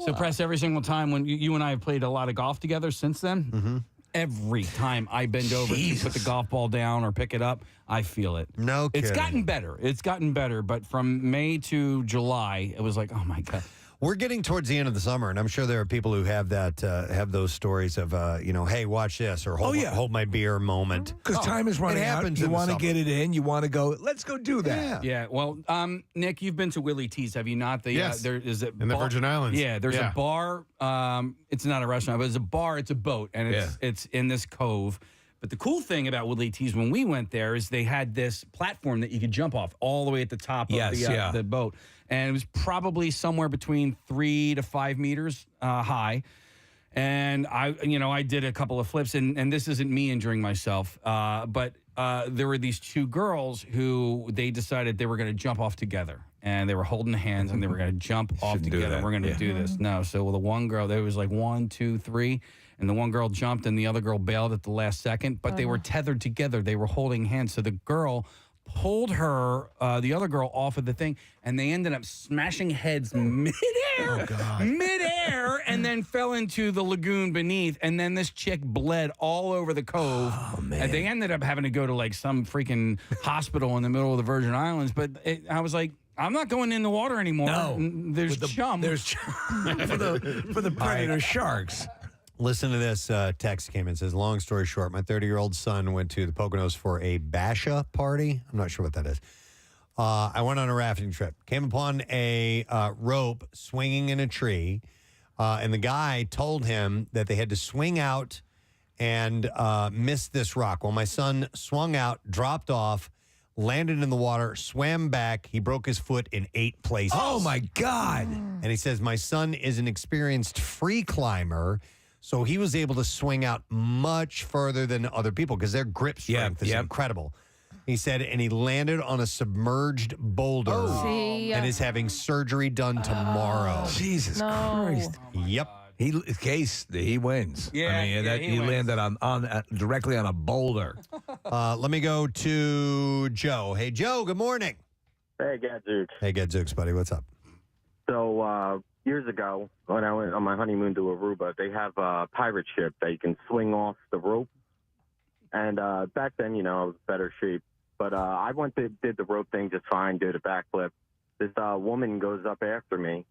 So, Press, every single time when you and I have played a lot of golf together since then, every time I bend over to put the golf ball down or pick it up, I feel it. No kidding. It's gotten better. It's gotten better. But from May to July, it was like, oh, my God. We're getting towards the end of the summer, and I'm sure there are people who have that, have those stories of, hey, watch this, or hold my beer moment. Because time is running out. happens You in the want to summer. get it in. You want to go, let's go do that. Yeah, well, Nick, you've been to Willie T's, have you not? Yes. There is a In the Virgin Islands. Yeah, there's a bar. It's not a restaurant, but it's a bar. It's a boat, and it's in this cove. But the cool thing about Willie T's when we went there is they had this platform that you could jump off all the way at the top of the boat. And it was probably somewhere between 3 to 5 meters high. And I did a couple of flips, and this isn't me injuring myself, but there were these two girls who they decided they were going to jump off together. And they were holding hands, and they were going to jump off together. We're going to do this. No, so the one girl, there was like 1, 2, 3, and the one girl jumped, and the other girl bailed at the last second. But they were tethered together. They were holding hands. So the girl pulled the other girl off of the thing, and they ended up smashing heads midair, and then fell into the lagoon beneath. And then this chick bled all over the cove. Oh, man. And they ended up having to go to like some freaking hospital in the middle of the Virgin Islands. But I was like, I'm not going in the water anymore. No. There's chum. There's for the predator sharks. Listen to this text came in. It says, long story short, my 30-year-old son went to the Poconos for a basha party. I'm not sure what that is. I went on a rafting trip. Came upon a rope swinging in a tree. And the guy told him that they had to swing out and miss this rock. Well, my son swung out, dropped off, landed in the water, swam back. He broke his foot in 8 places. Oh, my God. And he says, my son is an experienced free climber, so he was able to swing out much further than other people because their grip strength is incredible. He said, and he landed on a submerged boulder and is having surgery done tomorrow. Jesus Christ. Yep. He wins. Yeah, I mean, he landed on directly on a boulder. Let me go to Joe. Hey, Joe, good morning. Hey, Gadzooks. Hey, Gadzooks, buddy. What's up? So, years ago, when I went on my honeymoon to Aruba, they have a pirate ship that you can swing off the rope. And back then, I was in better shape. But I did the rope thing just fine, did a backflip. This woman goes up after me.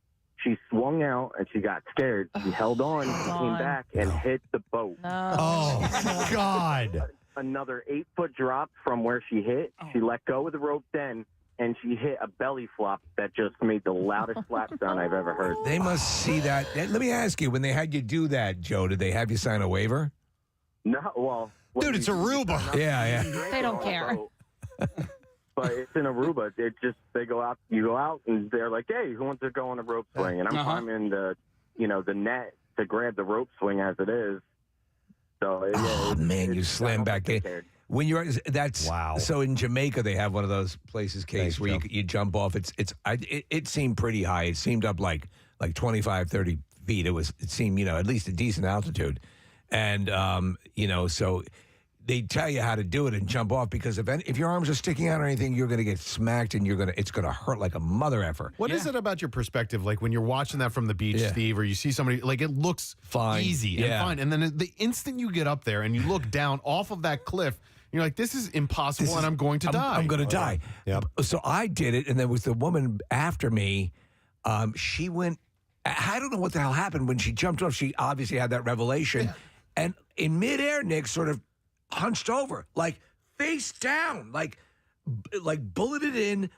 She swung out, and she got scared. She held on, came back, and hit the boat. Oh, God. Another 8-foot drop from where she hit. She let go of the rope then, and she hit a belly flop that just made the loudest slap sound I've ever heard. They must see that. Let me ask you, when they had you do that, Joe, did they have you sign a waiver? No, well... Dude, it's Aruba. Yeah. They don't care. But it's in Aruba. It just, you go out, and they're like, hey, who wants to go on a rope swing? And I'm climbing the net to grab the rope swing as it is. So, you slam back in. When you're, wow. So in Jamaica, they have one of those places, Case, where you jump off. It seemed pretty high. It seemed up like 25, 30 feet. It seemed, at least a decent altitude. And, so they tell you how to do it and jump off because if your arms are sticking out or anything, you're going to get smacked and it's going to hurt like a mother effer. What is it about your perspective? Like when you're watching that from the beach, Steve, or you see somebody, like it looks fine, easy and fine. And then the instant you get up there and you look down off of that cliff, you're like, this is impossible and I'm going to die. I'm going to die. Yep. So I did it, and there was the woman after me. She went, I don't know what the hell happened when she jumped off. She obviously had that revelation. And in midair, Nick sort of hunched over, like face down, like bulleted in,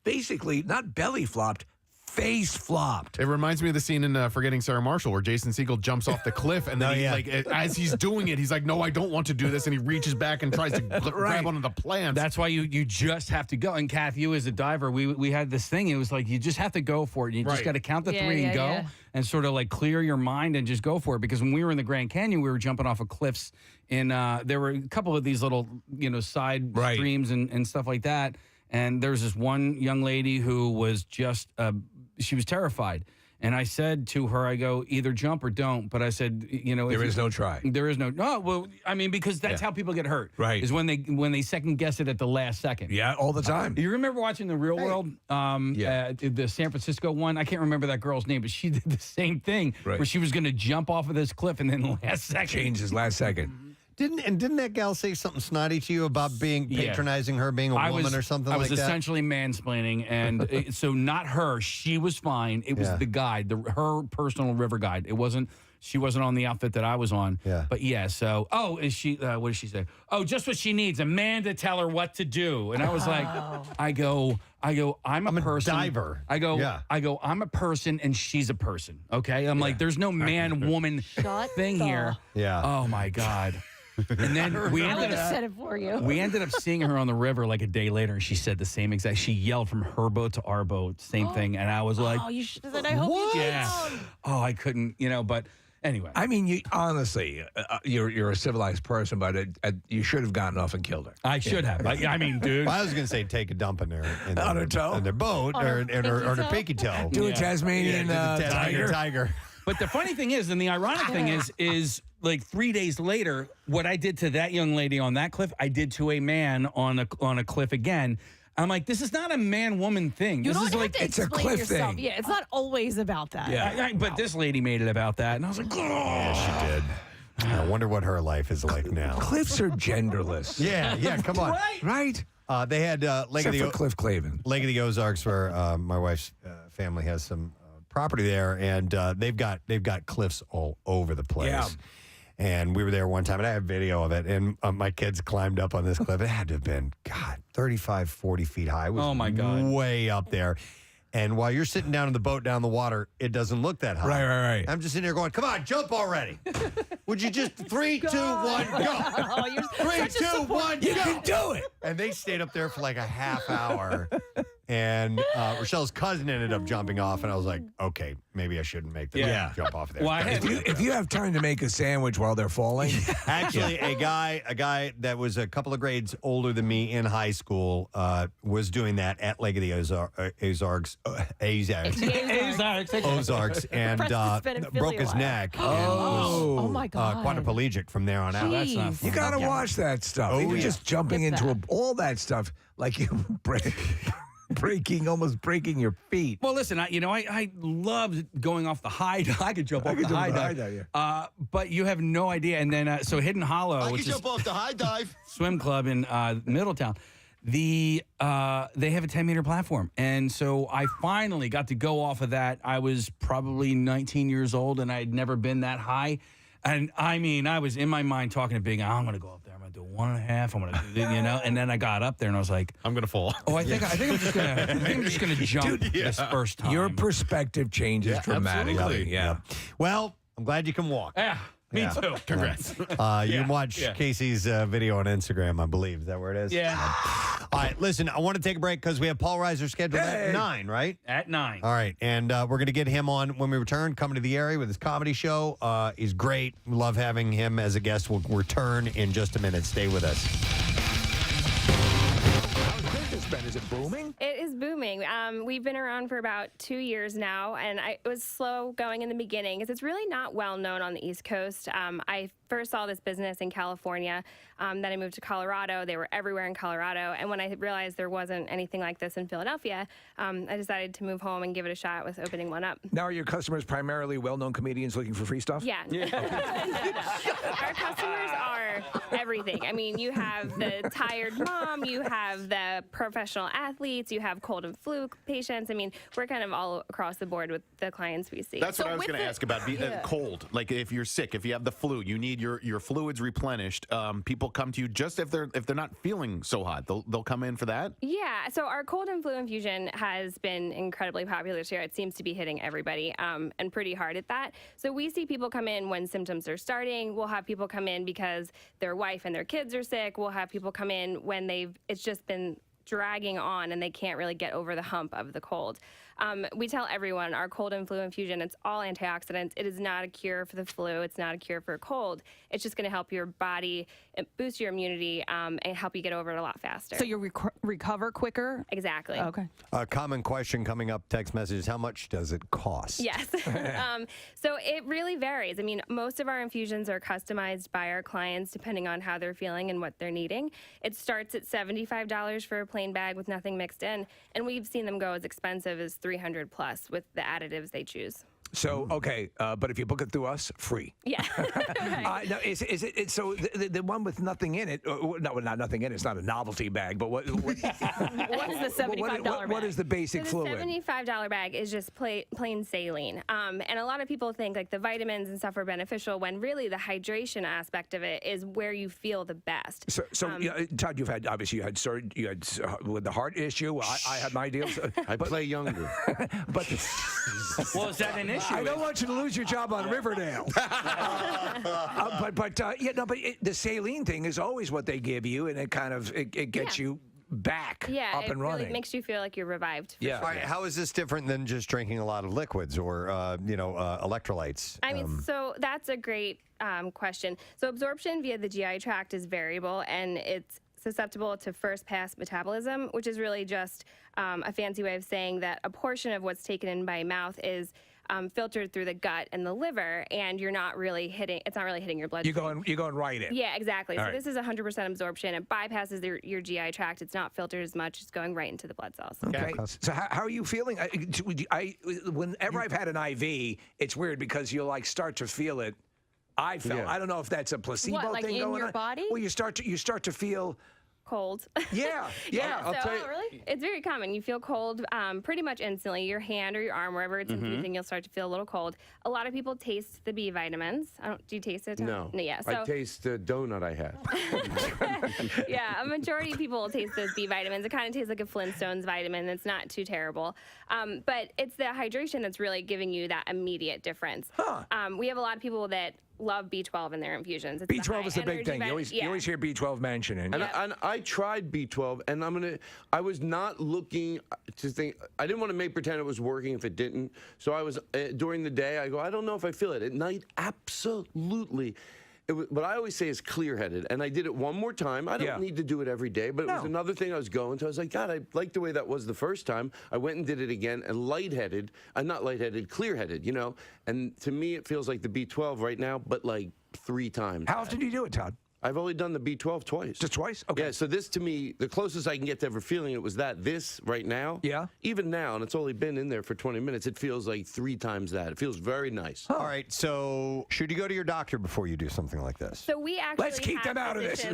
basically not belly flopped, face flopped. It reminds me of the scene in Forgetting Sarah Marshall where Jason Segel jumps off the cliff and then as he's doing it, he's like, no, I don't want to do this. And he reaches back and tries to grab onto the plants. That's why you just have to go. And Kath, you as a diver, we had this thing. It was like, you just have to go for it. You just got to count the three and go and sort of like clear your mind and just go for it. Because when we were in the Grand Canyon, we were jumping off of cliffs and there were a couple of these little, side streams and stuff like that. And there was this one young lady who was just, she was terrified. And I said to her, I go, either jump or don't. But I said, there is no try. There is no, well, I mean, because that's how people get hurt. Right. Is when they second guess it at the last second. Yeah, all the time. You remember watching The Real World? The San Francisco one? I can't remember that girl's name, but she did the same thing where she was going to jump off of this cliff and then last second. Changes last second. Didn't that gal say something snotty to you about being patronizing her being a woman or something like that? I was essentially mansplaining, and so not her. She was fine. It was the guide, her personal river guide. She wasn't on the outfit that I was on. Yeah. But so, is she, what did she say? Oh, just what she needs, a man to tell her what to do. And I was like, I go, I'm a person. Diver. I go, I'm a person and she's a person. Okay. I'm like, there's no man-woman thing here. Yeah. Oh my God. And then we ended up said it for you. We ended up seeing her on the river like a day later, and she said the same exact. She yelled from her boat to our boat, same thing, and I was like, "Oh, you should have said I hope you did." Oh, I couldn't, But anyway, I mean, you honestly, you're a civilized person, but you should have gotten off and killed her. I should have. I mean, dude. Well, I was going to say take a dump in their on her toe, in their boat, or their pinky toe. Do a Tasmanian tiger. But the funny thing is, and the ironic thing is like 3 days later, what I did to that young lady on that cliff, I did to a man on a cliff again. I'm like, this is not a man-woman thing. You this don't is have like to it's a explain cliff yourself. thing. Yeah, it's not always about that. Yeah, but this lady made it about that, and I was like, yeah, she did. I wonder what her life is like now. Cliffs are genderless. Yeah, come on. Right? They had Lake of Cliff Clavin. Lake of the Ozarks, where my wife's family has some property there, and they've got cliffs all over the place. Yeah. And we were there one time, and I have video of it, and my kids climbed up on this cliff. It had to have been, 35, 40 feet high. It was oh, my God. Way up there. And while you're sitting down in the boat down the water, it doesn't look that high. Right. I'm just sitting there going, come on, jump already. Would you just 3, 2, 1, go? Oh, you're 3, 2, 1, go. You can do it. And they stayed up there for like a half hour. And Rochelle's cousin ended up jumping off, and I was like, okay, maybe I shouldn't make them jump off there. Well, if you have time to make a sandwich while they're falling. Actually, a guy that was a couple of grades older than me in high school was doing that at Lake of the Ozarks, and broke his neck. Oh my God. Quadriplegic from there on out. That's not fun. You got to watch that stuff. Even just jumping into all that stuff, like you almost breaking your feet. Well, listen, I loved going off the high dive. I could jump off the high dive. But you have no idea. And then, so Hidden Hollow, which is jump off the high dive swim club in Middletown, they have a 10-meter platform. And so I finally got to go off of that. I was probably 19 years old, and I had never been that high. And I mean, I was in my mind talking to Big, I'm going to go up there. I'm going to do 1.5. I'm going to do this, And then I got up there and I was like, I'm going to fall. Oh, I think I'm just going to jump this first time. Your perspective changes dramatically. Absolutely. Yeah. Well, I'm glad you can walk. Yeah. Me too. Congrats. You can watch Casey's video on Instagram, I believe. Is that where it is? Yeah. All right, listen, I want to take a break because we have Paul Reiser scheduled at 9, right? At 9. All right, and we're going to get him on when we return, coming to the area with his comedy show. He's great. We love having him as a guest. We'll return in just a minute. Stay with us. has been. Is it booming? It is booming. We've been around for about 2 years now, and it was slow going in the beginning because it's really not well known on the East Coast. I first saw this business in California. Then I moved to Colorado. They were everywhere in Colorado. And when I realized there wasn't anything like this in Philadelphia, I decided to move home and give it a shot with opening one up. Now, are your customers primarily well-known comedians looking for free stuff? Yeah. Our customers are everything. I mean, you have the tired mom, you have the professional athletes, you have cold and flu patients. I mean, we're kind of all across the board with the clients we see. That's what I was going to ask about. Cold, like if you're sick, if you have the flu, you need your fluids replenished. People come to you just if they're not feeling so hot. They'll come in for that. Yeah. So our cold and flu infusion has been incredibly popular this year. It seems to be hitting everybody and pretty hard at that. So we see people come in when symptoms are starting. We'll have people come in because their wife and their kids are sick. We'll have people come in when it's just been dragging on and they can't really get over the hump of the cold. We tell everyone our cold and flu infusion, it's all antioxidants. It is not a cure for the flu. It's not a cure for a cold. It's just going to help your body, boost your immunity, and help you get over it a lot faster. So you recover quicker? Exactly. Okay. A common question coming up, text messages, how much does it cost? Yes. So it really varies. I mean, most of our infusions are customized by our clients depending on how they're feeling and what they're needing. It starts at $75 for a plain bag with nothing mixed in, and we've seen them go as expensive as $300 plus with the additives they choose. So, okay, but if you book it through us, free. Yeah. Now, is it so the one with nothing in it? No, not nothing in it. It's not a novelty bag. But what What's the $75 bag? What is the basic so the fluid? $75 bag is just plain saline. And a lot of people think like the vitamins and stuff are beneficial when really the hydration aspect of it is where you feel the best. So Todd, you had surgery. You had with the heart issue. I had my deals. I play younger. But well, is that an issue? I don't want you to lose your job on Riverdale. The saline thing is always what they give you, and it kind of it gets you back up and running. Really makes you feel like you're revived. Yeah. All right, how is this different than just drinking a lot of liquids or electrolytes? I mean, so that's a great question. So absorption via the GI tract is variable, and it's susceptible to first pass metabolism, which is really just a fancy way of saying that a portion of what's taken in by mouth is filtered through the gut and the liver, and it's not really hitting your bloodstream. You're going right in. Yeah, exactly. All So right. this is 100% absorption. It bypasses your GI tract. It's not filtered as much. It's going right into the blood cells. Okay. So how are you feeling? Whenever I've had an IV, it's weird because you'll start to feel it. I felt. Yeah. I don't know if that's a placebo What, like thing in going your on. body? Well, you start to feel cold. Yeah, yeah. So, really? It's very common. You feel cold pretty much instantly. Your hand or your arm, wherever it's infusing, you'll start to feel a little cold. A lot of people taste the B vitamins. Do you taste it? No. Yeah. So, I taste the donut I had. yeah, a majority of people will taste those B vitamins. It kind of tastes like a Flintstones vitamin. It's not too terrible. But it's the hydration that's really giving you that immediate difference. We have a lot of people that love B12 in their infusions. It's B12 is the big thing. You always hear B12 mentioned. And I tried B12, and I was not looking to think. I didn't want to pretend it was working if it didn't. So I was during the day. I go, I don't know if I feel it. At night, absolutely. What I always say is clear-headed, and I did it one more time. I don't need to do it every day, but it was another thing I was going to. I was like, God, I like the way that was the first time. I went and did it again, and lightheaded, not lightheaded, clear-headed, And to me, it feels like the B12 right now, but like 3 times. How often do you do it, Todd? I've only done the B12 twice. Just twice? Okay. Yeah, so this to me, the closest I can get to ever feeling it was that. This right now, even now, and it's only been in there for 20 minutes, it feels like 3 times that. It feels very nice. All right, so should you go to your doctor before you do something like this? So we actually Let's keep them out of this.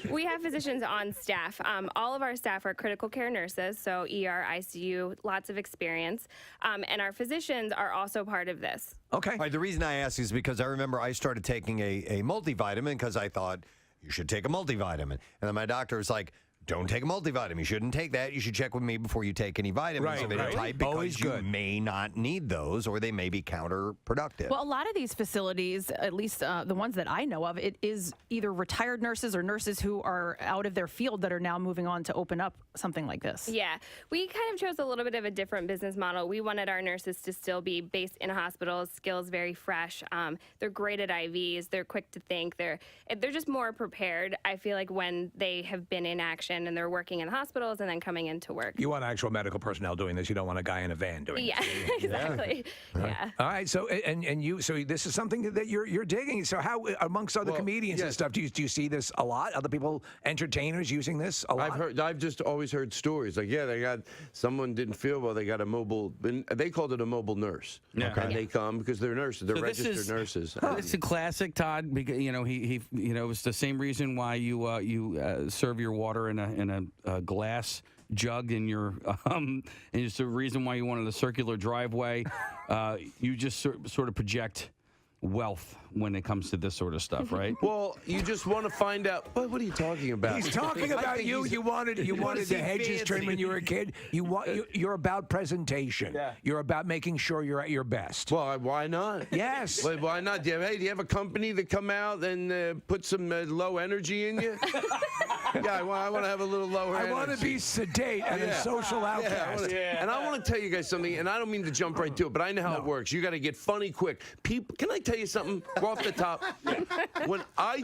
We have physicians on staff. All of our staff are critical care nurses, so ER, ICU, lots of experience. And our physicians are also part of this. Okay. All right, the reason I ask is because I remember I started taking a multivitamin because I thought you should take a multivitamin. And then my doctor was like, don't take a multivitamin. You shouldn't take that. You should check with me before you take any vitamins of any type because Always you good. may not need those or they may be counterproductive. Well, a lot of these facilities, at least the ones that I know of, it is either retired nurses or nurses who are out of their field that are now moving on to open up something like this. Yeah, we kind of chose a little bit of a different business model. We wanted our nurses to still be based in hospitals, skills very fresh. They're great at IVs. They're quick to think. They're just more prepared. I feel like when they have been in action and they're working in hospitals and then coming into work. You want actual medical personnel doing this. You don't want a guy in a van doing Yeah, it. exactly. Yeah. All right. So and you so this is something that you're digging. So how amongst other comedians and stuff do you see this a lot? Other people, entertainers using this a lot? I've just always heard stories like they got someone didn't feel well. They got a mobile. They called it a mobile nurse. Yeah. And they come because they're nurses. They're registered nurses. It's a classic, Todd. Because he it's the same reason why you serve your water in a glass jug in your and it's the reason why you wanted a circular driveway. You just sort of project wealth when it comes to this sort of stuff, right? Well, you just want to find out. What are you talking about? He's talking about you. You wanted the hedges trimmed when you were a kid. You're about presentation. Yeah. You're about making sure you're at your best. Well, why not? Yes. Why not? Do you have a company that come out and put some low energy in you? Yeah, I want to have a little lower energy. I want to be sedate and a social outcast. And I want to tell you guys something, and I don't mean to jump right to it, but I know how it works. You got to get funny quick. People, can I tell you something off the top? When I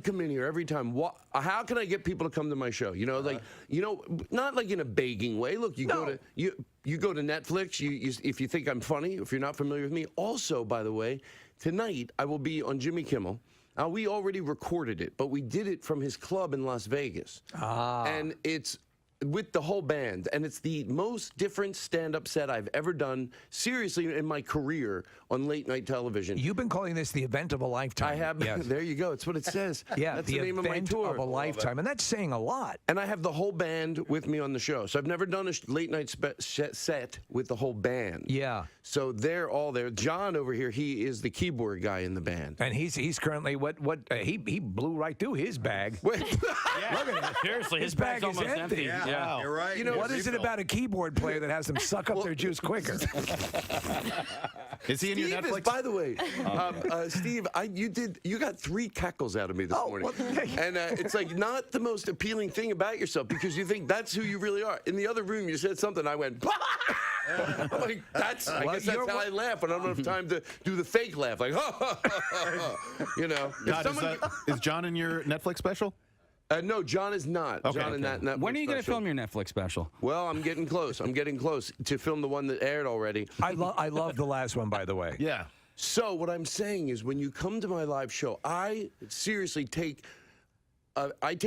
come in here every time, how can I get people to come to my show? Not like in a begging way. Look, you go to Netflix. If you think I'm funny, if you're not familiar with me. Also, by the way, tonight I will be on Jimmy Kimmel. We already recorded it, but we did it from his club in Las Vegas. And it's with the whole band, and it's the most different stand-up set I've ever done, seriously, in my career on late-night television. You've been calling this the event of a lifetime. I have. Yes. There you go. It's what it says. Yeah, that's the name of my event tour. of a lifetime, and that's saying a lot. And I have the whole band with me on the show. So I've never done a late-night set with the whole band. Yeah. So they're all there. John over here, he is the keyboard guy in the band. And he's currently he blew right through his bag. Wait. Look at that. Seriously, his bag bag's is almost empty. Yeah, you're right. What is it about a keyboard player that has them suck up their juice quicker? Is he in your Netflix? By the way, Steve, you got 3 cackles out of me this morning, and it's like not the most appealing thing about yourself because you think that's who you really are. In the other room, you said something. I went. I'm like, I guess that's how I laugh when I don't have time to do the fake laugh, like, Is John in your Netflix special? No, John is not. Okay, John in that Netflix When are you going to special. film your Netflix special? Well, I'm getting close. I'm getting close to film the one that aired already. I love the last one, by the way. Yeah. So what I'm saying is when you come to my live show, I seriously take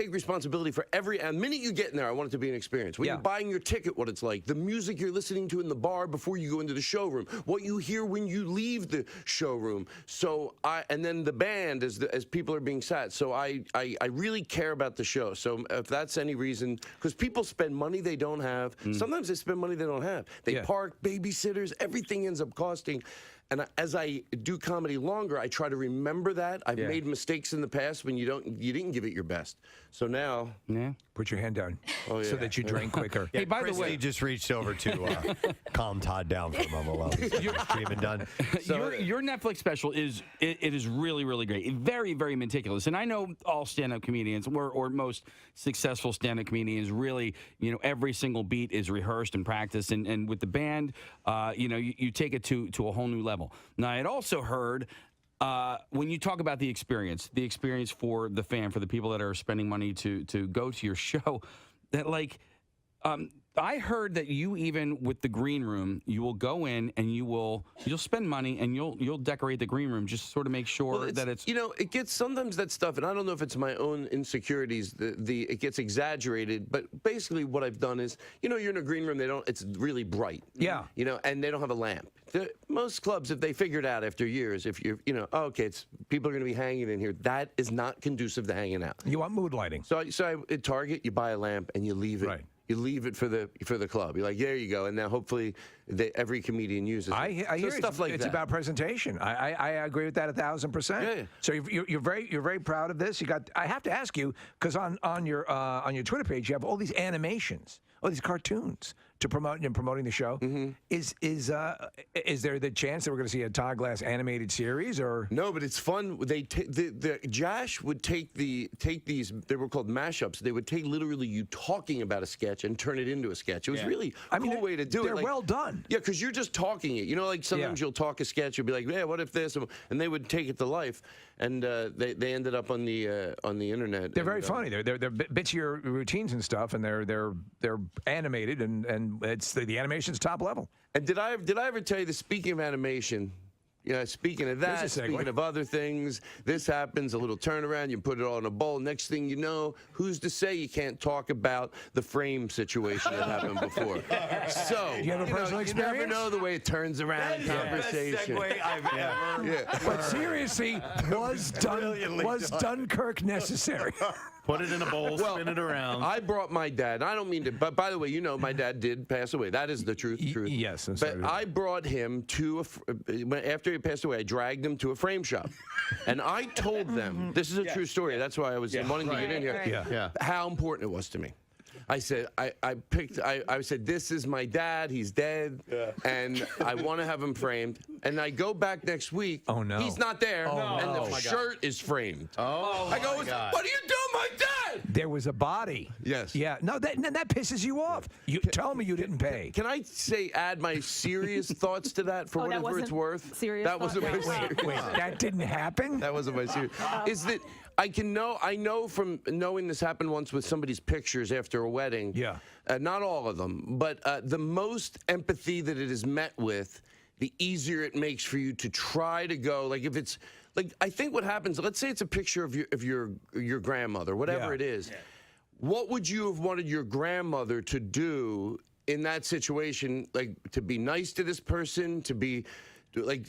responsibility for the minute you get in there, I want it to be an experience. When you're buying your ticket, what it's like, the music you're listening to in the bar before you go into the showroom, what you hear when you leave the showroom. So and then the band as people are being sat. So I really care about the show. So if that's any reason, because people spend money they don't have. Sometimes they spend money they don't have. They park, babysitters, everything ends up costing. And as I do comedy longer, I try to remember that. I've made mistakes in the past when you didn't give it your best. So now, put your hand down so that you drain quicker. Hey, by the way, he just reached over to calm Todd down for a moment while he's streaming done. So your Netflix special is really, really great. Very, very meticulous. And I know all stand-up comedians or most successful stand-up comedians really, every single beat is rehearsed and practiced. And with the band, you take it to a whole new level. Now, I had also heard when you talk about the experience for the fan, for the people that are spending money to go to your show, that I heard that you, even with the green room, you will go in and you'll spend money and you'll decorate the green room just to sort of make sure that it's it gets sometimes that stuff, and I don't know if it's my own insecurities. It gets exaggerated, but basically what I've done is you're in a green room. It's really bright. Yeah. And they don't have a lamp. Most clubs, if they figured out after years, if you're it's people are going to be hanging in here, that is not conducive to hanging out. You want mood lighting. So at Target, you buy a lamp and you leave it. Right. You leave it for the club. You're like, there you go. And now hopefully every comedian uses it. I hear stuff like it's that. about presentation. I agree with that 1,000%. Yeah. So you're very proud of this. I have to ask you because on your Twitter page you have all these animations, all these cartoons to promoting the show. Mm-hmm. Is there the chance that we're going to see a Todd Glass animated series or no? But it's fun. They the Josh would take these. They were called mashups. They would take literally you talking about a sketch and turn it into a sketch. It was really a cool way to do it. They're well done. Yeah, because you're just talking it. You know, like sometimes you'll talk a sketch. You'll be like, yeah, what if this? And they would take it to life. And they ended up on the internet. They're very funny. They're bits of your routines and stuff, and they're animated and it's the animation's top level. And did I ever tell you that speaking of animation? Yeah, speaking of that, speaking of other things, this happens, a little turnaround, you put it all in a bowl. Next thing you know, who's to say you can't talk about the frame situation that happened before? So, you have a personal experience? You never know the way it turns around in conversation. Best segue I've ever heard. But seriously, was Dunkirk necessary? Put it in a bowl, spin it around. I brought my dad. I don't mean to, but by the way, my dad did pass away. That is the truth. Yes. But I brought him to after he passed away, I dragged him to a frame shop. And I told them, this is a true story. That's why I was wanting to get in here. How important it was to me. I said, I said, this is my dad. He's dead. And I want to have him framed. And I go back next week. Oh, no. He's not there. And the shirt is framed. I go, what are you doing, my dad? There was a body. Yes. Yeah. No, that pisses you off. You tell me you didn't pay. Can I add my serious thoughts to that for whatever it's worth? Serious that wasn't my serious. Wait, that didn't happen? That wasn't my serious. Is that I know from knowing this happened once with somebody's pictures after a wedding. Yeah. Not all of them, but the most empathy that it is met with, the easier it makes for you to try to go. Like if it's like I think what happens. Let's say it's a picture of your grandmother, whatever it is. Yeah. What would you have wanted your grandmother to do in that situation? Like to be nice to this person, to be like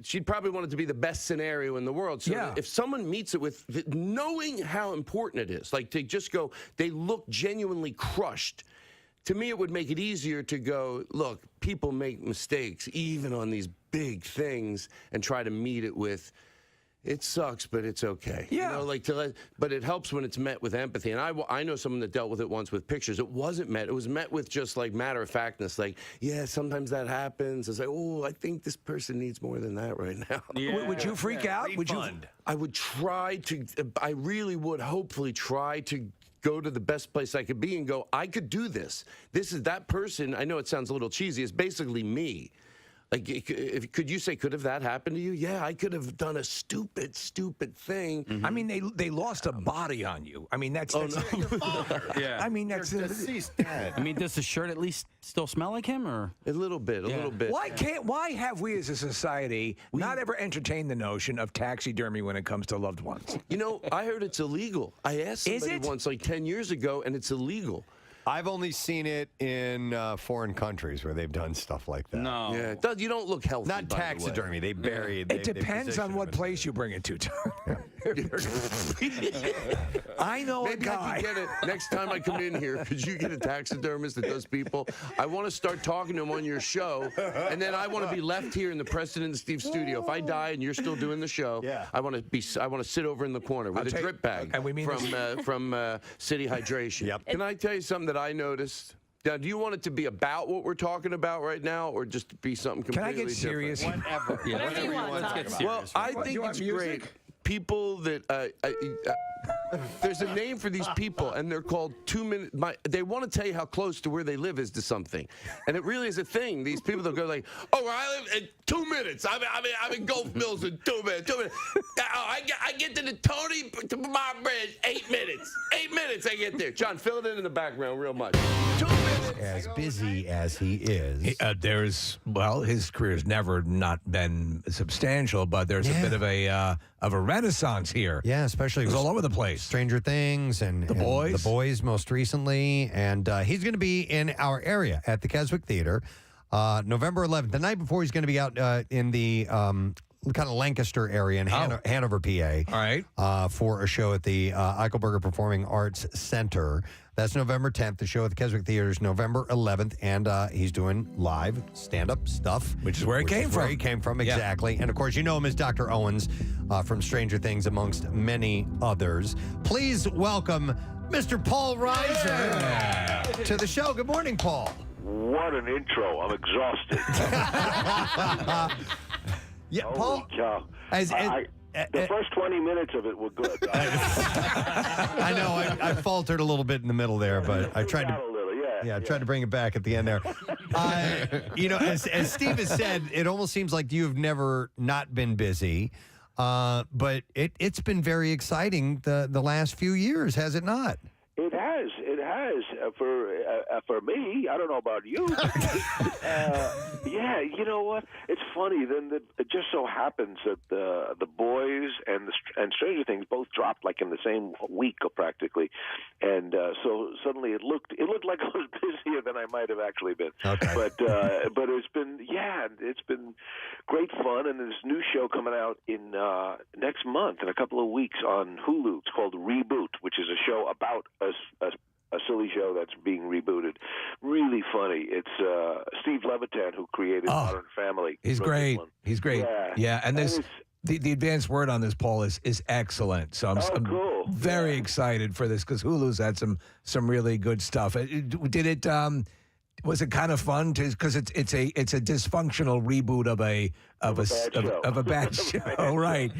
she'd probably want it to be the best scenario in the world. So if someone meets it with knowing how important it is, like to just go, they look genuinely crushed. To me, it would make it easier to go, look, people make mistakes, even on these big things, and try to meet it with, it sucks, but it's okay. Yeah. But it helps when it's met with empathy. And I know someone that dealt with it once with pictures. It wasn't met. It was met with just like matter-of-factness. Like, yeah, sometimes that happens. It's like, oh, I think this person needs more than that right now. Yeah. Would you freak out? I would try to, I really would hopefully try to go to the best place I could be and go, I could do this. That person, I know it sounds a little cheesy, is basically me. Like, could you say, could have that happened to you? Yeah, I could have done a stupid thing. Mm-hmm. I mean, they lost a body on you. I mean, that's no. Yeah. I mean, that's deceased dad. I mean, does the shirt at least still smell like him, or a little bit? Why have we as a society not ever entertained the notion of taxidermy when it comes to loved ones? You know, I heard it's illegal. I asked somebody once, like 10 years ago, and it's illegal. I've only seen it in foreign countries where they've done stuff like that. No. Yeah, you don't look healthy. Not taxidermy. They bury it. It depends on what place you bring it to. I know Maybe a guy. I can get it next time I come in here. Could you get a taxidermist that does people? I want to start talking to him on your show, and then I want to be left here in the Preston and Steve studio. If I die and you're still doing the show, I want to sit over in the corner with a drip bag from City Hydration. Yep. Can I tell you something that I noticed? Now, do you want it to be about what we're talking about right now, or just be something completely different? Can I get serious? Whatever. Whatever you want. Let's get serious. Well, I think it's great. People that there's a name for these people, and they're called 2 minute. They want to tell you how close to where they live is to something, and it really is a thing. These people that go like, "Oh, I live in 2 minutes. I'm in Gulf Mills in 2 minutes. 2 minutes. I get to the Tony to my bridge 8 minutes. 8 minutes I get there." John, fill it in the background real much. 2 minutes. As busy as he is, his career's never not been substantial, but there's a bit of a renaissance here. Yeah, especially all over the place. Stranger Things and The Boys most recently, and he's going to be in our area at the Keswick Theater November 11th. The night before, he's going to be out in the kind of Lancaster area in Hanover, PA. All right. For a show at the Eichelberger Performing Arts Center. That's November 10th. The show at the Keswick Theater is November 11th, and he's doing live stand-up stuff. Which is where it came from. Where he came from, exactly. And, of course, you know him as Dr. Owens from Stranger Things, amongst many others. Please welcome Mr. Paul Reiser to the show. Good morning, Paul. What an intro. I'm exhausted. Paul. Cow. The first 20 minutes of it were good. I know. I faltered a little bit in the middle there, but I tried to. I tried to bring it back at the end there. As Steve has said, it almost seems like you've never not been busy, but it's been very exciting the last few years, has it not? It has for me. I don't know about you. Yeah, you know what? It's funny. Then it just so happens that the boys and Stranger Things both dropped like in the same week practically, and so suddenly it looked like I was busier than I might have actually been. Okay. But it's been great fun, and there's a new show coming out in next month in a couple of weeks on Hulu. It's called Reboot, which is a show about a silly show that's being rebooted. Really funny. It's Steve Levitan, who created Modern Family. He's great. He's great. Yeah. And this the advanced word on this, Paul, is excellent. So I'm cool. very excited for this because Hulu's had some really good stuff. Did it? Was it kind of fun because it's a dysfunctional reboot of a bad show, right?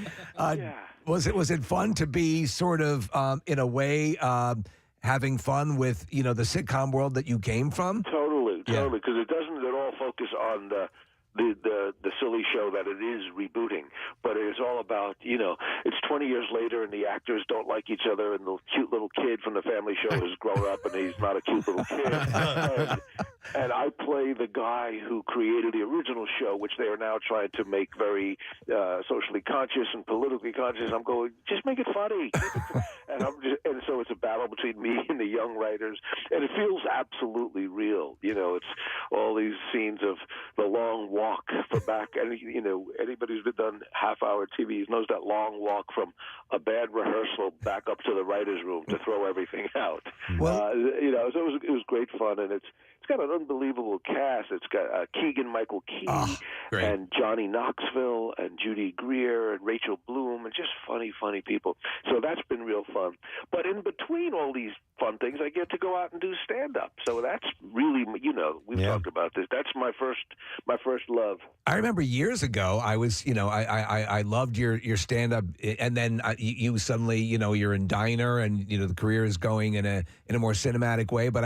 Was it fun to be sort of in a way having fun with the sitcom world that you came from? Totally, because it doesn't at all focus on the silly show that it is rebooting, but it's all about it's 20 years later and the actors don't like each other, and the cute little kid from the family show has grown up and he's not a cute little kid. And I play the guy who created the original show, which they are now trying to make very socially conscious and politically conscious. I'm going, just make it funny. And so it's a battle between me and the young writers, and it feels absolutely real. It's all these scenes of the long walk for back, and anybody who's been done half-hour TV knows that long walk from a bad rehearsal back up to the writers' room to throw everything out. Well, so it was great fun, and it's got an unbelievable cast. It's got Keegan-Michael Key and Johnny Knoxville and Judy Greer and Rachel Bloom, and just funny people. So that's been real fun. But in between all these fun things, I get to go out and do stand-up. So that's really, we've talked about this. That's my first love. I remember years ago, I was, I loved your stand-up, and then you suddenly, you're in Diner, and the career is going in a more cinematic way. But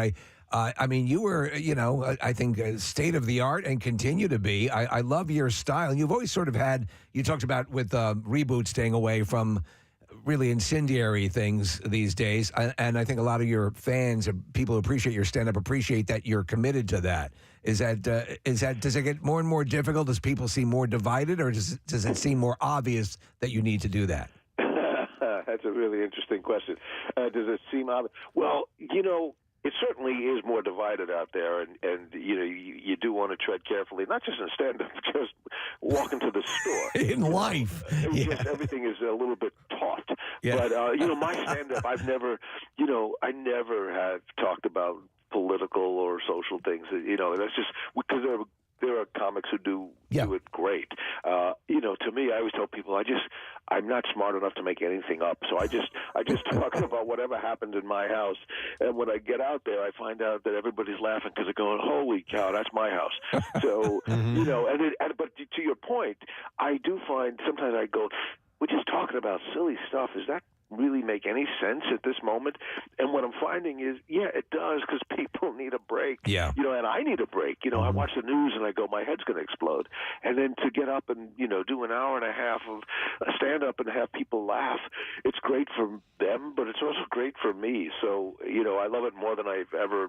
I mean, you were, I think state of the art and continue to be. I love your style. You've always sort of had. You talked about with Reboot staying away from really incendiary things these days, and I think a lot of your fans, people who appreciate your stand-up, appreciate that you're committed to that. Does it get more and more difficult as people seem more divided, or does it seem more obvious that you need to do that? That's a really interesting question. Does it seem obvious? Well, it certainly is more divided out there, and you do want to tread carefully, not just in stand-up, just walking to the store. In life. Just everything is a little bit taut. Yeah. But, my stand-up, I never have talked about political or social things. That's just because there are comics who do it great. To me, I always tell people I'm not smart enough to make anything up. So I just talk about whatever happens in my house. And when I get out there, I find out that everybody's laughing because they're going, "Holy cow, that's my house." So but to your point, I do find sometimes I go, "We're just talking about silly stuff. Is that really make any sense at this moment?" And what I'm finding is, it does, because people need a break. Yeah. And I need a break. I watch the news and I go, my head's going to explode. And then to get up and, do an hour and a half of stand-up and have people laugh, it's great for them, but it's also great for me. So, I love it more than I've ever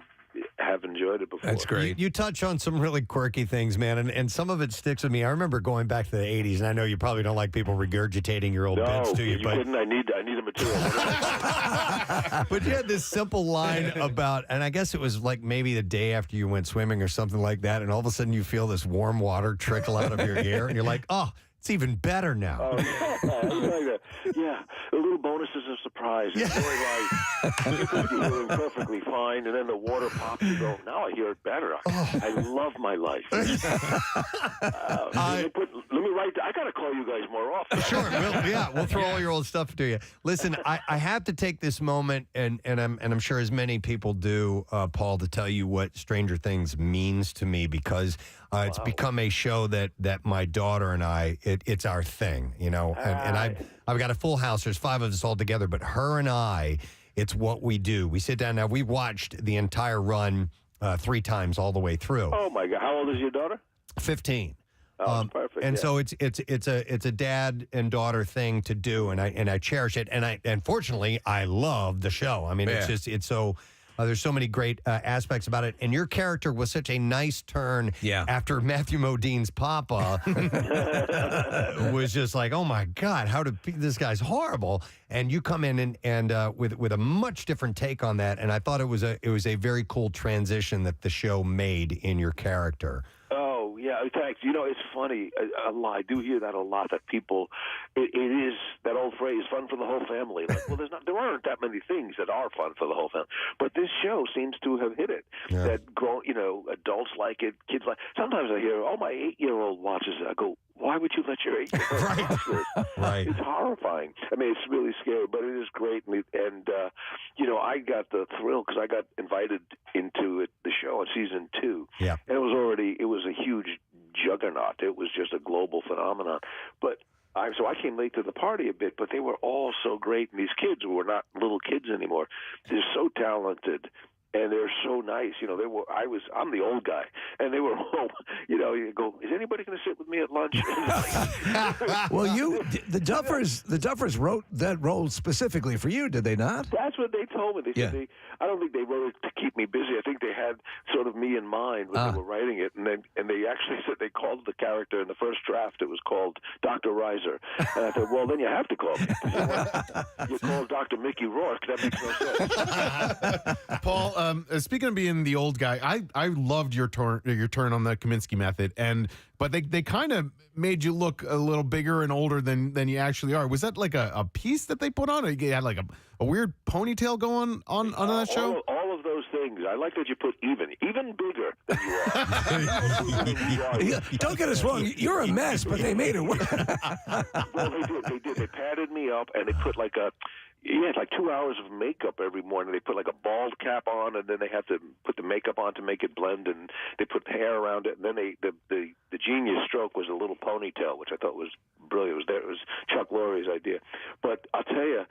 have enjoyed it before. That's great. You touch on some really quirky things, man, and some of it sticks with me. I remember going back to the 80s, and I know you probably don't like people regurgitating your old bits, do you? But couldn't. I need a material. But you had this simple line about, and I guess it was like maybe the day after you went swimming or something like that, and all of a sudden you feel this warm water trickle out of your ear, and you're like, oh, It's even better now. Oh, yeah, the little bonuses of surprise. It's really like you could be hearing perfectly fine, and then the water pops. You go, now I hear it better. I love my life. Let me write. I got to call you guys more often. Sure, we'll throw all your old stuff to you. Listen, I have to take this moment, and I'm sure as many people do, Paul, to tell you what Stranger Things means to me, because it's become a show that my daughter and I, it's our thing, and I've got a full house. There's 5 of us all together, but her and I, it's what we do. We sit down. Now, we watched the entire run 3 times all the way through. Oh my God! How old is your daughter? 15. Oh, perfect. And yeah. so it's a dad and daughter thing to do, and I cherish it. And fortunately, I love the show. I mean, it's so. There's so many great aspects about it. And your character was such a nice turn after Matthew Modine's papa was just like, oh, my God, this guy's horrible. And you come in and with a much different take on that. And I thought it was a very cool transition that the show made in your character. Oh, yeah, thanks. It's funny. I do hear that a lot, that people, it is that old phrase, fun for the whole family. Like, well, there aren't that many things that are fun for the whole family. But this show seems to have hit it. Yeah. That, adults like it, kids like it. Sometimes I hear, my 8-year-old watches it. I go, why would you let your 8-year-old watch this? Right. It's horrifying. I mean, it's really scary, but it is great. And I got the thrill because I got invited into the show in season 2. Yeah. And it was a huge juggernaut. It was just a global phenomenon. But I came late to the party a bit, but they were all so great. And these kids who were not little kids anymore, they're so talented. And they're so nice, I'm the old guy, and they were home. You go, is anybody going to sit with me at lunch? Well, the Duffers wrote that role specifically for you, did they not? That's what they told me. They said I don't think they wrote it to keep me busy. I think they had sort of me in mind when they were writing it, and they actually said they called the character in the first draft. It was called Dr. Reiser, and I said, well, then you have to call me. You called Dr. Mickey Rourke. That makes no sense. Paul. Speaking of being the old guy, I loved your turn on the Kaminsky method, but they kind of made you look a little bigger and older than you actually are. Was that like a piece that they put on, or you had like a weird ponytail going on that show? All of those things. I like that you put even bigger than you are. Don't get us wrong, you're a mess, but they made it work. Well, they did. They padded me up, and they put like it's like 2 hours of makeup every morning. They put like a bald cap on, and then they have to put the makeup on to make it blend, and they put hair around it. And then the genius stroke was a little ponytail, which I thought was brilliant. It was Chuck Lorre's idea. But I'll tell you,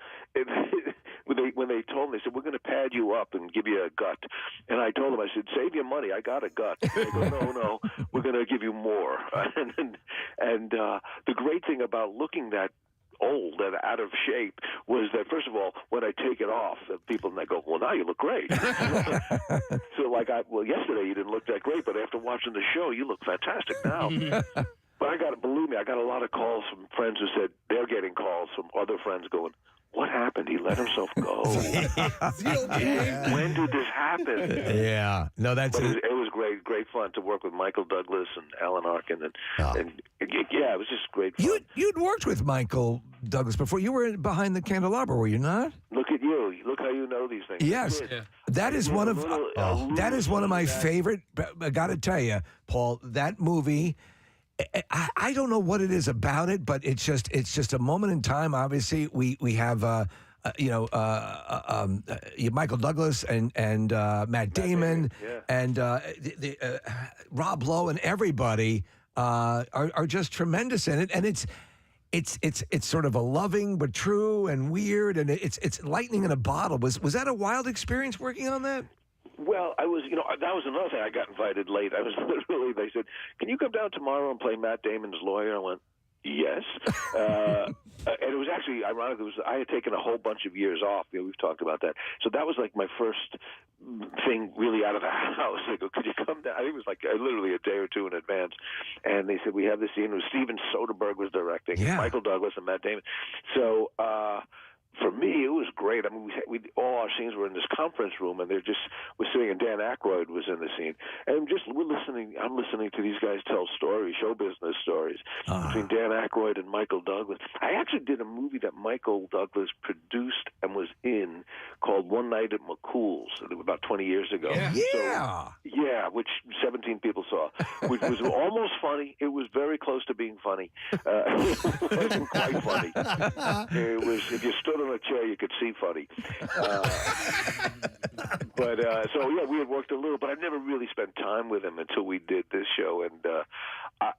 when they told me, they said, we're going to pad you up and give you a gut. And I told them, I said, save your money. I got a gut. They go, no, we're going to give you more. And the great thing about looking that old and out of shape was that, first of all, when I take it off, people go, well, now you look great. So yesterday you didn't look that great, but after watching the show, you look fantastic now. But believe me, I got a lot of calls from friends who said they're getting calls from other friends going, what happened? He let himself go. When did this happen? Yeah. No, it was great fun to work with Michael Douglas and Alan Arkin, and it was just great fun. You'd worked with Michael Douglas before. You were behind the candelabra, were you not? Look at you. Look how you know these things. Yes. That is one of my favorite. I got to tell you, Paul, that movie. I don't know what it is about it, but it's just a moment in time. Obviously, we have Michael Douglas and Matt Damon and Rob Lowe and everybody are just tremendous in it, and it's sort of a loving but true and weird, and it's lightning in a bottle. Was that a wild experience working on that? Well, I was, that was another thing. I got invited late. I was literally, they said, can you come down tomorrow and play Matt Damon's lawyer? I went, yes. And it was actually ironic. I had taken a whole bunch of years off. We've talked about that. So that was like my first thing really out of the house. They go, could you come down? I think it was like literally a day or two in advance. And they said, we have this scene where Steven Soderbergh was directing, Michael Douglas and Matt Damon. So, for me, it was great. I mean, we all our scenes were in this conference room, and we're sitting, and Dan Aykroyd was in the scene, and I'm listening to these guys tell stories, show business stories between Dan Aykroyd and Michael Douglas. I actually did a movie that Michael Douglas produced and was in called One Night at McCool's about 20 years ago. Yeah, which 17 people saw, which was almost funny. It was very close to being funny. It wasn't quite funny. It was, if you stood on a chair, you could see funny. So we had worked a little, but I never really spent time with him until we did this show, and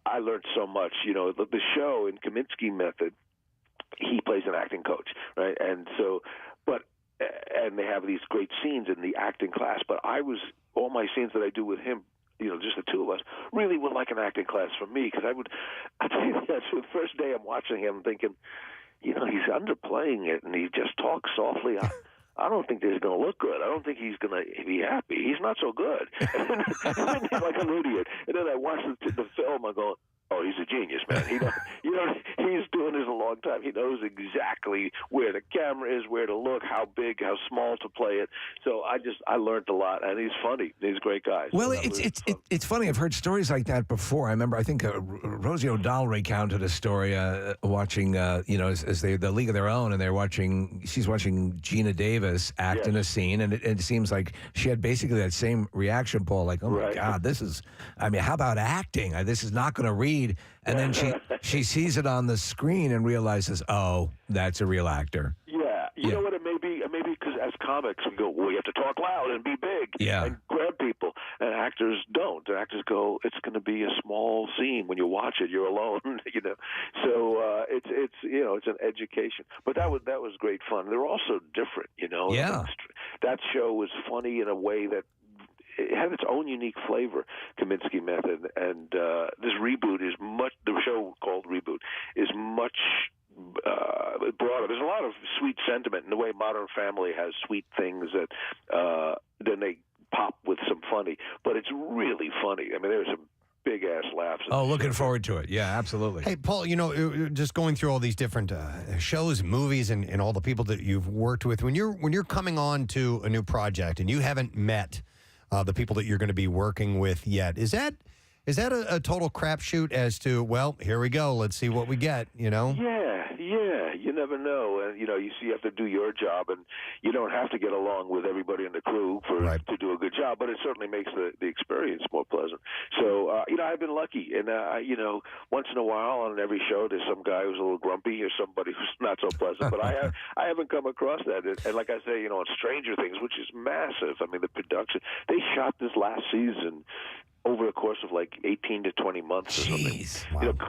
I learned so much. You know, the show in Kaminsky Method, he plays an acting coach, right? And so, and they have these great scenes in the acting class, but all my scenes that I do with him, you know, just the two of us, really were like an acting class for me, because I tell you, that's the first day I'm watching him thinking, you know, he's underplaying it, and he just talks softly. I don't think this is going to look good. I don't think he's going to be happy. He's not so good. And then, like an idiot. And then I watch the film, I go, oh, he's a genius, man. He's doing this a long time. He knows exactly where the camera is, where to look, how big, how small to play it. So I learned a lot, and he's funny. He's a great guy. Well, it's funny. I've heard stories like that before. I remember, I think Rosie O'Donnell recounted a story watching, as they the League of Their Own, and she's watching Gina Davis act in a scene, and it seems like she had basically that same reaction, Paul, like, oh my God, how about acting? This is not going to read. And then she sees it on the screen and realizes, oh, that's a real actor. Yeah. You know what it may be? It may be because as comics, we go, well, we have to talk loud and be big and grab people. And actors don't. And actors go, it's going to be a small scene. When you watch it, you're alone, you know. So it's an education. But that was great fun. They're also different, you know. Yeah. That show was funny in a way that it had its own unique flavor, Kaminsky Method, and this reboot is the show called Reboot is much broader. There's a lot of sweet sentiment in the way Modern Family has sweet things that then they pop with some funny, but it's really funny. I mean, there's some big-ass laughs. Oh, looking forward to it. Yeah, absolutely. Hey, Paul, you know, just going through all these different shows and movies and all the people that you've worked with, when you're coming on to a new project and you haven't met the people that you're going to be working with yet, is that a total crapshoot as to, well, here we go, let's see what we get, you know? Yeah, you never know. And, you know, you have to do your job, and you don't have to get along with everybody in the crew to do a good job, but it certainly makes the experience more pleasant. So, I've been lucky. And, once in a while on every show, there's some guy who's a little grumpy or somebody who's not so pleasant. But I haven't come across that. And like I say, on Stranger Things, which is massive, I mean, the production, they shot this last season over the course of like 18 to 20 months or something,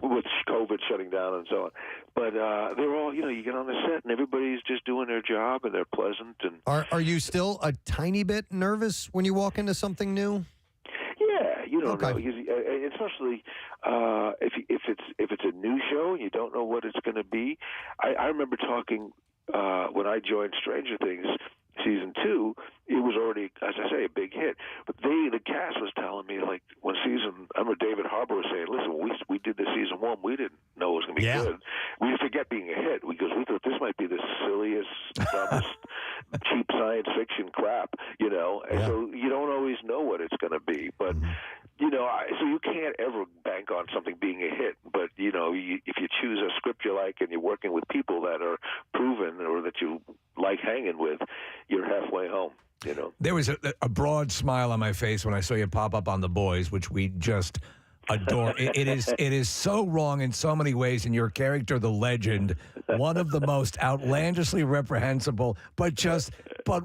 with COVID shutting down and so on. But they're all, you get on the set and everybody's just doing their job and they're pleasant. And Are you still a tiny bit nervous when you walk into something new? Yeah, you don't know, especially if it's a new show and you don't know what it's going to be. I remember talking when I joined Stranger Things season 2, it was already, as I say, a big hit. But the cast was telling me, like, I remember David Harbour was saying, listen, when we did the season 1, we didn't know it was going to be good. We forget being a hit because we thought this might be the silliest, dumbest, cheap science fiction crap, And so you don't always know what it's going to be. But, so you can't ever bank on something being a hit. But, if you choose a script you like and you're working with people that are proven or that you like hanging with, you're halfway home. There was a broad smile on my face when I saw you pop up on The Boys, which we just adore. It is so wrong in so many ways, and your character, the legend, one of the most outlandishly reprehensible, but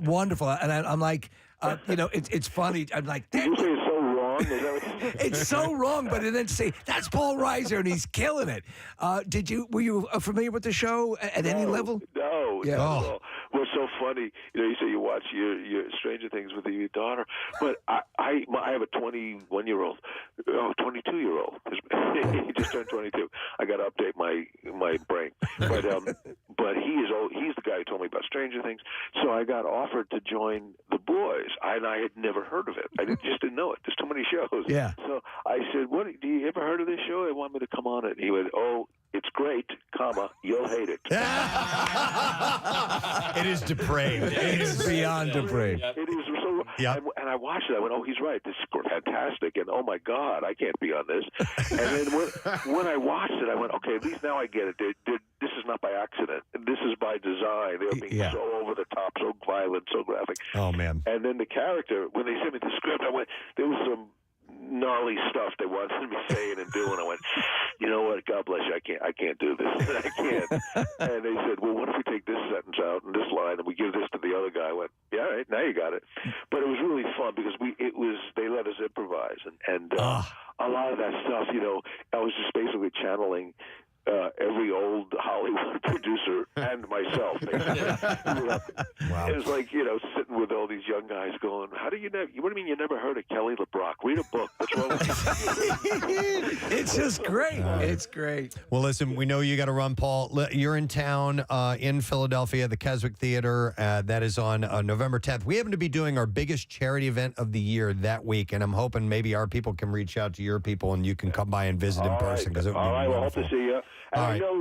wonderful. And I'm like, it's funny. I'm like, did you say it's so wrong? Is that what you said? It's so wrong, but then say that's Paul Reiser and he's killing it. Were you familiar with the show at any level? No. Yeah. No. What's so funny, you say you watch your Stranger Things with your daughter, but I have a 22-year-old. He just turned 22. I got to update my brain, but he's the guy who told me about Stranger Things. So I got offered to join The Boys, and I had never heard of it. I just didn't know it. There's too many shows. Yeah. So I said, "What? Do you ever heard of this show? They want me to come on it." And he went, "Oh, It's great, comma, you'll hate it. It is depraved. It is beyond depraved. It is so. Yep. And I watched it. I went, oh, he's right. This is fantastic. And oh my God, I can't be on this. And then when I watched it, I went, okay, at least now I get it. This is not by accident. This is by design. They're being so over the top, so violent, so graphic. Oh man. And then the character, when they sent me the script, I went, there was some gnarly stuff they wanted me saying and doing. I went, you know what? God bless you. I can't do this. I can't. And they said, well, what if we take this sentence out and this line and we give this to the other guy? I went, yeah, all right, now you got it. But it was really fun because they let us improvise and a lot of that stuff. You know, I was just basically channeling every old Hollywood producer and myself. Wow. It was like, you know, sitting with all these young guys going, what do you mean you never heard of Kelly LeBrock? Read a book. What's wrong with you? It's just great. It's great. Well, listen, we know you got to run, Paul. You're in town in Philadelphia, the Keswick Theater. That is on November 10th. We happen to be doing our biggest charity event of the year that week, and I'm hoping maybe our people can reach out to your people and you can come by and visit in person. All right, well, hope to see you. And All I right. know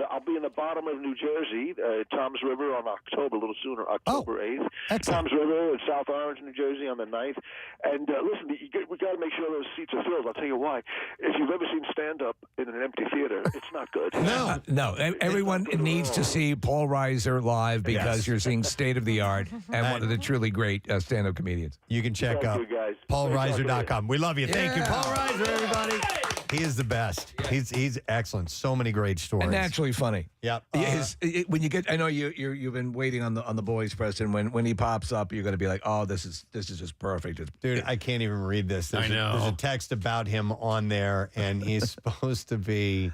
I'll be in the bottom of New Jersey, Toms River on October, a little sooner, October 8th. Excellent. Toms River in South Orange, New Jersey on the 9th. And listen, we got to make sure those seats are filled. I'll tell you why. If you've ever seen stand-up in an empty theater, it's not good. No. Everyone needs to see Paul Reiser live because you're seeing state-of-the-art and one of the truly great stand-up comedians. You can check out paulreiser.com. We love you. Thank you, Paul Reiser, everybody. He is the best. He's excellent. So many great stories. And naturally funny. Yep. When you get, I know you've been waiting on the boys, Preston. When he pops up, you're going to be like, oh, this is just perfect. Dude, I can't even read this. I know. There's a text about him on there, and he's supposed to be.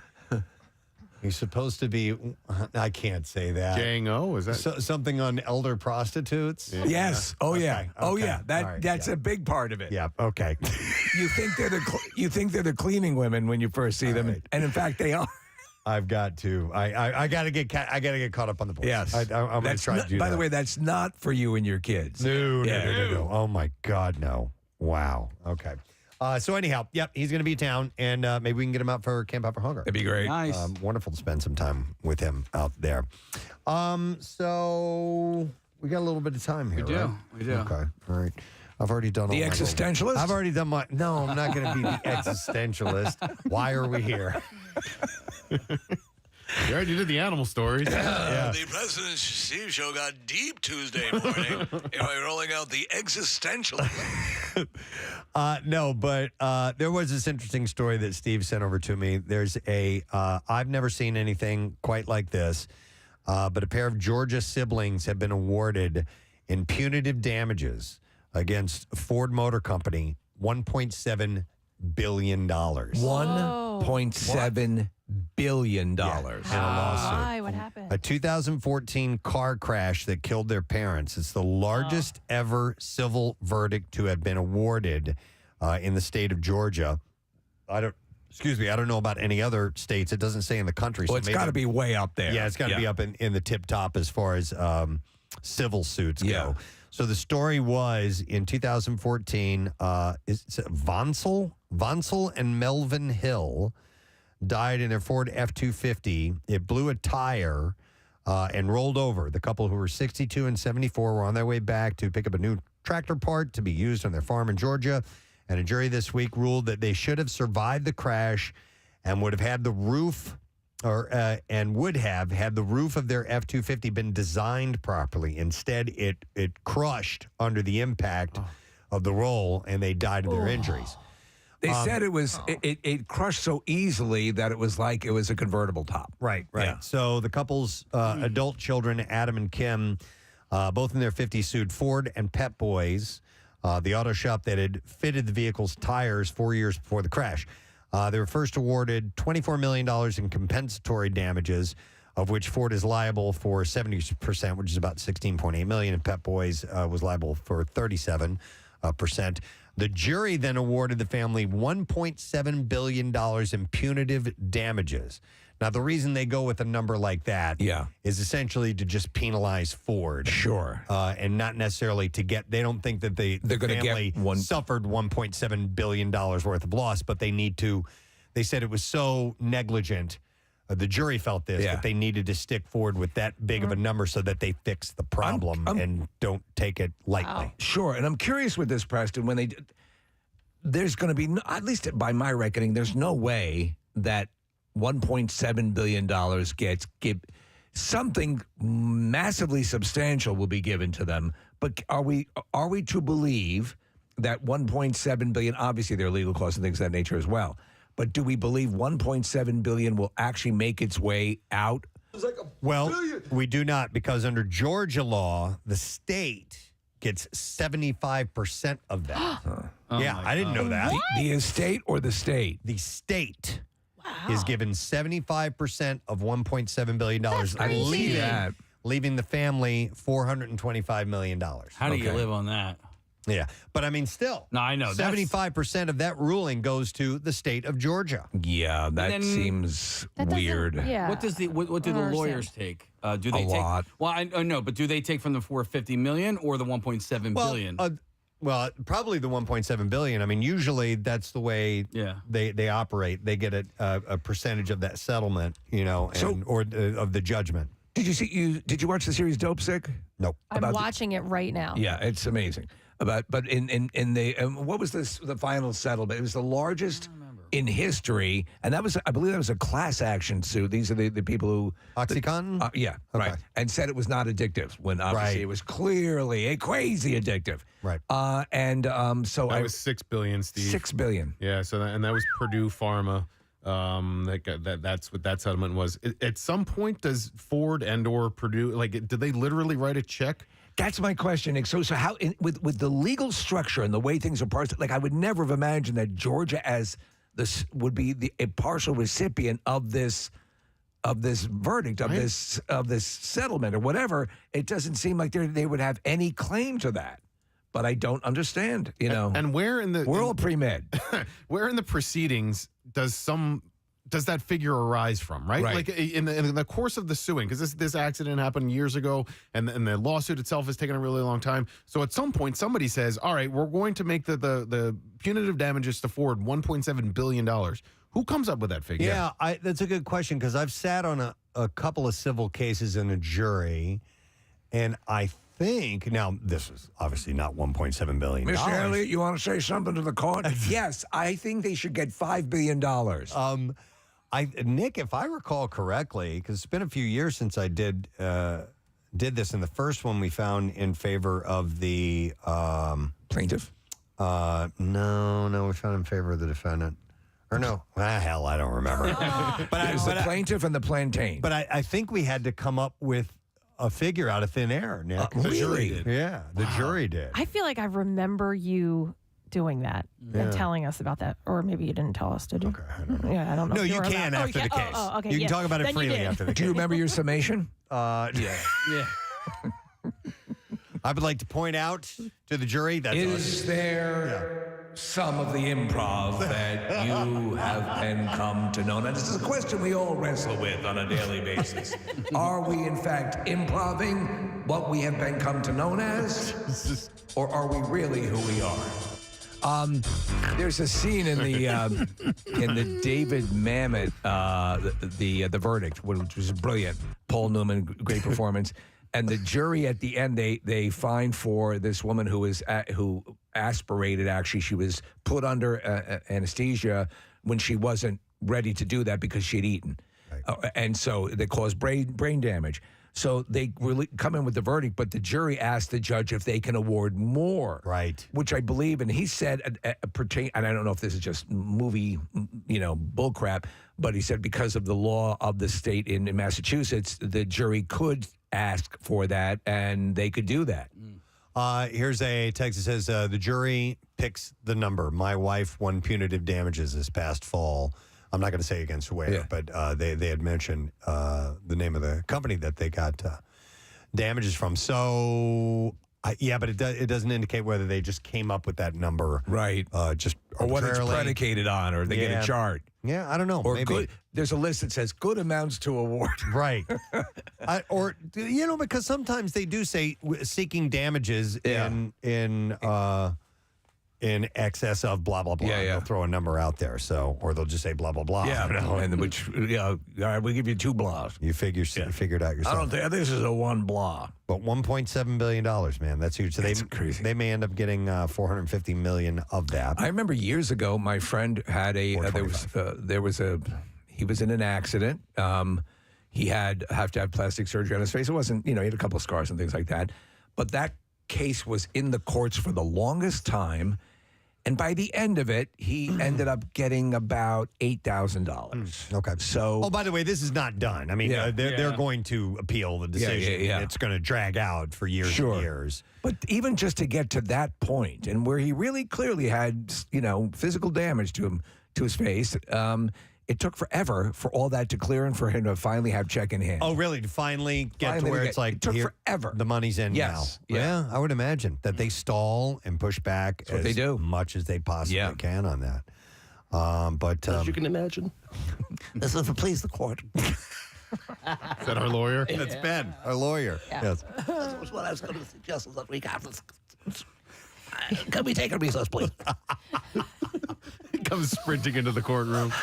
I can't say that. J-O, is that something on elder prostitutes? Yeah. Yes. Oh yeah. Okay. Oh yeah. All right. That's a big part of it. Yeah. Okay. You think they're the cleaning women when you first see them, and in fact they are. I've got to. I got to get caught up on the boys. Yes. I'm going to try to do that. By the way, that's not for you and your kids. No. Oh my God, no. Wow. Okay. So anyhow, yep, he's going to be in town, and maybe we can get him out for Camp Out for Hunger. That'd be great. Nice. Wonderful to spend some time with him out there. So we got a little bit of time here. We do. Right? We do. Okay. All right. I've already done The all my existentialist? I've already done my. No, I'm not going to be the existentialist. Why are we here? You already did the animal stories. Yeah. The President Steve Show got deep Tuesday morning. Rolling out the existential. No, but there was this interesting story that Steve sent over to me. There's I've never seen anything quite like this, but a pair of Georgia siblings have been awarded in punitive damages against Ford Motor Company $1.7 billion. $1.7 billion in a lawsuit. Why? What happened? A 2014 car crash that killed their parents. It's the largest ever civil verdict to have been awarded in the state of Georgia. I don't know about any other states. It doesn't say in the country. Well, so it's maybe- got to be way up there. Yeah, it's got to be up in the tip top as far as civil suits go. Yeah. So the story was in 2014, Vonsel and Melvin Hill died in their Ford F-250. It blew a tire and rolled over. The couple, who were 62 and 74, were on their way back to pick up a new tractor part to be used on their farm in Georgia. And a jury this week ruled that they should have survived the crash and would have had the roof of their F-250 been designed properly. Instead, it crushed under the impact of the roll, and they died of their injuries. They said it was it crushed so easily that it was like it was a convertible top. Right. Yeah. So the couple's adult children, Adam and Kim, both in their 50s, sued Ford and Pep Boys, the auto shop that had fitted the vehicle's tires 4 years before the crash. They were first awarded $24 million in compensatory damages, of which Ford is liable for 70%, which is about $16.8 million, and Pep Boys was liable for 37%. The jury then awarded the family $1.7 billion in punitive damages. Now, the reason they go with a number like that is essentially to just penalize Ford. Sure. And not necessarily to get, they don't think that the family suffered $1.7 billion worth of loss, but they need to, they said it was so negligent the jury felt this, that they needed to stick forward with that big of a number so that they fix the problem and don't take it lightly. Sure, and I'm curious with this, Preston, when they there's going to be, at least by my reckoning, there's no way that $1.7 billion gets something massively substantial will be given to them. But are we to believe that $1.7 billion, obviously there are legal costs and things of that nature as well, but do we believe $1.7 billion will actually make its way out? Well, we do not, because under Georgia law, the state gets 75% of that. Yeah, I didn't know that. The estate or the state? The state is given 75% of $1.7 billion, leaving the family $425 million. How do you live on that? Yeah, but I mean, still. No, I know. 75% of that ruling goes to the state of Georgia. Yeah, that seems weird. Yeah. What do the lawyers take? Do they A take lot. Well, I know, but do they take from the $450 million or the $1.7 billion? Well, probably the $1.7 billion. I mean, usually that's the way they operate. They get a percentage of that settlement, or of the judgment. Did you watch the series Dope Sick? Nope. I'm watching it right now. Yeah, it's amazing. But in the what was the final settlement? It was the largest in history, and I believe that was a class action suit. These are the people who OxyContin. Right, and said it was not addictive when obviously it was clearly a crazy addictive. Right, so that was $6 billion, Steve. $6 billion. Yeah, so that was Purdue Pharma. That's what that settlement was. At some point, does Ford and/or Purdue did they literally write a check? That's my question, Nick. So how with the legal structure and the way things are parsed, I would never have imagined that Georgia as would be a partial recipient of this verdict, of this settlement or whatever. It doesn't seem like they would have any claim to that. But I don't understand, And where in the we're all pre-med. Where in the proceedings does that figure arise from, right? Like in the course of the suing, because this accident happened years ago, and the lawsuit itself has taken a really long time. So at some point, somebody says, all right, we're going to make the punitive damages to Ford $1.7 billion. Who comes up with that figure? Yeah, that's a good question, because I've sat on a couple of civil cases in a jury, and I think, now this is obviously not $1.7 billion. Mr. Elliott, you want to say something to the court? Yes, I think they should get $5 billion. Nick, if I recall correctly, because it's been a few years since I did this, and the first one we found in favor of the plaintiff. No, we found in favor of the defendant. Or no, hell, I don't remember. But it was the plaintiff and the plantain. But I think we had to come up with a figure out of thin air, Nick. The jury did. Yeah, the jury did. I feel like I remember you doing that and telling us about that, or maybe you didn't tell us, did you? Okay, I don't know. Yeah, I don't know. No, if you were can allowed- after the case. okay, You can talk about it Then you freely did. after the case. Do you remember your summation? Yeah. I would like to point out to the jury that Is there some of the improv that you have been come to know? Now, this is a question we all wrestle with on a daily basis. Are we, in fact, improving what we have been come to know as? Or are we really who we are? There's a scene in the David Mamet, the verdict, which was brilliant. Paul Neumann, great performance. And the jury at the end, they fined for this woman who aspirated. Actually, she was put under anesthesia when she wasn't ready to do that because she'd eaten, and so they caused brain damage. So they come in with the verdict, but the jury asked the judge if they can award more, right? Which I believe, and he said, and I don't know if this is just movie, bullcrap, but he said because of the law of the state in Massachusetts, the jury could ask for that, and they could do that. Here's a text that says, the jury picks the number. My wife won punitive damages this past fall. I'm not going to say against where, but they had mentioned the name of the company that they got damages from. So, but it doesn't indicate whether they just came up with that number. Right. Just or what it's arbitrarily. predicated on, or they get a chart. Yeah, I don't know. Or maybe. good. There's a list that says good amounts to award. Right. Because sometimes they do say seeking damages in in excess of blah, blah, blah. Yeah, yeah. They'll throw a number out there. So, or they'll just say blah, blah, blah. Yeah, you know? and which, all right, we give you 2 blahs. You figure it out yourself. I don't think this is a 1 blah. But $1.7 billion, man, that's huge. So That's crazy. They may end up getting $450 million of that. I remember years ago, my friend had he was in an accident. He have to have plastic surgery on his face. It wasn't, he had a couple of scars and things like that. But that case was in the courts for the longest time. And by the end of it, he ended up getting about $8,000. Okay. So, oh, by the way, this is not done. I mean, they're going to appeal the decision. Yeah. It's going to drag out for years and years. But even just to get to that point, and where he really clearly had, physical damage to his face, it took forever for all that to clear and for him to finally have check in hand. Oh, really? To finally get to where it's like, it took forever. The money's in now. Yeah, I would imagine that they stall and push back what they do. much as they possibly can on that. As you can imagine. This is to please the court. Is that our lawyer? That's Ben, our lawyer. Yeah. Yes. That was what I was going to suggest is that we have this. Can we take a recess, please? He comes sprinting into the courtroom.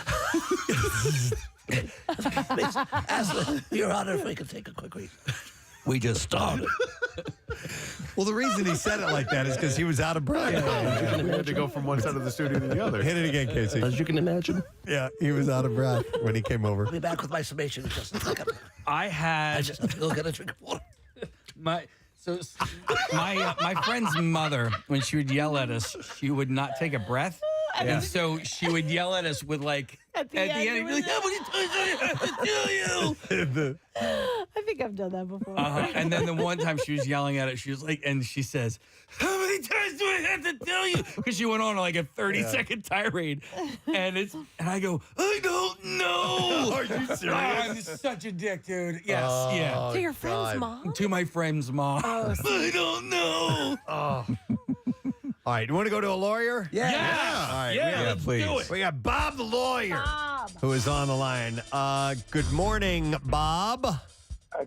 Please, Your Honor, if we could take a quick recess. We just started. Well, the reason he said it like that is because he was out of breath. He had to go from one side of the studio to the other. Hit it again, Casey. As you can imagine. Yeah, he was out of breath when he came over. I'll be back with my summation in just a second. I had. I just have to go get a drink of water. My friend's mother, when she would yell at us, she would not take a breath. And so she would yell at us with at the end, she'd be like, how many times do I have to tell you? I think I've done that before. And then the one time she was yelling at it, she was like, and she says, how many times do I have to tell you? Because she went on like a 30-second tirade. And I go, I don't know. Are you serious? I'm such a dick, dude. Yes, yeah. To your friend's mom? To my friend's mom. Oh, I don't know. All right, you want to go to a lawyer? Yeah. All right, Let's please. do it. We got Bob the lawyer who is on the line. Good morning, Bob.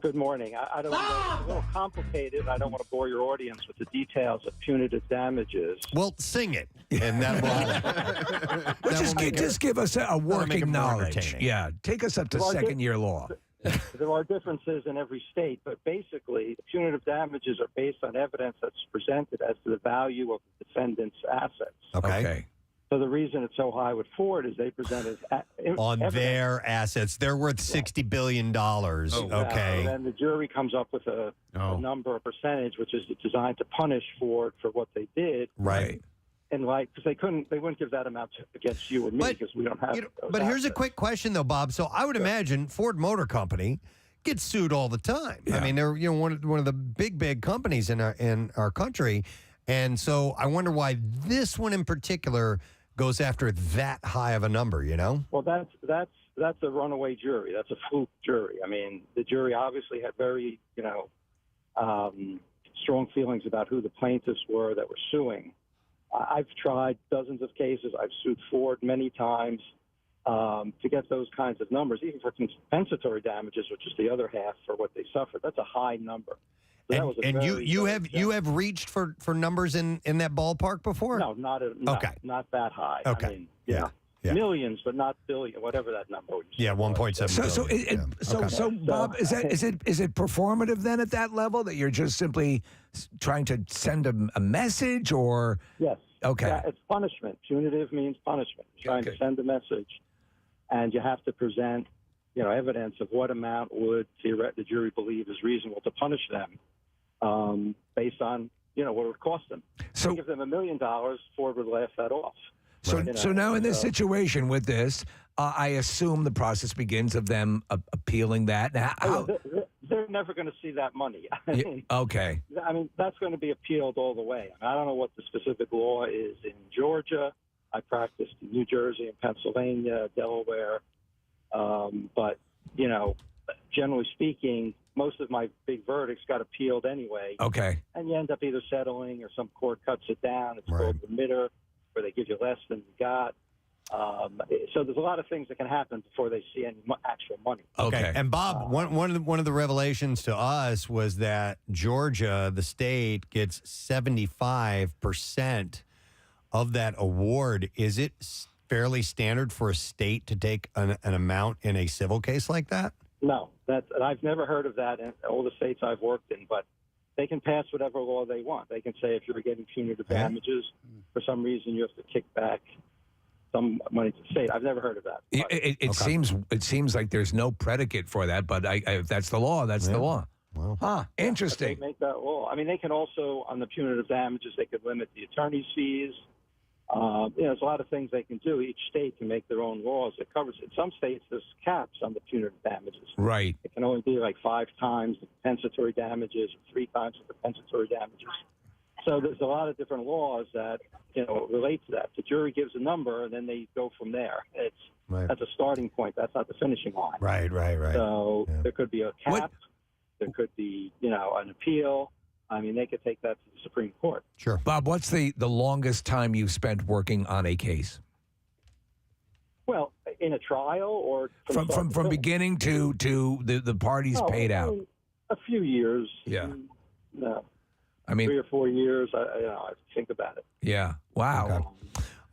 Good morning. I don't know. It's a little complicated. I don't want to bore your audience with the details of punitive damages. Well, sing it, and that will. Just give us a working knowledge. entertaining. Yeah, take us up to Well, second-year law. There are differences in every state, but basically, the punitive damages are based on evidence that's presented as to the value of the defendant's assets. Okay. So the reason it's so high with Ford is they presented On evidence. their assets, they're worth $60 billion. Okay. And then the jury comes up with a number, a percentage, which is designed to punish Ford for what they did. Right. And because they wouldn't give that amount against you and me because we don't have. But here's a quick question, though, Bob. So I would imagine Ford Motor Company gets sued all the time. I mean, they're one of the big companies in our country, and so I wonder why this one in particular goes after that high of a number. Well, that's a runaway jury. That's a fluke jury. I mean, the jury obviously had very strong feelings about who the plaintiffs were that were suing. I've tried dozens of cases. I've sued Ford many times to get those kinds of numbers, even for compensatory damages, which is the other half for what they suffered. That's a high number. So You have reached for numbers in that ballpark before? No, not that high. Okay. I mean, yeah. Millions, but not billion, whatever that number was. Yeah, 1.7 billion. So Bob, is it performative then at that level that you're just simply trying to send a message or? Yes. Okay. Yeah, it's punishment. Punitive means punishment. You're trying to send a message, and you have to present, evidence of what amount would the jury believe is reasonable to punish them, based on what it would cost them. So give them $1 million, Ford would laugh that off. So now in this situation with this, I assume the process begins of them appealing that. Now, they're never going to see that money. Okay. I mean, that's going to be appealed all the way. I don't know what the specific law is in Georgia. I practiced in New Jersey and Pennsylvania, Delaware. But, generally speaking, most of my big verdicts got appealed anyway. Okay. And you end up either settling or some court cuts it down. It's called remitter, where they give you less than you got. So there's a lot of things that can happen before they see any actual money. Okay. And Bob, one of the revelations to us was that Georgia, the state, gets 75% of that award, is it fairly standard for a state to take an amount in a civil case like that? No, I've never heard of that in all the states I've worked in, but they can pass whatever law they want. They can say if you're getting punitive damages, for some reason you have to kick back some money to the state. I've never heard of that. It seems like there's no predicate for that, but if that's the law, that's the law. Well, interesting. They make that law. I mean, they can also, on the punitive damages, they could limit the attorney's fees. There's a lot of things they can do. Each state can make their own laws that covers it. Some states, there's caps on the punitive damages. Right. It can only be like 5 times the compensatory damages, 3 times the compensatory damages. So there's a lot of different laws that relate to that. The jury gives a number, and then they go from there. That's a starting point. That's not the finishing line. Right. So there could be a cap. There could be an appeal. I mean, they could take that to the Supreme Court. Sure. Bob, what's the longest time you've spent working on a case? Well, in a trial or from beginning to the parties paid out? A few years. Yeah. No. I mean, 3 or 4 years. I think about it. Yeah. Wow. Okay.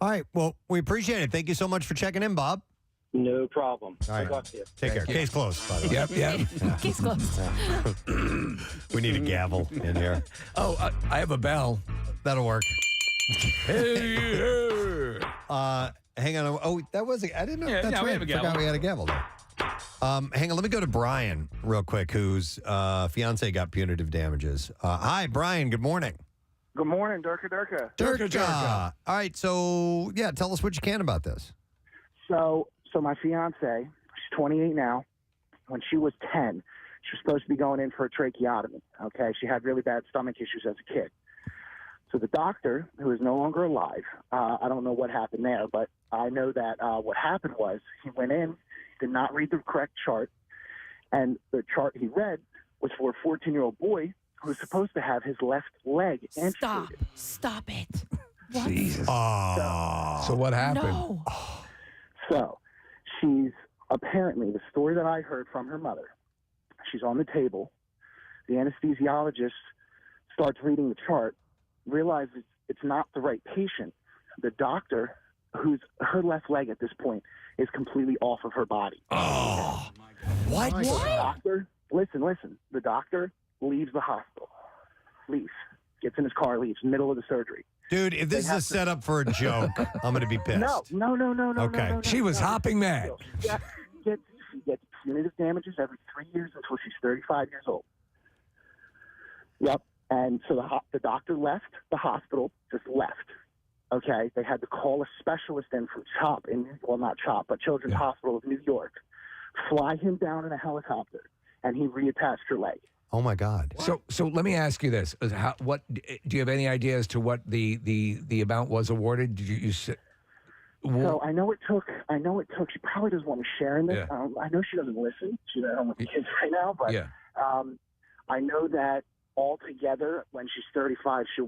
All right. Well, we appreciate it. Thank you so much for checking in, Bob. No problem. All right. Good luck to you. Take care. Case closed, by the way. Yep. Case closed. We need a gavel in here. Oh, I have a bell. That'll work. Hey. Hang on. Oh, that was I didn't know. Yeah, That's we right. have a gavel. Forgot we had a gavel there. Hang on. Let me go to Brian real quick, whose fiance got punitive damages. Hi, Brian. Good morning. Good morning, Durka. Durka. All right. So, yeah, tell us what you can about this. So my fiance, she's 28 now. When she was 10, she was supposed to be going in for a tracheotomy. Okay, she had really bad stomach issues as a kid. So the doctor, who is no longer alive, I don't know what happened there, but I know that what happened was he went in, did not read the correct chart, and the chart he read was for a 14-year-old boy who was supposed to have his left leg amputated. Stop it. What? Jesus. So what happened? No. So she's apparently, the story that I heard from her mother, she's on the table. The anesthesiologist starts reading the chart, realizes it's not the right patient. The doctor, who's her left leg at this point, is completely off of her body. Oh, what? The doctor, listen. The doctor leaves the hospital. Leaves. Gets in his car, leaves, middle of the surgery. Dude, if this is a setup for a joke, I'm going to be pissed. No. Okay. No, she was hopping mad. She gets punitive damages every 3 years until she's 35 years old. Yep. And so the doctor left the hospital, just left. Okay. They had to call a specialist in from CHOP, not CHOP, but Children's Hospital of New York, fly him down in a helicopter, and he reattached her leg. Oh my God! So let me ask you this: what do you have any idea as to what the amount was awarded? Did you say? So I know it took. She probably doesn't want me sharing this. Yeah. I know she doesn't listen. She's at home with the kids right now, but I know that altogether, when she's 35, she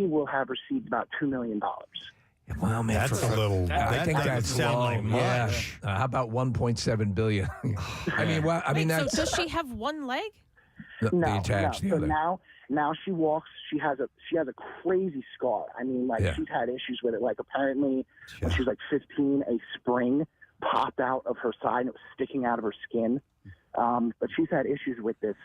will have received about $2 million. Wow, man, that's a little. I think that's sound low. like much. Yeah. How about 1.7 billion? Wait, that's. so does she have one leg? No. The So other. now she walks. She has a crazy scar. I mean, she's had issues with it. Like apparently, when she was like 15, a spring popped out of her side and it was sticking out of her skin. But she's had issues with this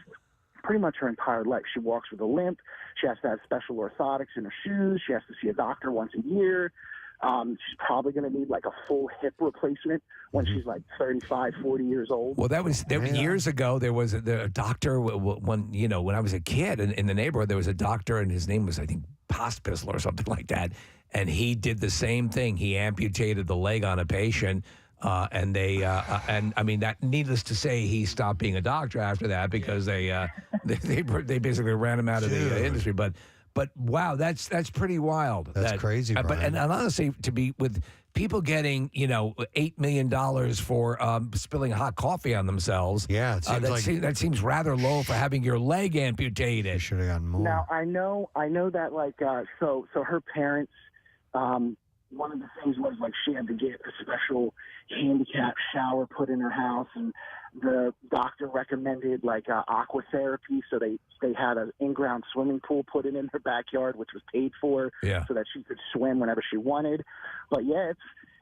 pretty much her entire life. She walks with a limp. She has to have special orthotics in her shoes. She has to see a doctor once a year. She's probably going to need like a full hip replacement when she's like 35, 40 years old. Well, that was years ago. There was a doctor when I was a kid in the neighborhood. There was a doctor, and his name was, I think, Pospisil or something like that. And he did the same thing. He amputated the leg on a patient. And that needless to say, he stopped being a doctor after that because they basically ran him out of the industry. But wow, that's pretty wild. That's crazy, Brian. And honestly, to be with people getting $8 million for spilling hot coffee on themselves. Yeah, it seems that seems rather low for having your leg amputated. Should have gotten more. Now I know that so her parents. One of the things was like she had to get a special handicap shower put in her house, and the doctor recommended like aqua therapy, so they had an in-ground swimming pool put in their backyard, which was paid for, so that she could swim whenever she wanted. But yeah,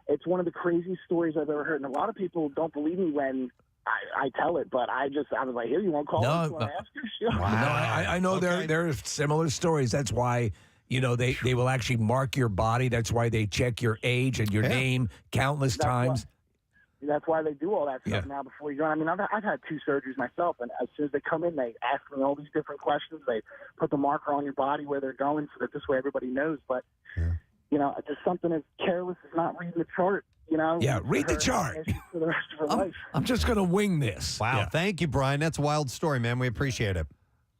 it's one of the craziest stories I've ever heard, and a lot of people don't believe me when I tell it, but I was like, here, you want to call her? You want to ask her? Sure. Wow. No, I know there are similar stories. That's why, you know, they will actually mark your body. That's why they check your age and your name countless times. That's why they do all that stuff now before you go. I mean, I've had 2 surgeries myself, and as soon as they come in, they ask me all these different questions. They put the marker on your body where they're going, so that this way everybody knows. But you know, just something as careless as not reading the chart. You know, read the chart. For the rest of her life. I'm just going to wing this. Wow. Thank you, Brian. That's a wild story, man. We appreciate it.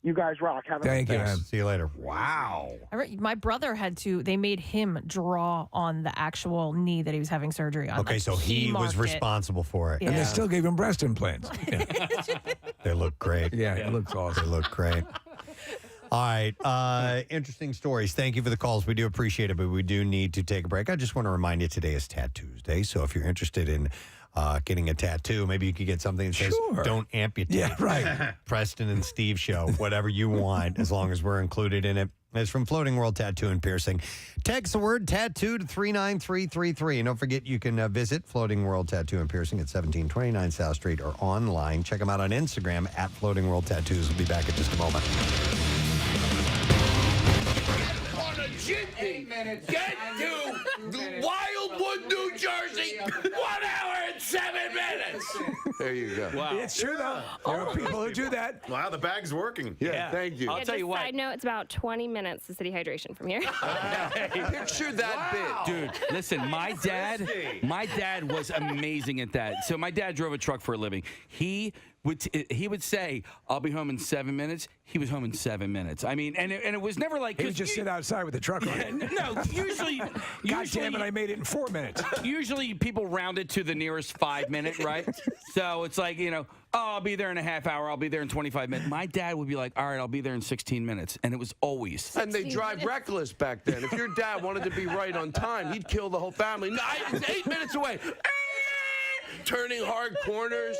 You guys rock. Have a Thank you, man. See you later. Wow. My brother they made him draw on the actual knee that he was having surgery on. Okay, so he was responsible for it. And they still gave him breast implants. They look great. Yeah, it looks awesome. They look great. All right. Interesting stories. Thank you for the calls. We do appreciate it, but we do need to take a break. I just want to remind you today is Tattoos Day. So if you're interested in getting a tattoo, maybe you could get something that says, don't amputate. Yeah, right. Preston and Steve show, whatever you want, as long as we're included in it. It's from Floating World Tattoo and Piercing. Text the word tattoo to 39333. And don't forget, you can visit Floating World Tattoo and Piercing at 1729 South Street or online. Check them out on Instagram at Floating World Tattoos. We'll be back in just a moment. Get to Wildwood, New Jersey. 1 hour and 7 minutes. There you go. Wow. It's true, though. There are people who do that. Wow, the bag's working. Yeah, thank you. I'll tell you what. Side note, it's about 20 minutes to City Hydration from here. Picture that bit. Dude, listen, my dad was amazing at that. So my dad drove a truck for a living. He would say, I'll be home in 7 minutes. He was home in 7 minutes. I mean, and it was never like... He would just sit outside with the truck on. No, usually... God damn it, I made it in 4 minutes. Usually people round it to the nearest 5 minute, right? So it's like, you know, I'll be there in a half hour. I'll be there in 25 minutes. My dad would be like, all right, I'll be there in 16 minutes. And it was always. And they drive reckless back then. If your dad wanted to be right on time, he'd kill the whole family. No, it's 8 minutes away. Turning hard corners.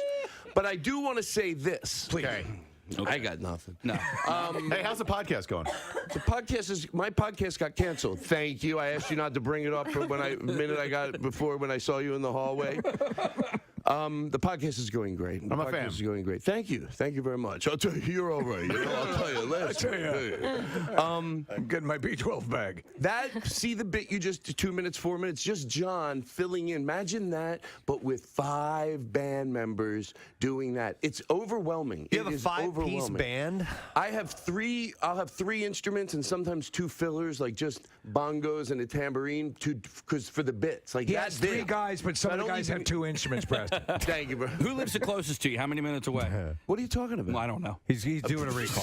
But I do want to say this. Please. Okay. I got nothing. No. Hey, how's the podcast going? My podcast got canceled. Thank you. I asked you not to bring it up for when I saw you in the hallway. The podcast is going great. I'm a fan. Is going great. Thank you. Thank you very much. I'll tell you, you're all right. I'll tell you. I'm getting my B12 bag. See the bit you just 2 minutes, 4 minutes, just John filling in. Imagine that, but with 5 band members doing that. It's overwhelming. You have a 5-piece band? I'll have 3 instruments and sometimes 2 fillers, like just bongos and a tambourine, because for the bits. Like he has 3 guys, but some of the guys have 2 instruments, Preston. Thank you, bro. Who lives the closest to you? How many minutes away? What are you talking about? Well, I don't know. He's doing a recall.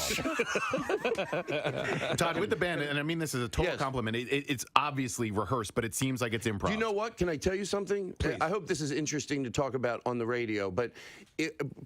Todd, with the band, and I mean this is a total compliment, it's obviously rehearsed, but it seems like it's improv. You know what? Can I tell you something? Please. I hope this is interesting to talk about on the radio, but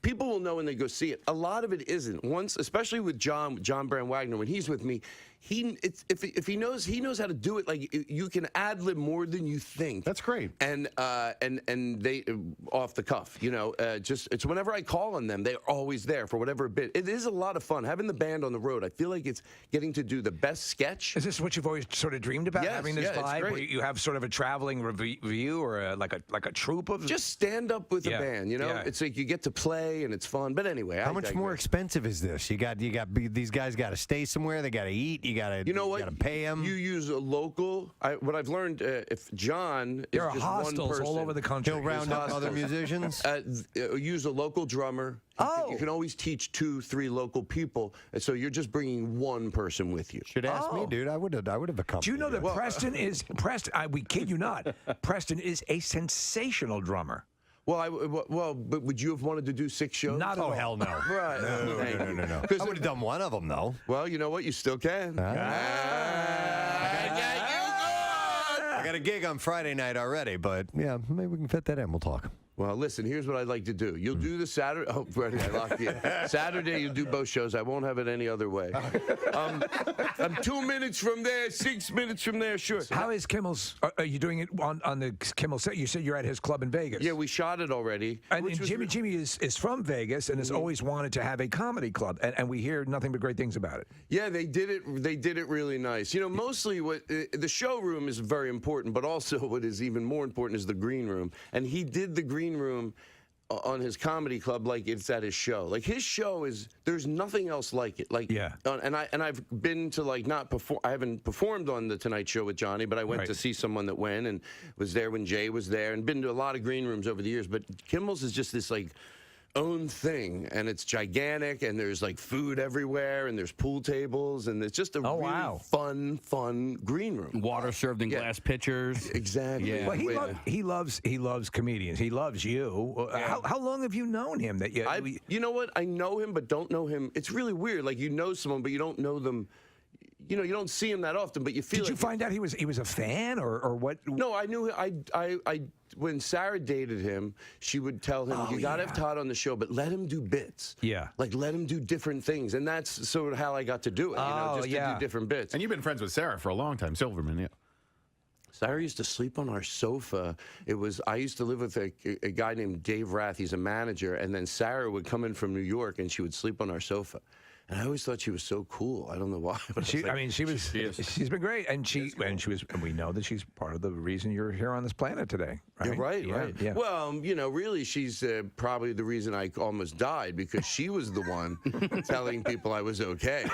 people will know when they go see it. A lot of it isn't. Once, especially with John Brand Wagner, when he's with me, if he knows how to do it. Like you can ad lib more than you think. That's great. And they off the cuff, you know. It's whenever I call on them, they're always there for whatever bit. It is a lot of fun having the band on the road. I feel like it's getting to do the best sketch. Is this what you've always sort of dreamed about? Yes, having this vibe where you have sort of a traveling review or like a troupe of just stand up with a band. You know, it's like you get to play and it's fun. But anyway, how much more expensive is this? You got these guys got to stay somewhere. They got to eat. You got to pay them. You use a local. What I've learned, if John there is are just hostels one person, all over the country. He'll round up other musicians. Use a local drummer. You can always teach 2, 3 local people, and so you're just bringing one person with you. Should ask me, dude. I would have accompanied. Do you know that Preston is Preston? We kid you not. Preston is a sensational drummer. Well, but would you have wanted to do 6 shows? Not at all. Hell no. Right. No. I would have done one of them, though. Well, you know what? You still can. I got a gig on Friday night already, but yeah, maybe we can fit that in. We'll talk. Well, listen, here's what I'd like to do. You'll do the Saturday. Oh, Freddie, I locked you. Saturday, you'll do both shows. I won't have it any other way. I'm 2 minutes from there, 6 minutes from there, sure. How is Kimmel's? Are you doing it on the Kimmel set? You said you're at his club in Vegas. Yeah, we shot it already. And Jimmy is from Vegas and has always wanted to have a comedy club, and we hear nothing but great things about it. Yeah, they did it. They did it really nice. You know, mostly what the showroom is very important, but also what is even more important is the green room. And he did the green room on his comedy club like it's at his show. Like his show is, there's nothing else like it. Like and I've been to like not perform. I haven't performed on the Tonight Show with Johnny, but I went to see someone that went and was there when Jay was there, and been to a lot of green rooms over the years. But Kimmel's is just this like own thing, and it's gigantic, and there's like food everywhere, and there's pool tables, and it's just a really fun green room. Water served in glass pitchers. Exactly. Yeah. Well, he loves comedians. He loves you. How long have you known him? That you know what? I know him, but don't know him. It's really weird. Like you know someone, but you don't know them. You know, you don't see him that often, but you feel. Did you find out he was a fan or what? No, I knew. I when Sarah dated him, she would tell him, "You got to have Todd on the show, but let him do bits. Yeah, like let him do different things." And that's sort of how I got to do it. You know, just to do different bits. And you've been friends with Sarah for a long time, Silverman. Yeah. Sarah used to sleep on our sofa. I used to live with a guy named Dave Rath. He's a manager, and then Sarah would come in from New York, and she would sleep on our sofa. And I always thought she was so cool. I don't know why. But she's been great, and we know that she's part of the reason you're here on this planet today. Right? Yeah, right. Yeah. Well, you know, really, she's probably the reason I almost died, because she was the one telling people I was okay.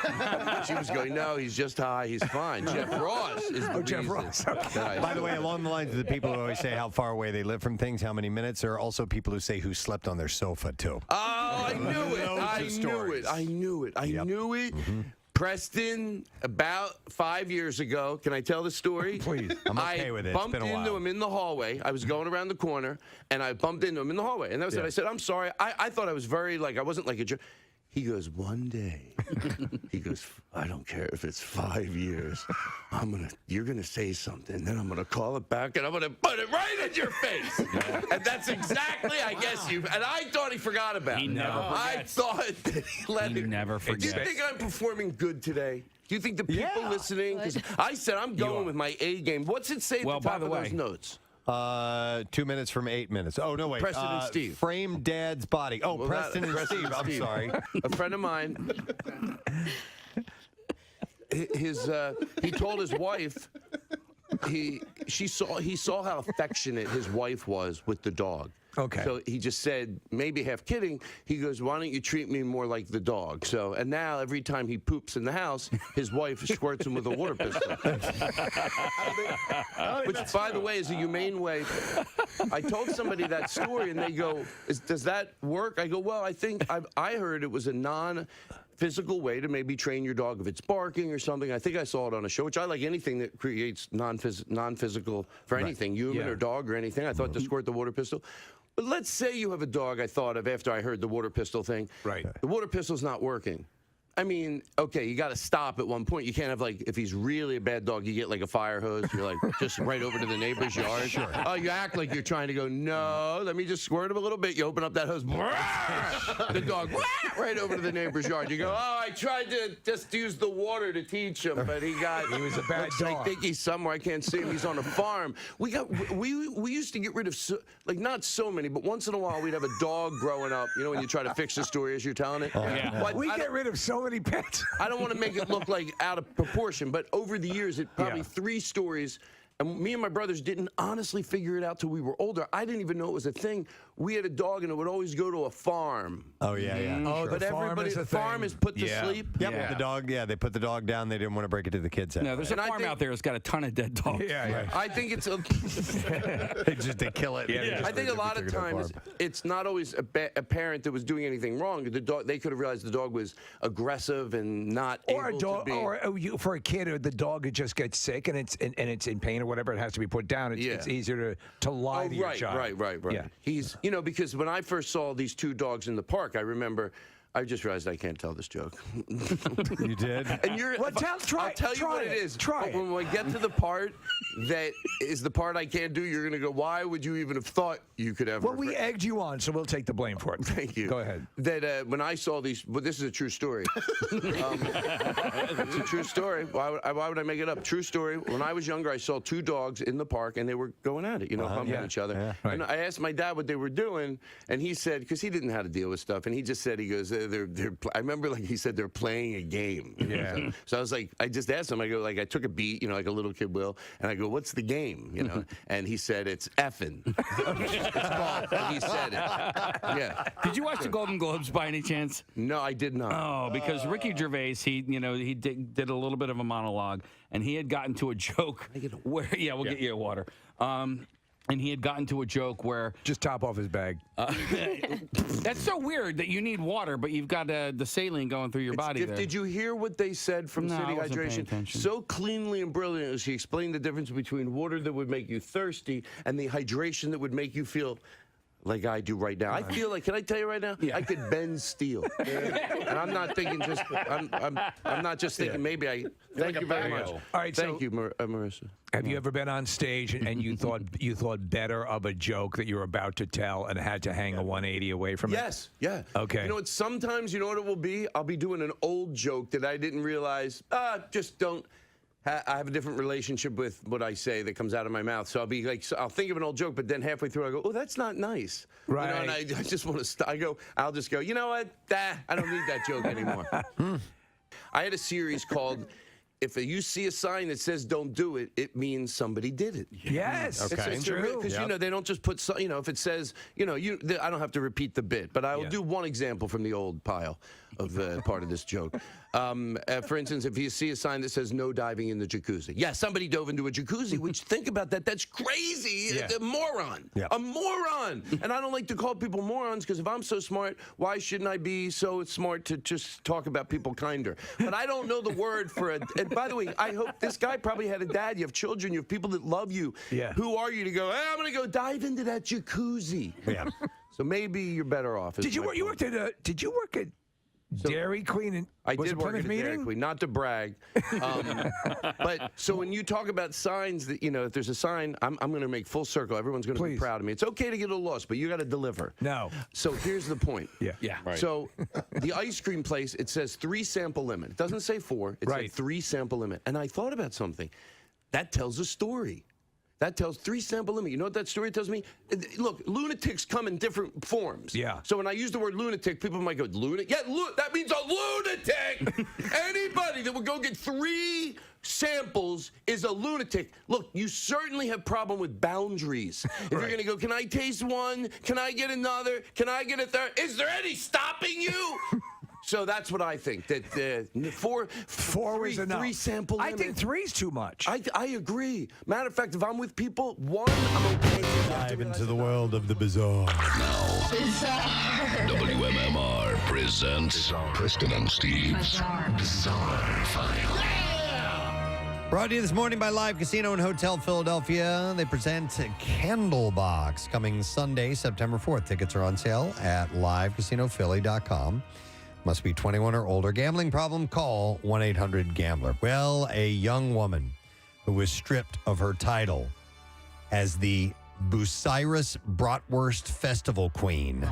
She was going, "No, he's just high. He's fine." Jeff Ross is the Jeff reason. Ross. By the way, along the lines of the people who always say how far away they live from things, how many minutes, there are also people who say who slept on their sofa too. Oh, I knew it. I knew it. I knew it. Preston, about 5 years ago. Can I tell the story? Please. I'm okay with it. I bumped into him in the hallway. I was going around the corner, and I bumped into him in the hallway. And that was it. I said, "I'm sorry." I thought I was very, I wasn't like a jerk. He goes, "One day," he goes, "I don't care if it's 5 years. You're gonna say something, then I'm gonna call it back, and I'm gonna put it right in your face." And that's exactly, I guess and I thought he forgot about it. He never forgets. I thought that he let it. Never forgets. Do you think I'm performing good today? Do you think the people listening? Because I said I'm going with my A game. What's it say at the top of those notes? 2 minutes from 8 minutes. Oh, no, wait. Preston and Steve. Frame Dad's body. Oh, well, Preston and Steve. I'm sorry. A friend of mine, he told his wife, he saw how affectionate his wife was with the dog. Okay. So he just said, maybe half kidding, he goes, "Why don't you treat me more like the dog?" So, and now every time he poops in the house, his wife squirts him with a water pistol. Which, by the way, is a humane way. I told somebody that story, and they go, "Does that work?" I go, "Well, I think I heard it was a non-physical way to maybe train your dog if it's barking or something." I think I saw it on a show, which I like anything that creates non-physical for anything, human or dog or anything. I thought to squirt the water pistol. But let's say you have a dog, I thought of after I heard the water pistol thing. Right. The water pistol's not working. I mean, okay, you got to stop at one point. You can't have, if he's really a bad dog, you get, a fire hose. You're, just right over to the neighbor's yard. Sure. Oh, you act like you're trying to go, "No, let me just squirt him a little bit." You open up that hose. The dog, right over to the neighbor's yard. You go, "Oh, I tried to just use the water to teach him, but he was a bad dog. I think he's somewhere. I can't see him. He's on a farm." We used to get rid of, not so many, but once in a while we'd have a dog growing up. You know, when you try to fix the story as you're telling it? Yeah. We get rid of so many pets. I don't want to make it look out of proportion, but over the years, it probably 3 stories. And me and my brothers didn't honestly figure it out till we were older. I didn't even know it was a thing. We had a dog, and it would always go to a farm. Oh, yeah. Oh, but the farm is put to sleep. Yep. Yeah. The dog, they put the dog down. They didn't want to break it to the kids. No, there's a farm out there that's got a ton of dead dogs. Yeah. I think it's they kill it. Yeah, I think a lot of times it's not always a parent that was doing anything wrong. The dog, they could have realized the dog was aggressive and not able to be. Or for a kid, the dog just gets sick and it's in pain or whatever. It has to be put down. It's easier to lie to your child. Right. Yeah. He's because when I first saw these 2 dogs in the park, I remember. I just realized I can't tell this joke. You did? And I'll tell you what it is. Try it. When we get to the part that is the part I can't do. You're going to go, why would you even have thought you could ever? Well, we egged you on, so we'll take the blame for it. Thank you. Go ahead. That when I saw these, but this is a true story. It's a true story. Why would I make it up? True story. When I was younger, I saw 2 dogs in the park, and they were going at it, humping each other. Yeah, right. And I asked my dad what they were doing, and he said, because he didn't know how to deal with stuff, and he just said, he goes, I remember he said they're playing a game. Yeah. So I was like, I just asked him, I go, I took a beat, like a little kid will, and I go, what's the game? And he said, it's effing. It's called, and he said it. Yeah. Did you watch the Golden Globes by any chance? No, I did not. Oh, because Ricky Gervais, he did a little bit of a monologue, and he had gotten to a joke where, we'll get you a water. And he had gotten to a joke where just top off his bag. That's so weird that you need water, but you've got the saline going through your body. Did you hear what they said from City Hydration? So cleanly and brilliantly, she explained the difference between water that would make you thirsty and the hydration that would make you feel like I do right now. I feel like, can I tell you right now? I could bend steel. And I'm not thinking just, I'm not just thinking maybe I, thank you very much. All right, thank you, Marissa. Have you ever been on stage and you thought better of a joke that you were about to tell and had to hang a 180 away from it? Yes, yeah. Okay. You know what, sometimes, you know what it will be? I'll be doing an old joke that I didn't realize, just don't. I have a different relationship with what I say that comes out of my mouth. So I'll be like, I'll think of an old joke, but then halfway through I go, oh, that's not nice. Right. And I just want to stop. I'll just go, you know what? I don't need that joke anymore. I had a series called, if you see a sign that says don't do it, it means somebody did it. Yes. Okay. It's true. Because, they don't just put, if it says, I don't have to repeat the bit, but I will do one example from the old pile of part of this joke. For instance, if you see a sign that says no diving in the jacuzzi. Yeah, somebody dove into a jacuzzi, which think about that. That's crazy. A moron. Yeah. A moron. And I don't like to call people morons because if I'm so smart, why shouldn't I be so smart to just talk about people kinder? But I don't know the word for it. And by the way, I hope this guy probably had a dad. You have children. You have people that love you. Yeah. Who are you to go, hey, I'm going to go dive into that jacuzzi? Yeah. So maybe you're better off. Did you work at Dairy Queen? I did work at Dairy Queen, not to brag. But so when you talk about signs that, if there's a sign, I'm going to make full circle. Everyone's going to be proud of me. It's okay to get a little lost, but you got to deliver. No. So here's the point. Yeah. Right. So the ice cream place, it says 3 sample limit. It doesn't say 4. It says 3 sample limit. And I thought about something. That tells a story. That tells 3 sample limit. You know what that story tells me? Look, lunatics come in different forms. Yeah. So when I use the word lunatic, people might go, lunatic? Yeah, that means a lunatic. Anybody that would go get 3 samples is a lunatic. Look, you certainly have problem with boundaries. If you're going to go, can I taste one? Can I get another? Can I get a third? Is there any stopping you? So that's what I think. That 4 is enough. 3 sample limit. I think 3's too much. I agree. Matter of fact, if I'm with people, 1, I'm okay. Dive into the world of the bizarre. Now, WMMR presents Preston and Steve's Bizarre File. Brought to you this morning by Live Casino and Hotel Philadelphia. They present Candlebox coming Sunday, September 4th. Tickets are on sale at livecasinophilly.com. Must be 21 or older. Gambling problem? Call 1-800-GAMBLER. Well, a young woman who was stripped of her title as the Bucyrus Bratwurst Festival Queen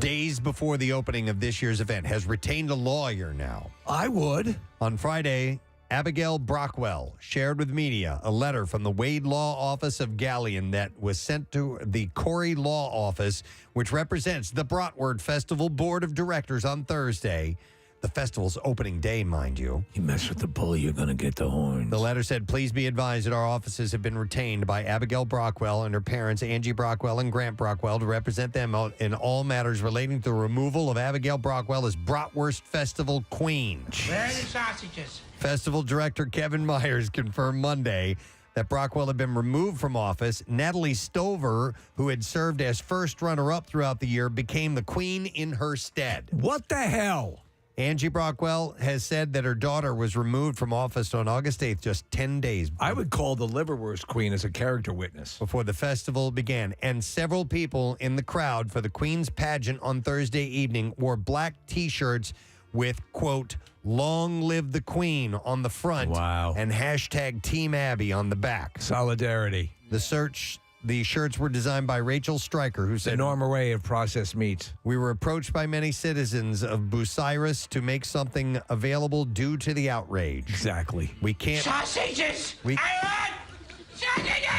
days before the opening of this year's event has retained a lawyer now. I would. On Friday, Abigail Brockwell shared with media a letter from the Wade Law Office of Galleon that was sent to the Corey Law Office, which represents the Bratwurst Festival Board of Directors on Thursday. The festival's opening day, mind you. You mess with the bull, you're going to get the horns. The letter said, please be advised that our offices have been retained by Abigail Brockwell and her parents, Angie Brockwell and Grant Brockwell, to represent them in all matters relating to the removal of Abigail Brockwell as Bratwurst Festival Queen. Where are the sausages? Festival director Kevin Myers confirmed Monday that Brockwell had been removed from office. Natalie Stover, who had served as first runner-up throughout the year, became the queen in her stead. What the hell? Angie Brockwell has said that her daughter was removed from office on August 8th, just 10 days. I would call the liverwurst queen as a character witness. Before the festival began. And several people in the crowd for the Queen's pageant on Thursday evening wore black T-shirts with, quote, Long Live the Queen on the front. Wow. And hashtag Team Abby on the back. Solidarity. The shirts were designed by Rachel Stryker, who said, The norm array of processed meats. We were approached by many citizens of Bucyrus to make something available due to the outrage. Exactly. We can't... Sausages! We,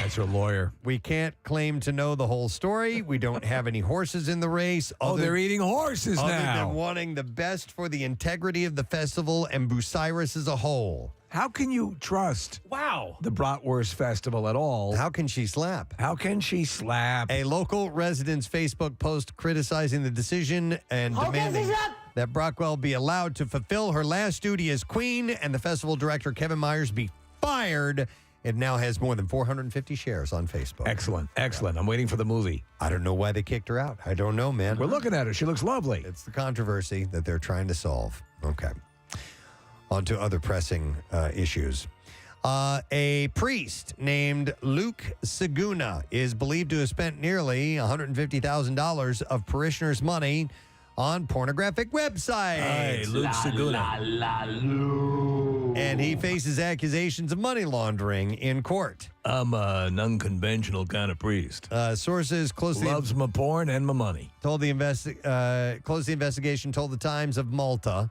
That's her lawyer. We can't claim to know the whole story. We don't have any horses in the race. They're eating horses other now. than wanting the best for the integrity of the festival and Bucyrus as a whole. How can you trust the Bratwurst Festival at all? How can she slap? How can she slap? A local resident's Facebook post criticizing the decision and demanding that Brockwell be allowed to fulfill her last duty as queen and the festival director, Kevin Myers, be fired. It now has more than 450 shares on Facebook. Excellent. Excellent. I'm waiting for the movie. I don't know why they kicked her out. I don't know, man. We're looking at her. She looks lovely. It's the controversy that they're trying to solve. Okay. On to other pressing issues. A priest named Luke Seguna is believed to have spent nearly $150,000 of parishioners' money on pornographic websites. Hey, Luke Seguna. And he faces accusations of money laundering in court. I'm an unconventional kind of priest. Sources closely loves my porn and my money. Told the investigation told the Times of Malta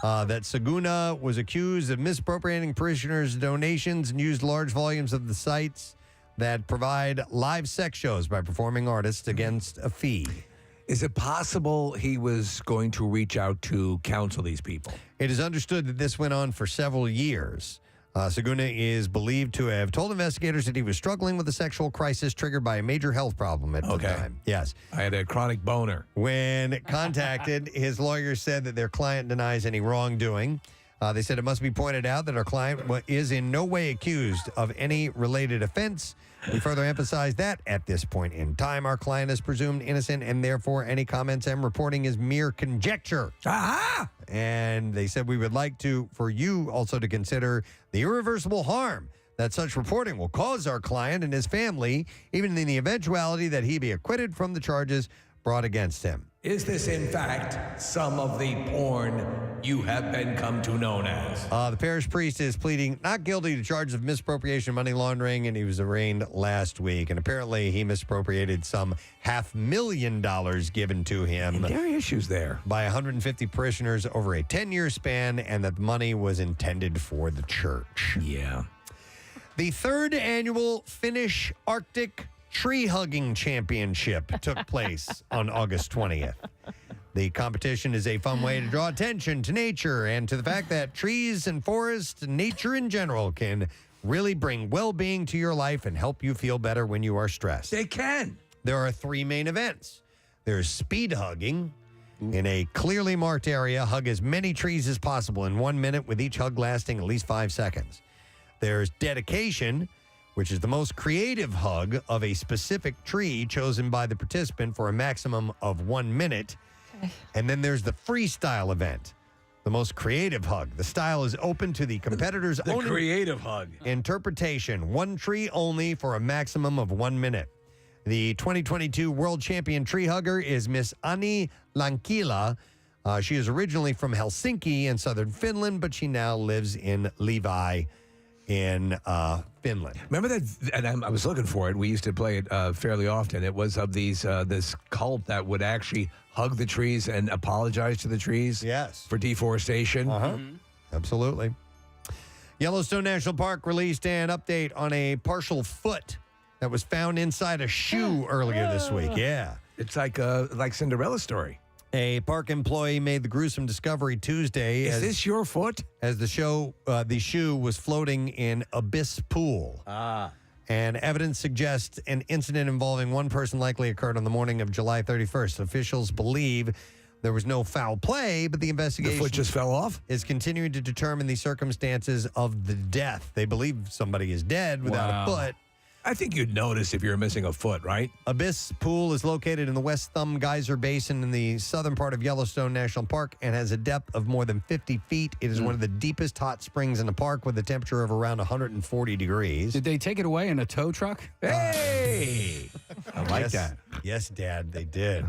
that Seguna was accused of misappropriating parishioners' donations and used large volumes of the sites that provide live sex shows by performing artists against a fee. Is it possible he was going to reach out to counsel these people? It is understood that this went on for several years. Seguna is believed to have told investigators that he was struggling with a sexual crisis triggered by a major health problem at the time. Yes. I had a chronic boner. When contacted, his lawyer said that their client denies any wrongdoing. They said it must be pointed out that our client is in no way accused of any related offense. We further emphasize that at this point in time, our client is presumed innocent, and therefore any comments I'm reporting is mere conjecture. Aha! And they said we would like for you also to consider the irreversible harm that such reporting will cause our client and his family, even in the eventuality that he be acquitted from the charges brought against him. Is this, in fact, some of the porn you have been come to known as? The parish priest is pleading not guilty to charges of misappropriation of money laundering, and he was arraigned last week. And apparently he misappropriated some $500,000 given to him. And there are issues there. By 150 parishioners over a 10-year span, and that the money was intended for the church. Yeah. The third annual Finnish Arctic Tree Hugging Championship took place on August 20th. The competition is a fun way to draw attention to nature and to the fact that trees and forests and nature in general can really bring well-being to your life and help you feel better when you are stressed. They can. There are three main events. There's speed hugging. In a clearly marked area, hug as many trees as possible in 1 minute, with each hug lasting at least 5 seconds. There's dedication, which is the most creative hug of a specific tree chosen by the participant for a maximum of 1 minute. Okay. And then there's the freestyle event, the most creative hug. The style is open to the competitor's own creative hug interpretation. One tree only for a maximum of 1 minute. The 2022 world champion tree hugger is Miss Ani Lankila. She is originally from Helsinki in southern Finland, but she now lives in Levi in Finland. Remember that? And I was looking for it. We used to play it fairly often. It was of this cult that would actually hug the trees and apologize to the trees. Yes. For deforestation. Absolutely. Yellowstone National Park released an update on a partial foot that was found inside a shoe earlier this week. Yeah. It's like Cinderella's story. A park employee made the gruesome discovery Tuesday. Is this your foot? As the shoe was floating in Abyss Pool. And evidence suggests an incident involving one person likely occurred on the morning of July 31st. Officials believe there was no foul play, but the investigation... The foot just fell off? ...is continuing to determine the circumstances of the death. They believe somebody is dead without a foot. I think you'd notice if you're missing a foot, right? Abyss Pool is located in the West Thumb Geyser Basin in the southern part of Yellowstone National Park and has a depth of more than 50 feet. It is one of the deepest hot springs in the park with a temperature of around 140 degrees. Did they take it away in a tow truck? Hey! I like that. Yes, Dad, they did.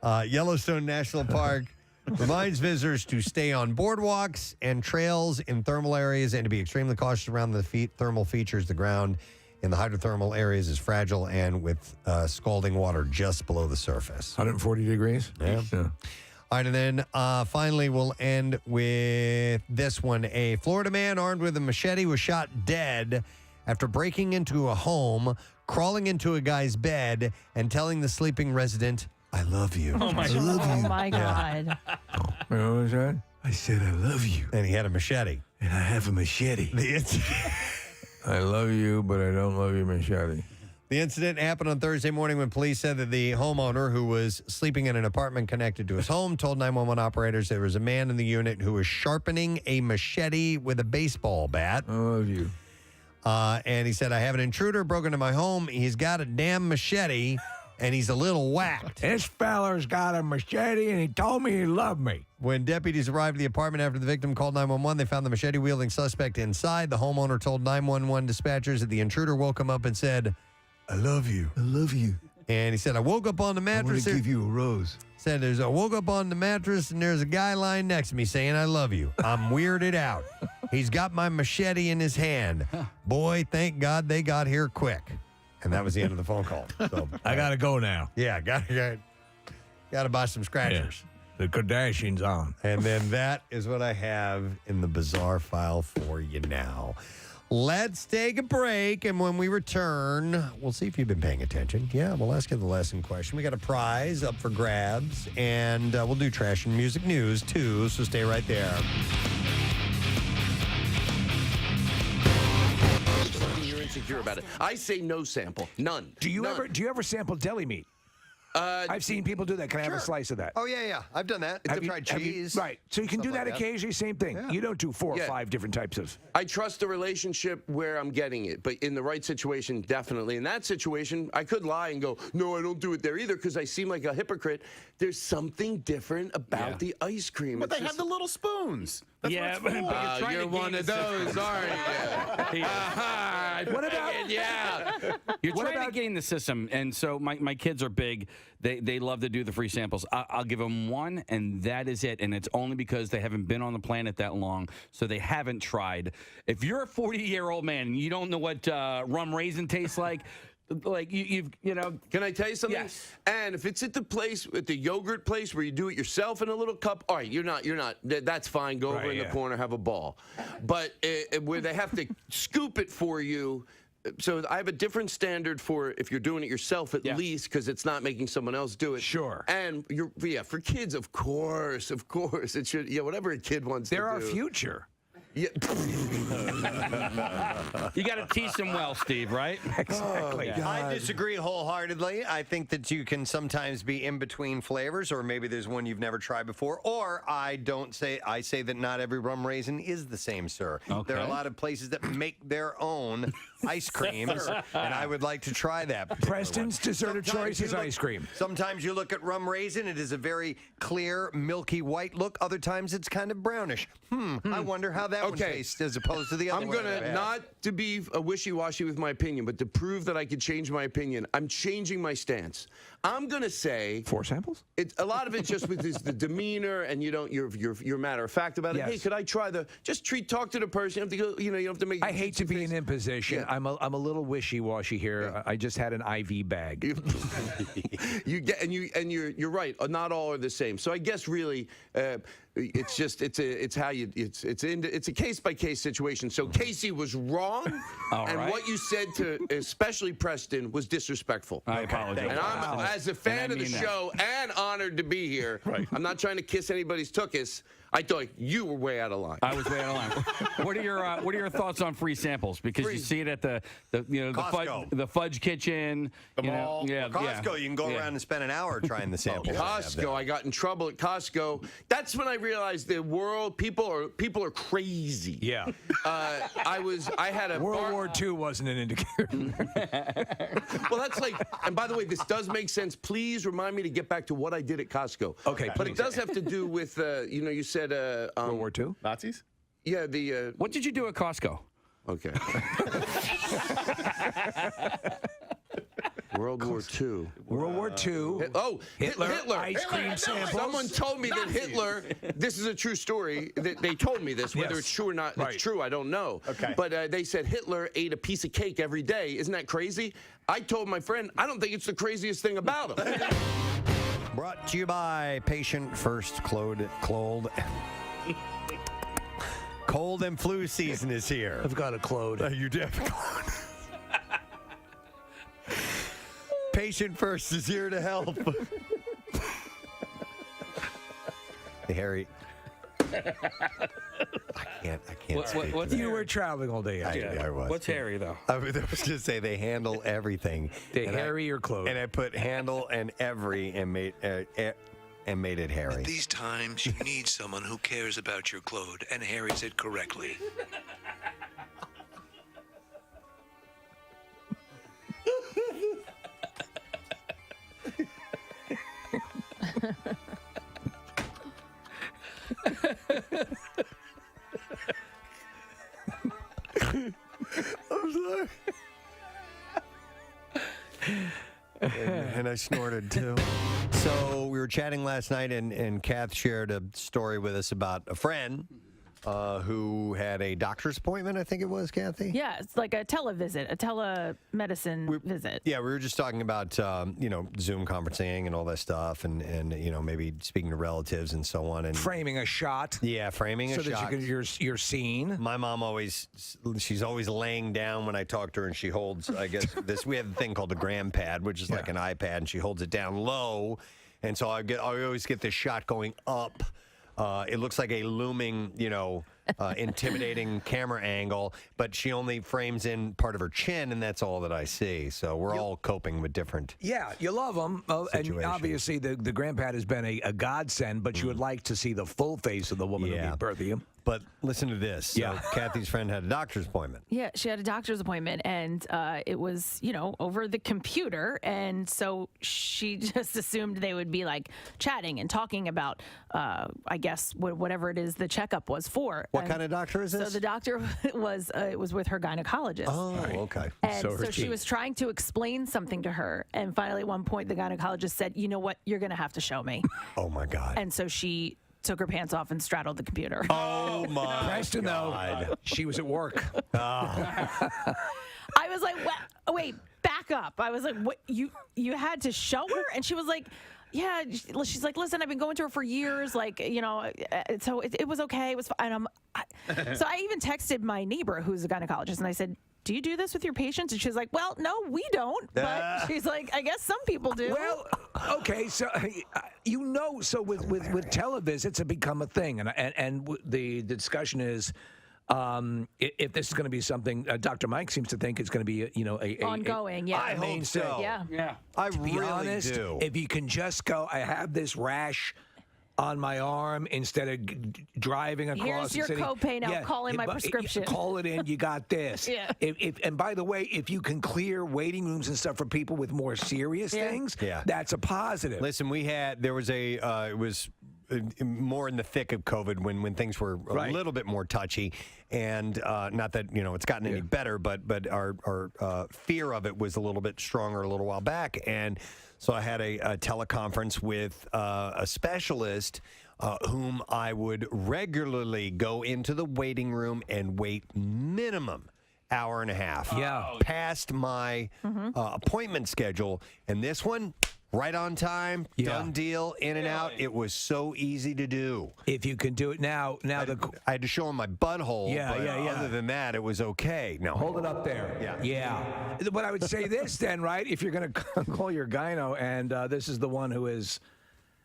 Yellowstone National Park Reminds visitors to stay on boardwalks and trails in thermal areas and to be extremely cautious around the thermal features. The ground in the hydrothermal areas is fragile and with scalding water just below the surface. 140 degrees? Yeah. All right, and then finally we'll end with this one. A Florida man armed with a machete was shot dead after breaking into a home, crawling into a guy's bed, and telling the sleeping resident, "I love you." Oh, my God. Oh, my God. What was that? I said, "I love you." And he had a machete. And I have a machete. I love you, but I don't love your machete. The incident happened on Thursday morning when police said that the homeowner, who was sleeping in an apartment connected to his home, told 911 operators there was a man in the unit who was sharpening a machete with a baseball bat. I love you. And he said, "I have an intruder broke into my home. He's got a damn machete, and he's a little whacked." This feller's got a machete, and he told me he loved me. When deputies arrived at the apartment after the victim called 911, they found the machete-wielding suspect inside. The homeowner told 911 dispatchers that the intruder woke him up and said, "I love you." I love you. And he said, "I woke up on the mattress." I want to give you a rose. Said, I woke up on the mattress and there's a guy lying next to me saying, "I love you." I'm weirded out. He's got my machete in his hand. Boy, thank God they got here quick. And that was the end of the phone call. So I got to go now. Yeah, got to buy some scratchers. Yeah. The Kardashians on. And then that is what I have in the bizarre file for you now. Let's take a break, and when we return, we'll see if you've been paying attention. Yeah, we'll ask you the lesson question. We got a prize up for grabs, and we'll do trash and music news, too, so stay right there. You're insecure about it. I say no sample. None. Do you None. ever sample deli meat? I've seen people do that. Can I have a slice of that? Oh, yeah. I've done that. I've tried cheese. Right. So you can do that occasionally, same thing. Yeah. You don't do 4 or 5 different types of. I trust the relationship where I'm getting it, but in the right situation, definitely. In that situation, I could lie and go, "No, I don't do it there either," because I seem like a hypocrite. There's something different about the ice cream. But they have the little spoons. That's Yeah, what it's for. but you're You're one of those, aren't you? What about You're trying to gain the system, and so my kids are big. They love to do the free samples. I'll give them one, and that is it. And it's only because they haven't been on the planet that long, so they haven't tried. If you're a 40-year-old man and you don't know what rum raisin tastes like you know. Can I tell you something? Yes. And if it's at the yogurt place where you do it yourself in a little cup, all right, you're not. That's fine. Go over in the corner, have a ball. But where they have to scoop it for you. So I have a different standard for if you're doing it yourself at least, because it's not making someone else do it. Sure. And for kids, of course, it should. Yeah, whatever a kid wants to do. They're our future. Yeah. You got to teach them well, Steve, right? Exactly. I disagree wholeheartedly. I think that you can sometimes be in between flavors, or maybe there's one you've never tried before. Or I say that not every rum raisin is the same, sir. Okay. There are a lot of places that make their own ice creams, and I would like to try that. Preston's dessert of choice is ice cream. Sometimes you look at rum raisin, it is a very clear, milky white look. Other times it's kind of brownish. I wonder how that one tastes as opposed to the other I'm one. going to, not to be a wishy-washy with my opinion, but to prove that I could change my opinion, I'm changing my stance. I'm going to say 4 samples? A lot of it's just with the demeanor, and you're matter of fact about it. Yes. Hey, could I try talk to the person. You have to go, you don't have to make. I hate to be an imposition. Yeah. I'm a little wishy-washy here. Yeah. I just had an IV bag. You're right. Not all are the same. So I guess really, it's a case-by-case situation. So Casey was wrong, and what you said to especially Preston was disrespectful. I apologize. And I'm as a fan of the show and honored to be here. Right. I'm not trying to kiss anybody's tuchus. I thought you were way out of line. I was way out of line. What are your thoughts on free samples? Because you see it at the fudge kitchen, the mall. Costco. You can go around and spend an hour trying the samples. Costco. I got in trouble at Costco. That's when I realized the world people are crazy. Yeah. I had a World War II wasn't an indicator. Well, that's like, and by the way, this does make sense. Please remind me to get back to what I did at Costco. Okay. But it does have to do with, you said World War II? Nazis? Yeah, what did you do at Costco? Okay. World War II. World War II. Oh, Hitler, Hitler. ice cream samples. Someone told me that Hitler, this is a true story. They told me this. Whether Yes. it's true or not, Right. it's true. I don't know. Okay. But they said Hitler ate a piece of cake every day. Isn't that crazy? I told my friend, I don't think it's the craziest thing about him. Brought to you by Patient First Cold and flu season is here. I've got a clode. You do have a clode. Patient First is here to help. Hey, Harry. I can't speak what's to You that. were traveling all day. I was. What's Harry, though? I was going to say they handle everything. They And Harry or clothes. And I put handle and every and made it Harry. These times, you need someone who cares about your clothes and harries it correctly. I'm sorry. and I snorted too. So we were chatting last night, and Kath shared a story with us about a friend who had a doctor's appointment, I think it was, Kathy? Yeah, it's like a televisit, a telemedicine visit. Yeah, we were just talking about, Zoom conferencing and all that stuff and maybe speaking to relatives and so on. And Framing a shot. Yeah, framing a so shot. that you're seen. My mom she's always laying down when I talk to her, and she holds, I guess, we have a thing called the gram pad, which is like an iPad, and she holds it down low. And so I always get this shot going up. It looks like a looming, intimidating camera angle, but she only frames in part of her chin, and that's all that I see. So we're all coping with different. Yeah, you love them. And situations. obviously, the grandpad has been a godsend, but you would like to see the full face of the woman who gave birth to you. But listen to this. So Yeah. Kathy's friend had a doctor's appointment. Yeah, she had a doctor's appointment, and it was, over the computer. And so she just assumed they would be like chatting and talking about, I guess, whatever it is the checkup was for. What kind of doctor is this? So the doctor was with her gynecologist. Oh, okay. And so she was trying to explain something to her. And finally, at one point, the gynecologist said, you know what, you're going to have to show me. Oh, my God. And so she took her pants off and straddled the computer. Oh, my Preston, God. though, she was at work. I was like, wait, back up. I was like, what? You had to show her? And she was like, yeah. She's like, listen, I've been going to her for years. Like, so it was okay. It was fine. So I even texted my neighbor who's a gynecologist, and I said, do you do this with your patients? And she's like, well, no, we don't. But she's like, I guess some people do. Well, okay, so so with televisits have become a thing, and the discussion is if this is going to be something Dr. Mike seems to think it's going to be ongoing. Yeah, I hope so. Yeah. I to be really honest, do. if you can just go, I have this rash on my arm instead of driving across. Here's your copay now. Call in my prescription. Call it in. You got this. Yeah. And by the way, if you can clear waiting rooms and stuff for people with more serious things, that's a positive. Listen, it was more in the thick of COVID when things were a little bit more touchy, and not that it's gotten any better, but our fear of it was a little bit stronger a little while back, and so I had a teleconference with a specialist whom I would regularly go into the waiting room and wait minimum hour and a half past my appointment schedule, and this one right on time, done deal, in and out. It was so easy to do. If you can do it now I had to show him my butthole. But other than that, it was okay. No, hold it up there. Yeah. But I would say this then, right? If you're going to call your gyno, and this is the one who is.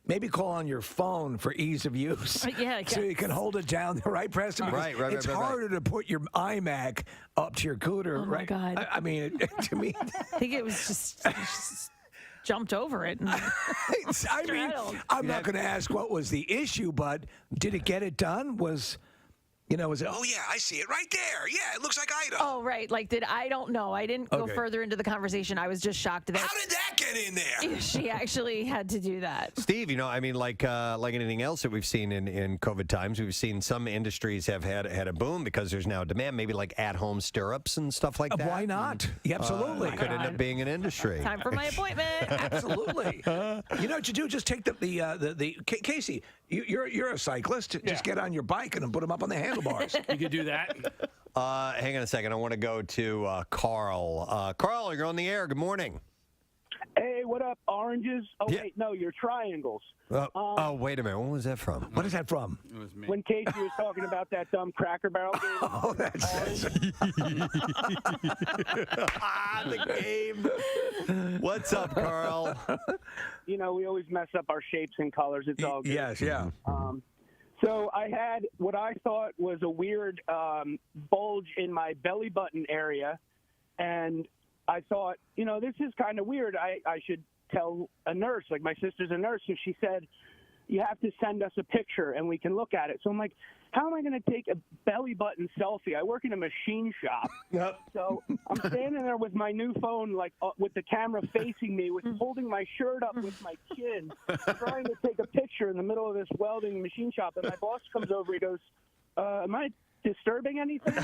Maybe call on your phone for ease of use. So you can hold it down, right, Preston? Because right. It's harder to put your iMac up to your cooter, right? Oh, my God. I mean, to me. I think it was just jumped over it. I'm not going to ask what was the issue, but did it get it done? You know, was it, oh, yeah, I see it right there. Yeah, it looks like Idaho. Oh, right. Like, I don't know. I didn't go Okay. further into the conversation. I was just shocked that. How did that get in there? She actually had to do that. Steve, you know, I mean, like anything else that we've seen in COVID times, we've seen some industries have had a boom because there's now demand, maybe like at-home stirrups and stuff like that. Why not? Yeah, absolutely. Could end up being an industry. Time for my appointment. Absolutely. You know what you do? Just take the Casey, you're a cyclist. Just get on your bike and put them up on the handlebars. You could do that. Hang on a second. I want to go to Carl. Carl, you're on the air. Good morning. Hey, what up, oranges? Oh, Yeah. wait, no, you're triangles. Oh, wait a minute. What was that from? What is that from? It was me. When Casey was talking about that dumb Cracker Barrel game. Oh, that's the game. What's up, Carl? You know, we always mess up our shapes and colors. It's all good. Yes, yeah. So I had what I thought was a weird bulge in my belly button area, and I thought, you know, this is kind of weird. I should tell a nurse. Like, my sister's a nurse, and she said, you have to send us a picture and we can look at it. So I'm like, how am I going to take a belly button selfie? I work in a machine shop. Yep. So I'm standing there with my new phone, like with the camera facing me, with holding my shirt up with my chin, trying to take a picture in the middle of this welding machine shop. And my boss comes over. He goes, am I disturbing anything?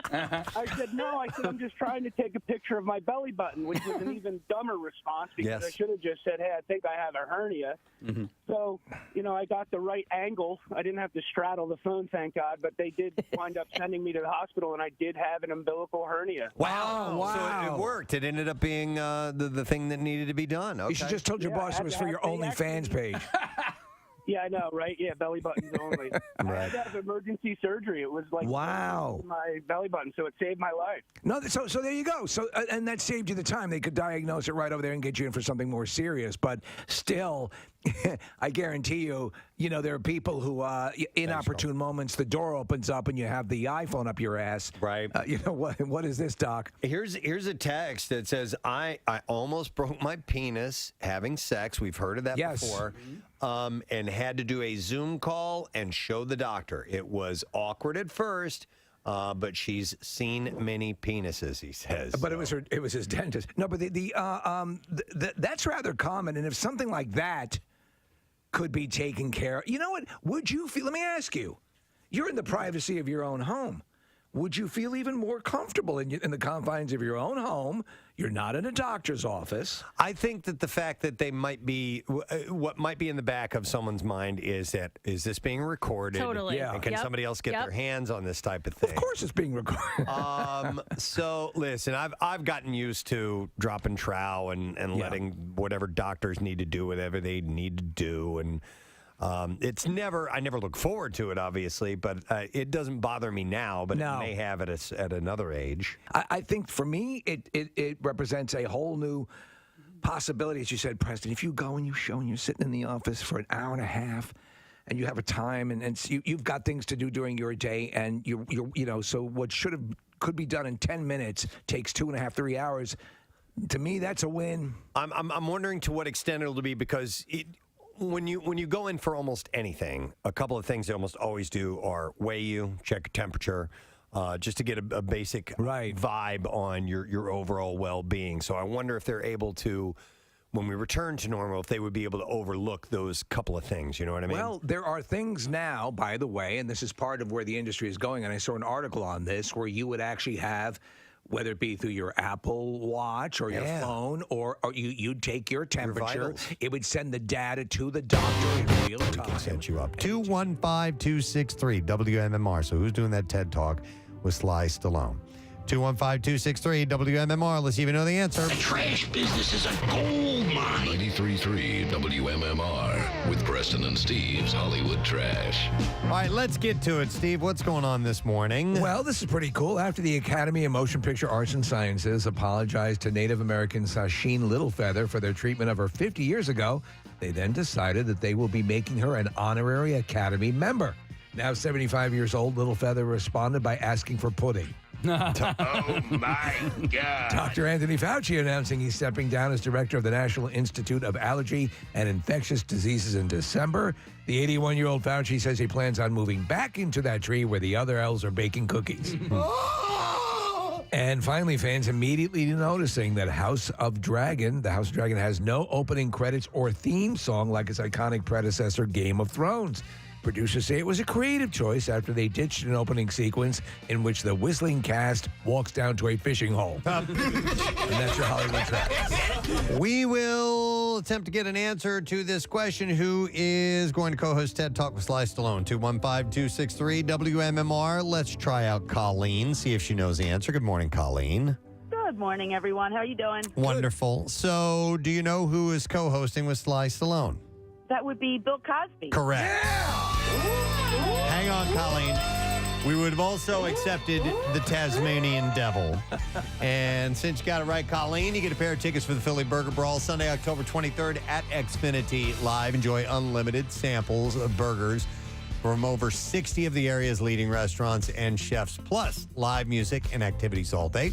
I said, no. I said, I'm just trying to take a picture of my belly button, which was an even dumber response because I should have just said, hey, I think I have a hernia. Mm-hmm. So, you know, I got the right angle. I didn't have to straddle the phone, thank God, but they did wind up sending me to the hospital, and I did have an umbilical hernia. Wow. So it worked. It ended up being the thing that needed to be done. Okay. You should just told your boss it was for your OnlyFans page. Yeah, I know, right? Yeah, belly buttons only. I had to have emergency surgery. It was like Wow. my belly button, so it saved my life. No, so there you go. So and that saved you the time. They could diagnose it right over there and get you in for something more serious. But still, I guarantee you, you know, there are people who, inopportune moments, the door opens up and you have the iPhone up your ass. Right. You know what is this, Doc? Here's a text that says, I almost broke my penis having sex. We've heard of that before. And had to do a Zoom call and show the doctor. It was awkward at first, but she's seen many penises, he says. But it was his dentist. No, but that's rather common. And if something like that could be taken care of, you know what? Would you feel? Let me ask you. You're in the privacy of your own home. Would you feel even more comfortable in the confines of your own home? You're not in a doctor's office. I think that the fact that they might be, what might be in the back of someone's mind is that, is this being recorded? Totally. Yeah. And can somebody else get their hands on this type of thing? Of course it's being recorded. So, listen, I've gotten used to dropping trow and letting whatever doctors need to do whatever they need to do. And I never look forward to it, obviously, but it doesn't bother me now, but it may have at another age. I think for me, it represents a whole new possibility. As you said, Preston, if you go and you show and you're sitting in the office for an hour and a half and you have a time and you've got things to do during your day and so what could be done in 10 minutes takes 2.5, 3 hours. To me, that's a win. I'm wondering to what extent it'll be because when you go in for almost anything, a couple of things they almost always do are weigh you, check your temperature, just to get a basic vibe on your overall well-being. So I wonder if they're able to, when we return to normal, if they would be able to overlook those couple of things. You know what I mean? Well, there are things now, by the way, and this is part of where the industry is going, and I saw an article on this where you would actually have, whether it be through your Apple Watch or your phone, or you'd take your temperature. It would send the data to the doctor in real time. We can set you up. 215-263 WMMR. So who's doing that TED Talk with Sly Stallone? 215-263 WMMR. Let's see if you know the answer. The trash business is a gold mine. 93.3 WMMR with Preston and Steve's Hollywood Trash. All right, let's get to it, Steve. What's going on this morning? Well, this is pretty cool. After the Academy of Motion Picture Arts and Sciences apologized to Native American Sasheen Littlefeather for their treatment of her 50 years ago, they then decided that they will be making her an honorary Academy member. Now 75 years old, Littlefeather responded by asking for pudding. Oh, my God. Dr. Anthony Fauci announcing he's stepping down as director of the National Institute of Allergy and Infectious Diseases in December. The 81-year-old Fauci says he plans on moving back into that tree where the other elves are baking cookies. And finally, fans immediately noticing that the House of Dragon has no opening credits or theme song like its iconic predecessor, Game of Thrones. Producers say it was a creative choice after they ditched an opening sequence in which the whistling cast walks down to a fishing hole. And that's your Hollywood track. We will attempt to get an answer to this question. Who is going to co-host TED Talk with Sly Stallone? 215-263-WMMR. Let's try out Colleen, see if she knows the answer. Good morning, Colleen. Good morning, everyone. How are you doing? Wonderful. So, do you know who is co-hosting with Sly Stallone? That would be Bill Cosby. Correct. Hang on, Colleen. We would have also accepted the Tasmanian Devil. And since you got it right, Colleen, you get a pair of tickets for the Philly Burger Brawl Sunday, October 23rd at Xfinity Live. Enjoy unlimited samples of burgers from over 60 of the area's leading restaurants and chefs, plus live music and activities all day.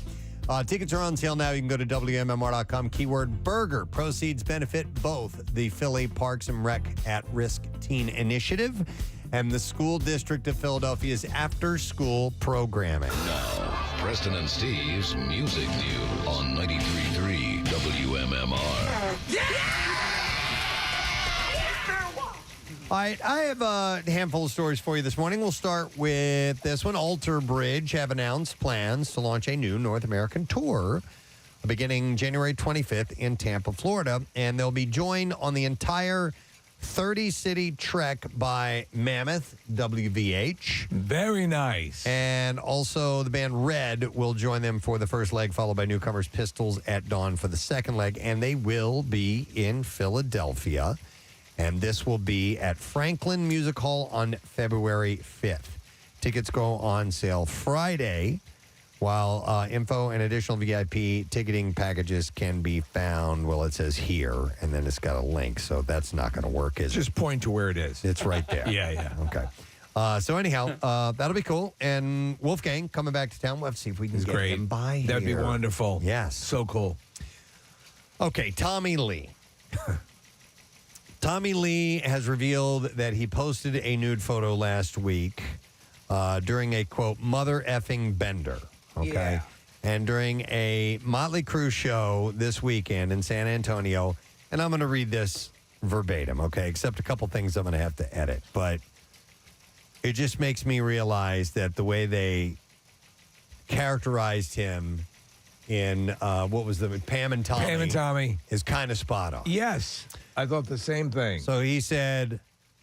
Tickets are on sale now. You can go to WMMR.com, keyword burger. Proceeds benefit both the Philly Parks and Rec at-risk teen initiative and the School District of Philadelphia's after-school programming. Now, Preston and Steve's Music News on 93.3 WMMR. All right, I have a handful of stories for you this morning. We'll start with this one. Alter Bridge have announced plans to launch a new North American tour beginning January 25th in Tampa, Florida, and they'll be joined on the entire 30-city trek by Mammoth, WVH. Very nice. And also the band Red will join them for the first leg, followed by newcomers Pistols at dawn for the second leg, and they will be in Philadelphia. And this will be at Franklin Music Hall on February 5th. Tickets go on sale Friday, while info and additional VIP ticketing packages can be found, well, it says here, and then it's got a link, so that's not going to work, is it? Just point to where it is. It's right there. Yeah. Okay. So anyhow, that'll be cool. And Wolfgang coming back to town. We'll have to see if we can get him by here. That'd be wonderful. Yes. So cool. Okay, Tommy Lee. Tommy Lee has revealed that he posted a nude photo last week during a, quote, mother effing bender, okay? Yeah. And during a Motley Crue show this weekend in San Antonio, and I'm going to read this verbatim, okay, except a couple things I'm going to have to edit, but it just makes me realize that the way they characterized him in, what was the, Pam and Tommy is kind of spot on. Yes. I thought the same thing. So he said, a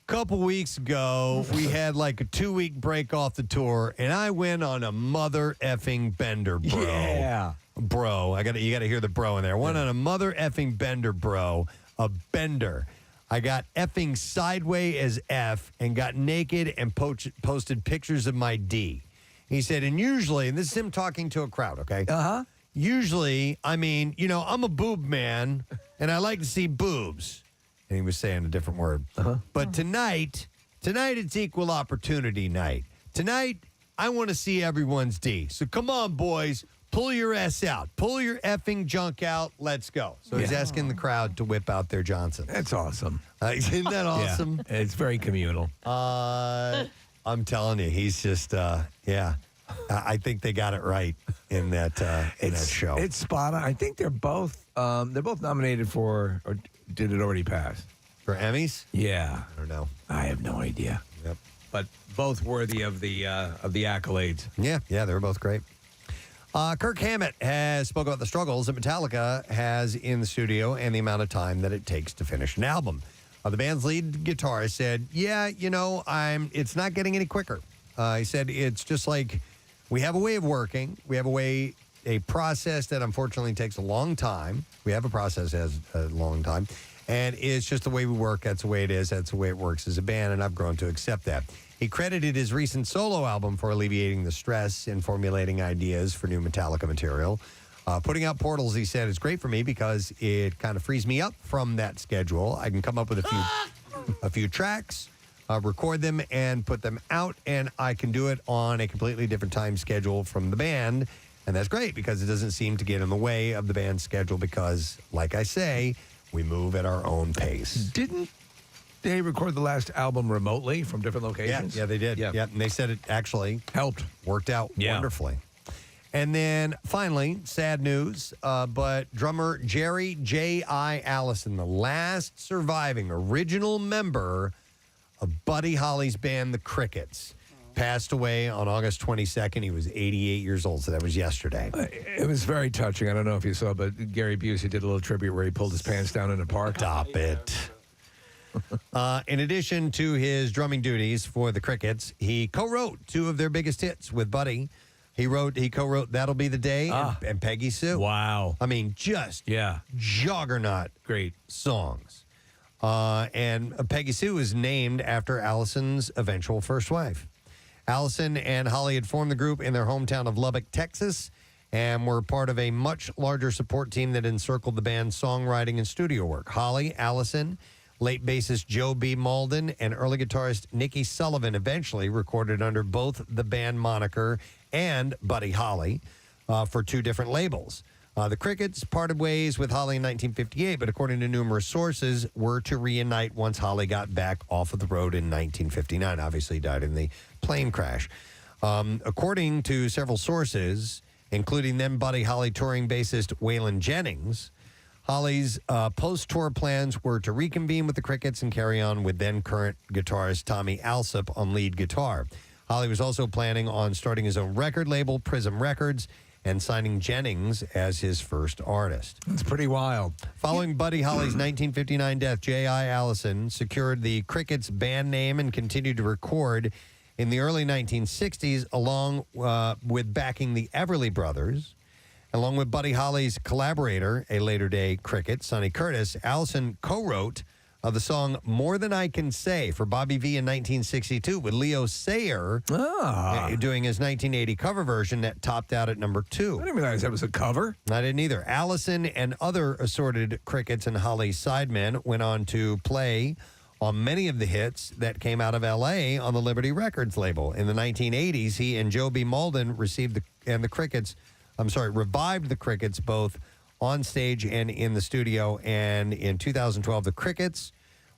couple weeks ago, we had like a 2-week break off the tour, and I went on a mother effing bender, bro. Yeah. Bro. You gotta hear the bro in there. I went on a mother effing bender, bro. A bender. I got effing sideways as F and got naked and posted pictures of my D. He said, and usually, and this is him talking to a crowd, okay? Uh-huh. Usually, I mean, I'm a boob man, and I like to see boobs. And he was saying a different word. But tonight it's equal opportunity night. Tonight, I want to see everyone's D. So come on, boys. Pull your ass out. Pull your effing junk out. Let's go. So he's asking the crowd to whip out their Johnson. That's awesome. Isn't that awesome? Yeah. It's very communal. I'm telling you, he's just, I think they got it right in that that show. It's spot on. I think they're both nominated for, or did it already pass? For Emmys? Yeah. I don't know. I have no idea. Yep. But both worthy of the accolades. Yeah, they were both great. Kirk Hammett has spoke about the struggles that Metallica has in the studio and the amount of time that it takes to finish an album. The band's lead guitarist said, it's not getting any quicker. He said, it's just like we have a way of working. We have a process that unfortunately takes a long time. We have a process that has a long time. And it's just the way we work. That's the way it is. That's the way it works as a band. And I've grown to accept that. He credited his recent solo album for alleviating the stress and formulating ideas for new Metallica material. Putting out Portals, he said, is great for me because it kind of frees me up from that schedule. I can come up with a few tracks. record them and put them out, and I can do it on a completely different time schedule from the band. And that's great because it doesn't seem to get in the way of the band's schedule because, like I say, we move at our own pace. Didn't they record the last album remotely from different locations? Yeah, they did. Yeah. And they said it actually helped. Worked out wonderfully. And then finally, sad news, but drummer Jerry J.I. Allison, the last surviving original member of Buddy Holly's band, The Crickets, passed away on August 22nd. He was 88 years old, so that was yesterday. It was very touching. I don't know if you saw, but Gary Busey did a little tribute where he pulled his pants down in a park. Stop it. In addition to his drumming duties for the Crickets, he co-wrote two of their biggest hits with Buddy. He co-wrote That'll Be the Day and Peggy Sue. Wow. I mean, just juggernaut great songs. And Peggy Sue is named after Allison's eventual first wife. Allison and Holly had formed the group in their hometown of Lubbock, Texas, and were part of a much larger support team that encircled the band's songwriting and studio work. Holly, Allison, late bassist Joe B. Malden, and early guitarist Nikki Sullivan eventually recorded under both the band moniker and Buddy Holly for two different labels. The Crickets parted ways with Holly in 1958, but according to numerous sources, were to reunite once Holly got back off of the road in 1959. Obviously, he died in the plane crash. According to several sources, including then Buddy Holly touring bassist Waylon Jennings, Holly's post-tour plans were to reconvene with the Crickets and carry on with then-current guitarist Tommy Alsop on lead guitar. Holly was also planning on starting his own record label, Prism Records, and signing Jennings as his first artist. It's pretty wild. Following Buddy Holly's 1959 death, J.I. Allison secured the Crickets band name and continued to record in the early 1960s, along with backing the Everly Brothers. Along with Buddy Holly's collaborator, a later-day Cricket, Sonny Curtis, Allison co-wrote the song More Than I Can Say for Bobby V in 1962 with Leo Sayer doing his 1980 cover version that topped out at number 2. I didn't realize that was a cover. I didn't either. Allison and other assorted Crickets and Holly sidemen went on to play on many of the hits that came out of L.A. on the Liberty Records label. In the 1980s, he and Joe B. Malden revived the Crickets both on stage and in the studio. And in 2012, the Crickets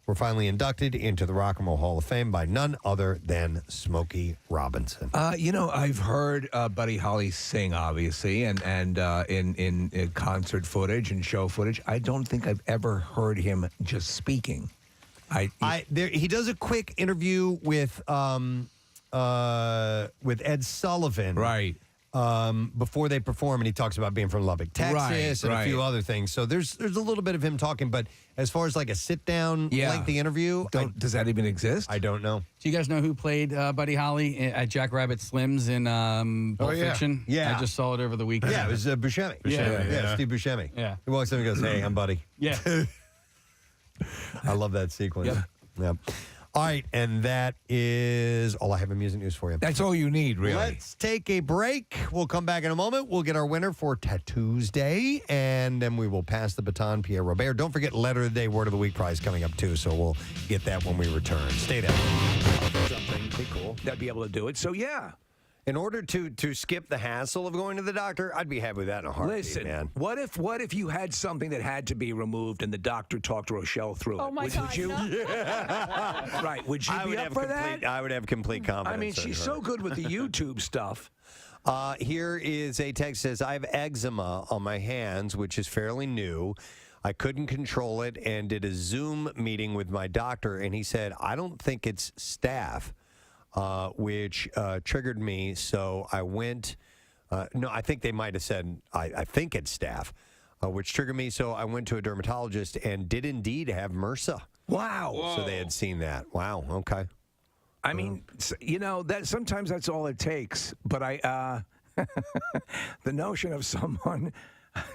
were finally inducted into the Rock and Roll Hall of Fame by none other than Smokey Robinson. I've heard Buddy Holly sing, obviously, and in concert footage and show footage. I don't think I've ever heard him just speaking. He does a quick interview with Ed Sullivan, right? Before they perform, and he talks about being from Lubbock, Texas, and a few other things. So there's a little bit of him talking, but as far as like a sit-down lengthy interview, does that even exist? I don't know. Do you guys know who played Buddy Holly at Jack Rabbit Slim's in Pulp Fiction? Yeah. I just saw it over the weekend. Yeah, it was Buscemi. Yeah, Steve Buscemi. Yeah. He walks in and goes, "Hey, I'm Buddy." Yeah. I love that sequence. Yep. All right, and that is all I have in music news for you. That's all you need, really. Let's take a break. We'll come back in a moment. We'll get our winner for Tattoos Day, and then we will pass the baton, Pierre Robert. Don't forget Letter of the Day, Word of the Week prize coming up, too, so we'll get that when we return. Stay there. Something be cool. That'd be able to do it, so yeah. In order to skip the hassle of going to the doctor, I'd be happy with that in a heartbeat, Listen, man. what if you had something that had to be removed and the doctor talked Rochelle through it? Oh my God! Would you? Right? Would you be up for that? I would have complete confidence. I mean, she's so good with the YouTube stuff. Here is a text that says, I have eczema on my hands, which is fairly new. I couldn't control it and did a Zoom meeting with my doctor, and he said, I don't think it's staph. Which triggered me, so I went. No, I think they might have said, I think it's staph, which triggered me, so I went to a dermatologist and did indeed have MRSA. Wow. Whoa. So they had seen that. Wow, okay. I mean, that sometimes that's all it takes, but the notion of someone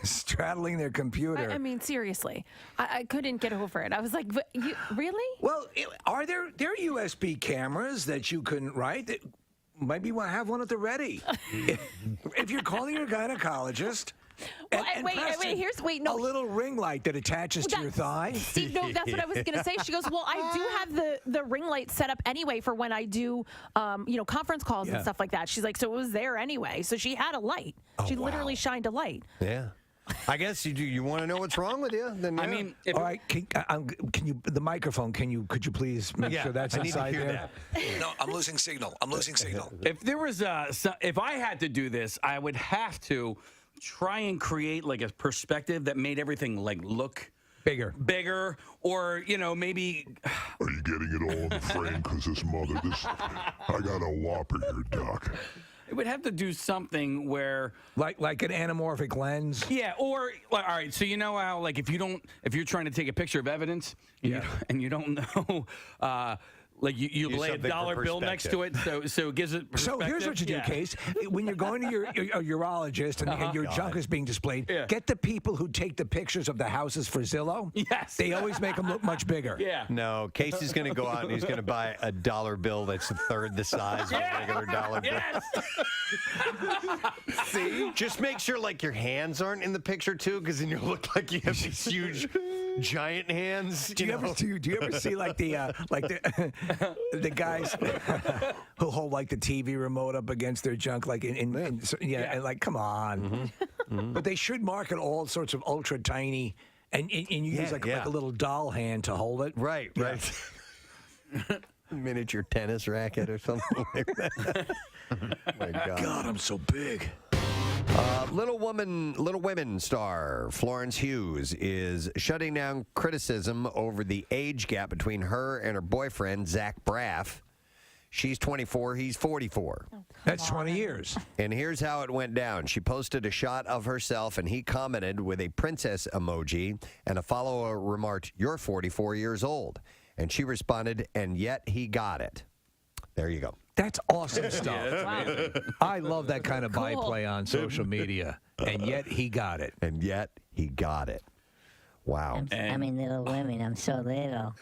straddling their computer. I mean, seriously, I couldn't get over it. I was like, you, really? Well, are there USB cameras that you can, right? Maybe you want to have one at the ready. If you're calling your gynecologist, Well, no. A little ring light that attaches to your thigh. See, no, that's what I was going to say. She goes, well, I do have the ring light set up anyway for when I do, conference calls and stuff like that. She's like, so it was there anyway. So she had a light. She literally shined a light. Yeah. I guess you want to know what's wrong with you? Then I mean, all right. Can you the microphone? Could you please make sure that's I need inside to hear there? that. No, I'm losing signal. If there was if I had to do this, I would have to try and create like a perspective that made everything like look bigger, or maybe. Are you getting it all in the frame? Because I got a whopper here, Doc. It would have to do something where, like an anamorphic lens. Yeah, or all right. So how like if you're trying to take a picture of evidence, and you don't know. Like you lay a dollar bill next to it, so it gives it perspective. So here's what you do, Case. When you're going to your urologist and your junk is being displayed, get the people who take the pictures of the houses for Zillow. Yes. They always make them look much bigger. Yeah. No, Casey's going to go out and he's going to buy a dollar bill that's a third the size of a regular dollar bill. See? Just make sure like your hands aren't in the picture too, because then you look like you have these huge giant hands. Do you ever see like the guys who hold like the TV remote up against their junk, like and like, come on. But they should market all sorts of ultra tiny, and you use like a little doll hand to hold it. Right. Miniature tennis racket or something like that. My God, I'm so big. Little Women star Florence Hughes is shutting down criticism over the age gap between her and her boyfriend, Zach Braff. She's 24, he's 44. That's 20 years. And here's how it went down. She posted a shot of herself, and he commented with a princess emoji, and a follower remarked, "You're 44 years old." And she responded, "And yet he got it." There you go. That's awesome stuff. Wow. I love that kind of byplay on social media. And yet he got it. And yet he got it. Wow. I'm in Little Women. I'm so little.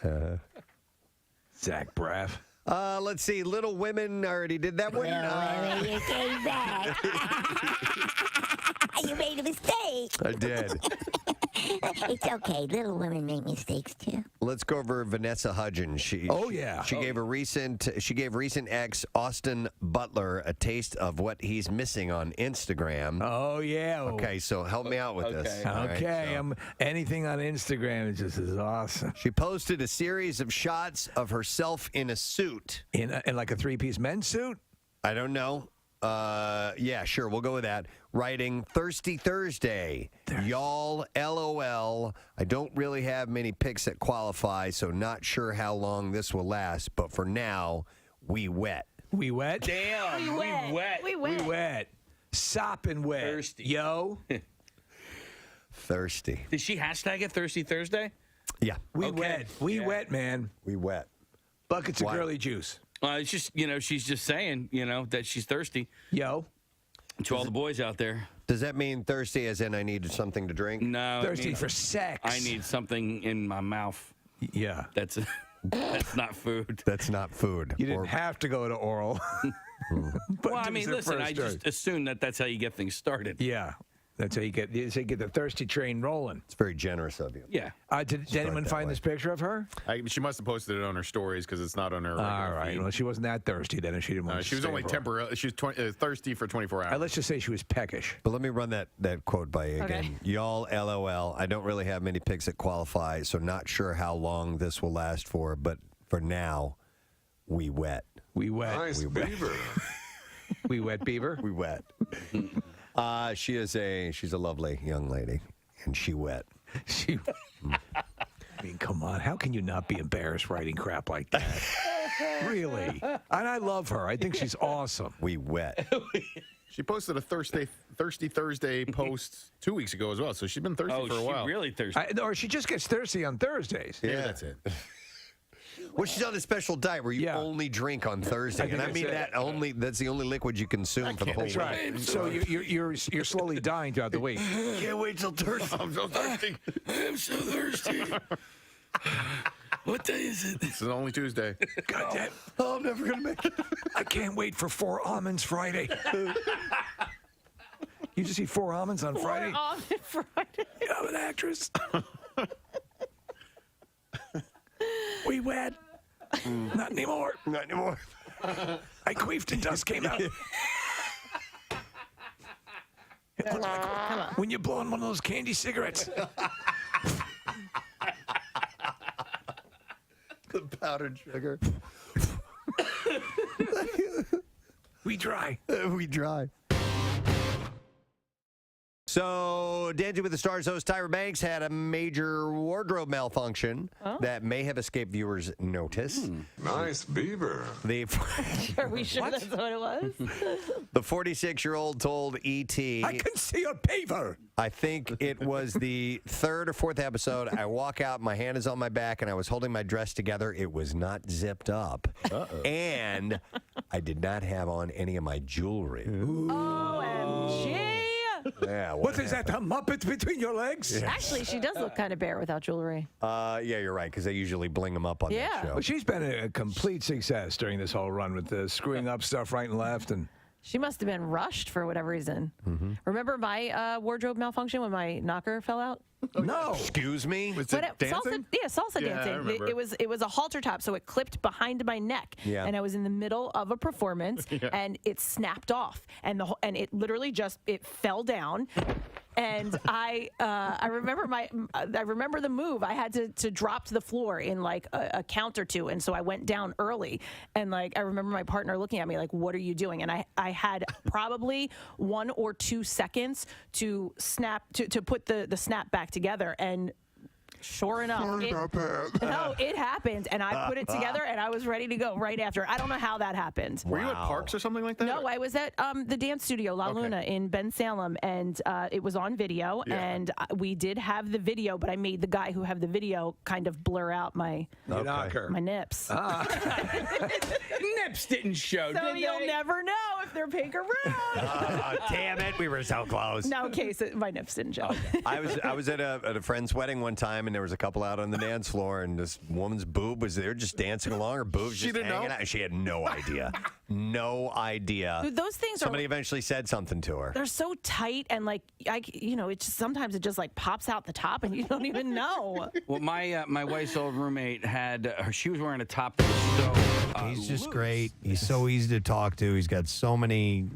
Zach Braff. Let's see. Little Women already did that one. Little Women, you came back. You made a mistake. I did. It's okay. Little Women make mistakes too. Let's go over Vanessa Hudgens. She gave recent ex Austin Butler a taste of what he's missing on Instagram. Oh yeah. Okay, so help me out with this. Okay, Right, anything on Instagram is just as awesome. She posted a series of shots of herself in a suit. In like a three-piece men's suit? I don't know. Yeah, sure, we'll go with that. Writing Thirsty Thursday. Y'all, LOL. I don't really have many pics that qualify, so not sure how long this will last, but for now, we wet. We wet? Damn. We wet. Sopping wet. Thirsty. Yo. Thirsty. Did she hashtag it Thirsty Thursday? Yeah. We wet. We wet, man. We wet. Buckets of girly juice. It's just, she's just saying, that she's thirsty. Yo. To all the boys out there. Does that mean thirsty as in I need something to drink? No. Thirsty for sex. I need something in my mouth. Yeah. That's not food. That's not food. You didn't have to go to oral. Well, I mean, listen, I just assume that's how you get things started. Yeah. That's how you get the thirsty train rolling. It's very generous of you. Yeah. Did anyone find this picture of her? She must have posted it on her stories because it's not on her. All right. feed. Well, she wasn't that thirsty then, and she didn't want to. She was stay only for- temporary. She was thirsty for 24 hours. Let's just say she was peckish. But let me run that quote by you again. Okay. Y'all, LOL. I don't really have many pics that qualify, so not sure how long this will last for, but for now, we wet. We wet. Nice we wet. beaver. We wet beaver. We wet. She's a lovely young lady, and she wet. She. I mean, come on. How can you not be embarrassed writing crap like that? Really? And I love her. I think she's awesome. We wet. She posted a Thirsty Thursday post 2 weeks ago as well, so she's been thirsty for a while. Really thirsty. Or she just gets thirsty on Thursdays. Yeah, that's it. Well, she's on a special diet where you only drink on Thursday, and I mean that's the only liquid you consume for the whole week. That's right. So you're slowly dying throughout the week. Can't wait till Thursday. I'm so thirsty. I'm so thirsty. What day is it? This is only Tuesday. God damn. Oh, I'm never gonna make it. I can't wait for 4 Almonds Friday. You just eat 4 almonds on Friday? Almond Friday. I'm an actress. We wed. Not anymore. Not anymore. I queefed and dust came out. Come on. When you blow on one of those candy cigarettes. The powdered sugar. We dry. We dry. So, Dancing with the Stars host Tyra Banks had a major wardrobe malfunction that may have escaped viewers' notice. Nice beaver. Are we sure that's what it was? The 46-year-old told E.T. I can see a beaver. I think it was the 3rd or 4th episode. I walk out, my hand is on my back, and I was holding my dress together. It was not zipped up. And I did not have on any of my jewelry. OMG. Yeah, What is that, a Muppet between your legs? Yeah. Actually, she does look kind of bare without jewelry. Yeah, you're right, because they usually bling them up on that show. Well, she's been a complete success during this whole run with the screwing up stuff right and left. And She must have been rushed for whatever reason. Remember my wardrobe malfunction when my knocker fell out? No. Excuse me? Was it dancing? Salsa Yeah, I dancing. remember. It was a halter top, so it clipped behind my neck. Yeah. And I was in the middle of a performance, and it snapped off, and it literally just fell down. And I remember the move. I had to drop to the floor in like a count or two, and so I went down early. And like I remember my partner looking at me like, "What are you doing?" And I had probably 1 or 2 seconds to put the snap back together, and sure enough, it happened, and I put it together, and I was ready to go right after. I don't know how that happened. Were you at Parks or something like that? No, I was at the dance studio La Luna in Ben Salem, and it was on video, and we did have the video, but I made the guy who had the video kind of blur out my nips. Nips didn't show, So did you'll they? never know if they're pink or brown. Damn it, we were so close. No, okay, so my nips didn't show. I was at a friend's wedding one time, and there was a couple out on the dance floor, and this woman's boob was there just dancing along. Her boob's just hanging out. She had no idea. No idea. Dude, those things Somebody eventually said something to her. They're so tight, and like sometimes it just like pops out the top, and you don't even know. Well, my wife's old roommate had she was wearing a top that was so He's just great. He's so easy to talk to. He's got so many,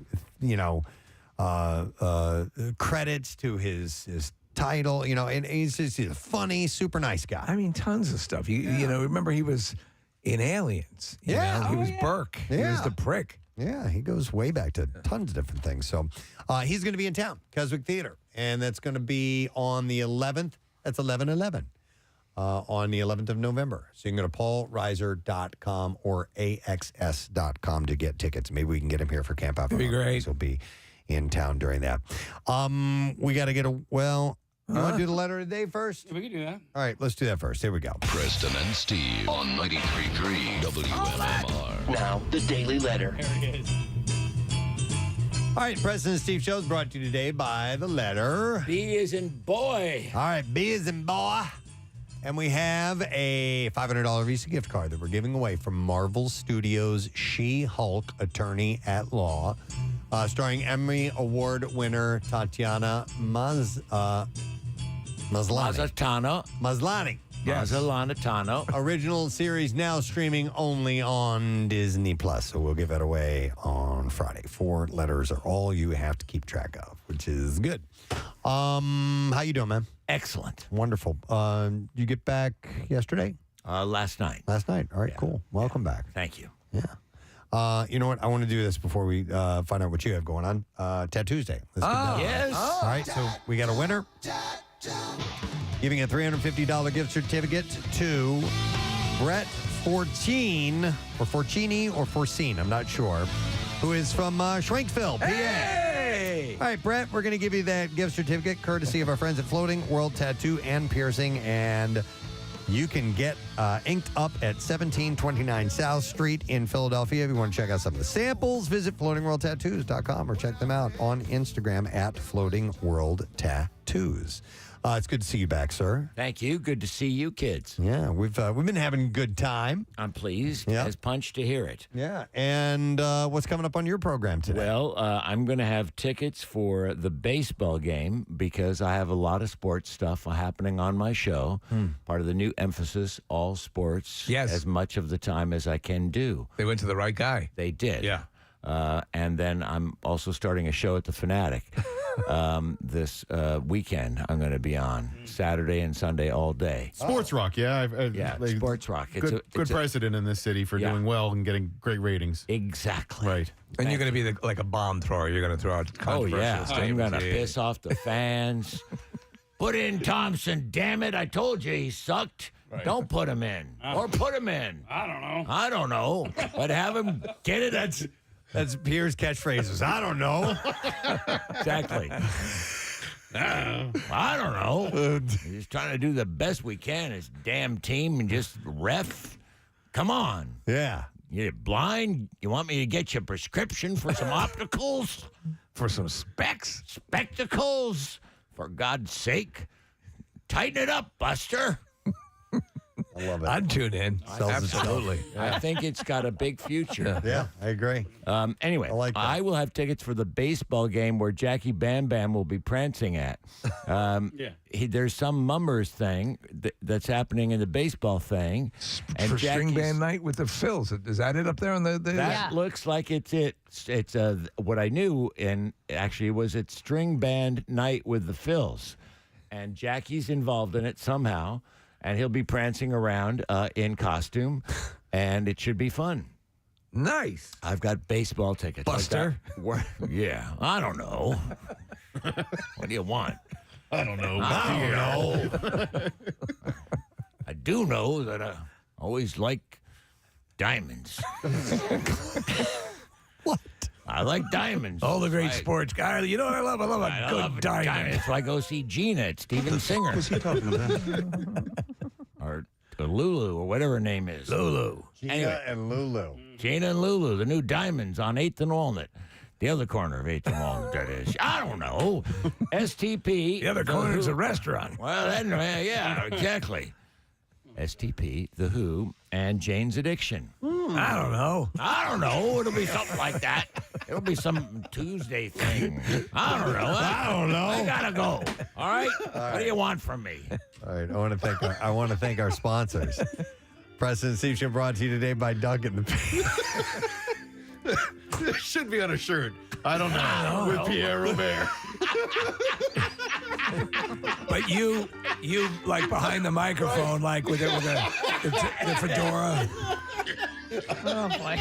credits to his title, and he's a funny, super nice guy. I mean, tons of stuff. You know, remember he was in Aliens. You know? He was Burke. He was the prick. Yeah, he goes way back to tons of different things. So he's going to be in town, Keswick Theater, and that's going to be on the 11th. That's 11/11 on the 11th of November. So you can go to paulreiser.com or axs.com to get tickets. Maybe we can get him here for Camp Out. That'd be great. He'll be in town during that. We got to get you want to do the letter of the day first? We can do that. All right, let's do that first. Here we go. Preston and Steve on 93.3 WMMR. Now, the Daily Letter. There it is. All right, Preston and Steve Show is brought to you today by the letter B as in boy. All right, B as in boy. And we have a $500 Visa gift card that we're giving away from Marvel Studios' She-Hulk Attorney at Law, starring Emmy Award winner Tatiana Maslany. Maslany. Yes. Maslany Tano. Original series now streaming only on Disney Plus. So we'll give that away on Friday. 4 letters are all you have to keep track of, which is good. How you doing, man? Excellent. Wonderful. You get back yesterday? Last night. Last night. All right, cool. Welcome back. Thank you. Yeah. You know what? I want to do this before we find out what you have going on. Tattoos Day. Let's get that. Yes. All right, so we got a winner. Giving a $350 gift certificate to Brett Fortini or Forcine, I'm not sure, who is from Shrinkville, PA. Hey! All right, Brett, we're going to give you that gift certificate courtesy of our friends at Floating World Tattoo and Piercing, and you can get inked up at 1729 South Street in Philadelphia. If you want to check out some of the samples, visit floatingworldtattoos.com or check them out on Instagram at Floating World Tattoo. Tattoos. It's good to see you back, sir. Thank you. Good to see you, kids. Yeah, we've been having a good time. I'm pleased Yep. as punch to hear it. Yeah, and what's coming up on your program today? Well, I'm going to have tickets for the baseball game because I have a lot of sports stuff happening on my show. Part of the new emphasis, all sports, as much of the time as I can do. They went to the right guy. They did. Yeah. And then I'm also starting a show at the Fanatic this weekend. I'm going to be on Saturday and Sunday all day. Sports Rock, yeah. Sports Rock. Good precedent in this city for doing well and getting great ratings. Exactly. Right. And you're going to be like a bomb thrower. You're going to throw out controversial statements. I'm going to piss off the fans. Put in Thompson, damn it. I told you he sucked. Right. Don't put him in. Or put him in. I don't know. But have him get it. That's Pierre's catchphrases. I don't know. Exactly. I don't know. We're just trying to do the best we can as a damn team and just ref. Come on. Yeah. You're blind? You want me to get you a prescription for some opticals? For some specs? Spectacles? For God's sake. Tighten it up, Buster. I love it. I'd tune in. Absolutely. I think it's got a big future. Yeah, I agree. Anyway, I will have tickets for the baseball game where Jackie Bam Bam will be prancing at. There's some mummers thing that's happening in the baseball thing. For string band night with the Phils. Is that it up there on the That looks like it's it. It's what I knew, and actually was it string band night with the Phils. And Jackie's involved in it somehow. And he'll be prancing around in costume, and it should be fun. Nice. I've got baseball tickets. Buster? Yeah, I don't know. What do you want? I don't know. I don't know. I do know that I always like diamonds. What? I like diamonds. All the great sports guys. You know what I love? I love a good diamond. So I go see Gina at Steven Singer. What's he talking about? Or Lulu, or whatever her name is. Lulu. Gina and Lulu. Gina and Lulu, the new diamonds on 8th and Walnut. The other corner of 8th and Walnut, that is. I don't know. STP. The other corner is a restaurant. Well, yeah, exactly. STP, The Who, and Jane's Addiction. I don't know. I don't know. It'll be something like that. It'll be some Tuesday thing. I don't know. I gotta go. All right? What do you want from me? All right. I want to thank our sponsors. Preston Steve Show brought to you today by Duncan. It should be on a shirt. I don't know. With Pierre Robert. But you like behind the microphone, like with the fedora. Oh, boy.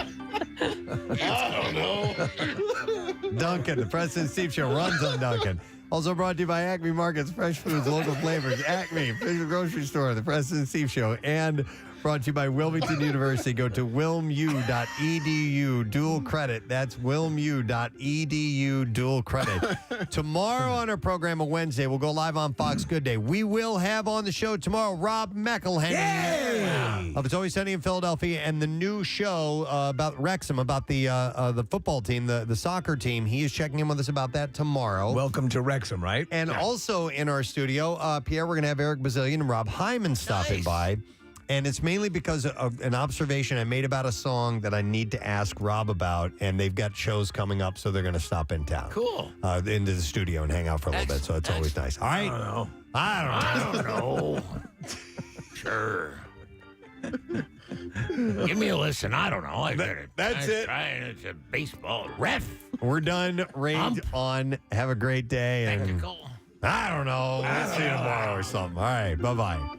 I don't know. Duncan, the Preston Steve Show runs on Duncan. Also brought to you by Acme Markets, fresh foods, local flavors. Acme, Fisher Grocery Store, the Preston Steve Show, and brought to you by Wilmington University. Go to wilmu.edu, dual credit. That's wilmu.edu, dual credit. Tomorrow on our program on Wednesday, we'll go live on Fox Good Day. We will have on the show tomorrow Rob McElhenney of It's Always Sunny in Philadelphia, and the new show about Wrexham, about the football team, the soccer team. He is checking in with us about that tomorrow. Welcome to Wrexham, right? And also in our studio, Pierre, we're going to have Eric Bazillion and Rob Hyman stopping by. And it's mainly because of an observation I made about a song that I need to ask Rob about, and they've got shows coming up, so they're going to stop in town. Cool. Into the studio and hang out for a little bit, so it's always nice. All right? I don't know. Sure. Give me a listen. I don't know. That's it. It's a baseball ref. We're done. Rained on. Have a great day. And I don't know. We'll see you tomorrow or something. All right. Bye-bye.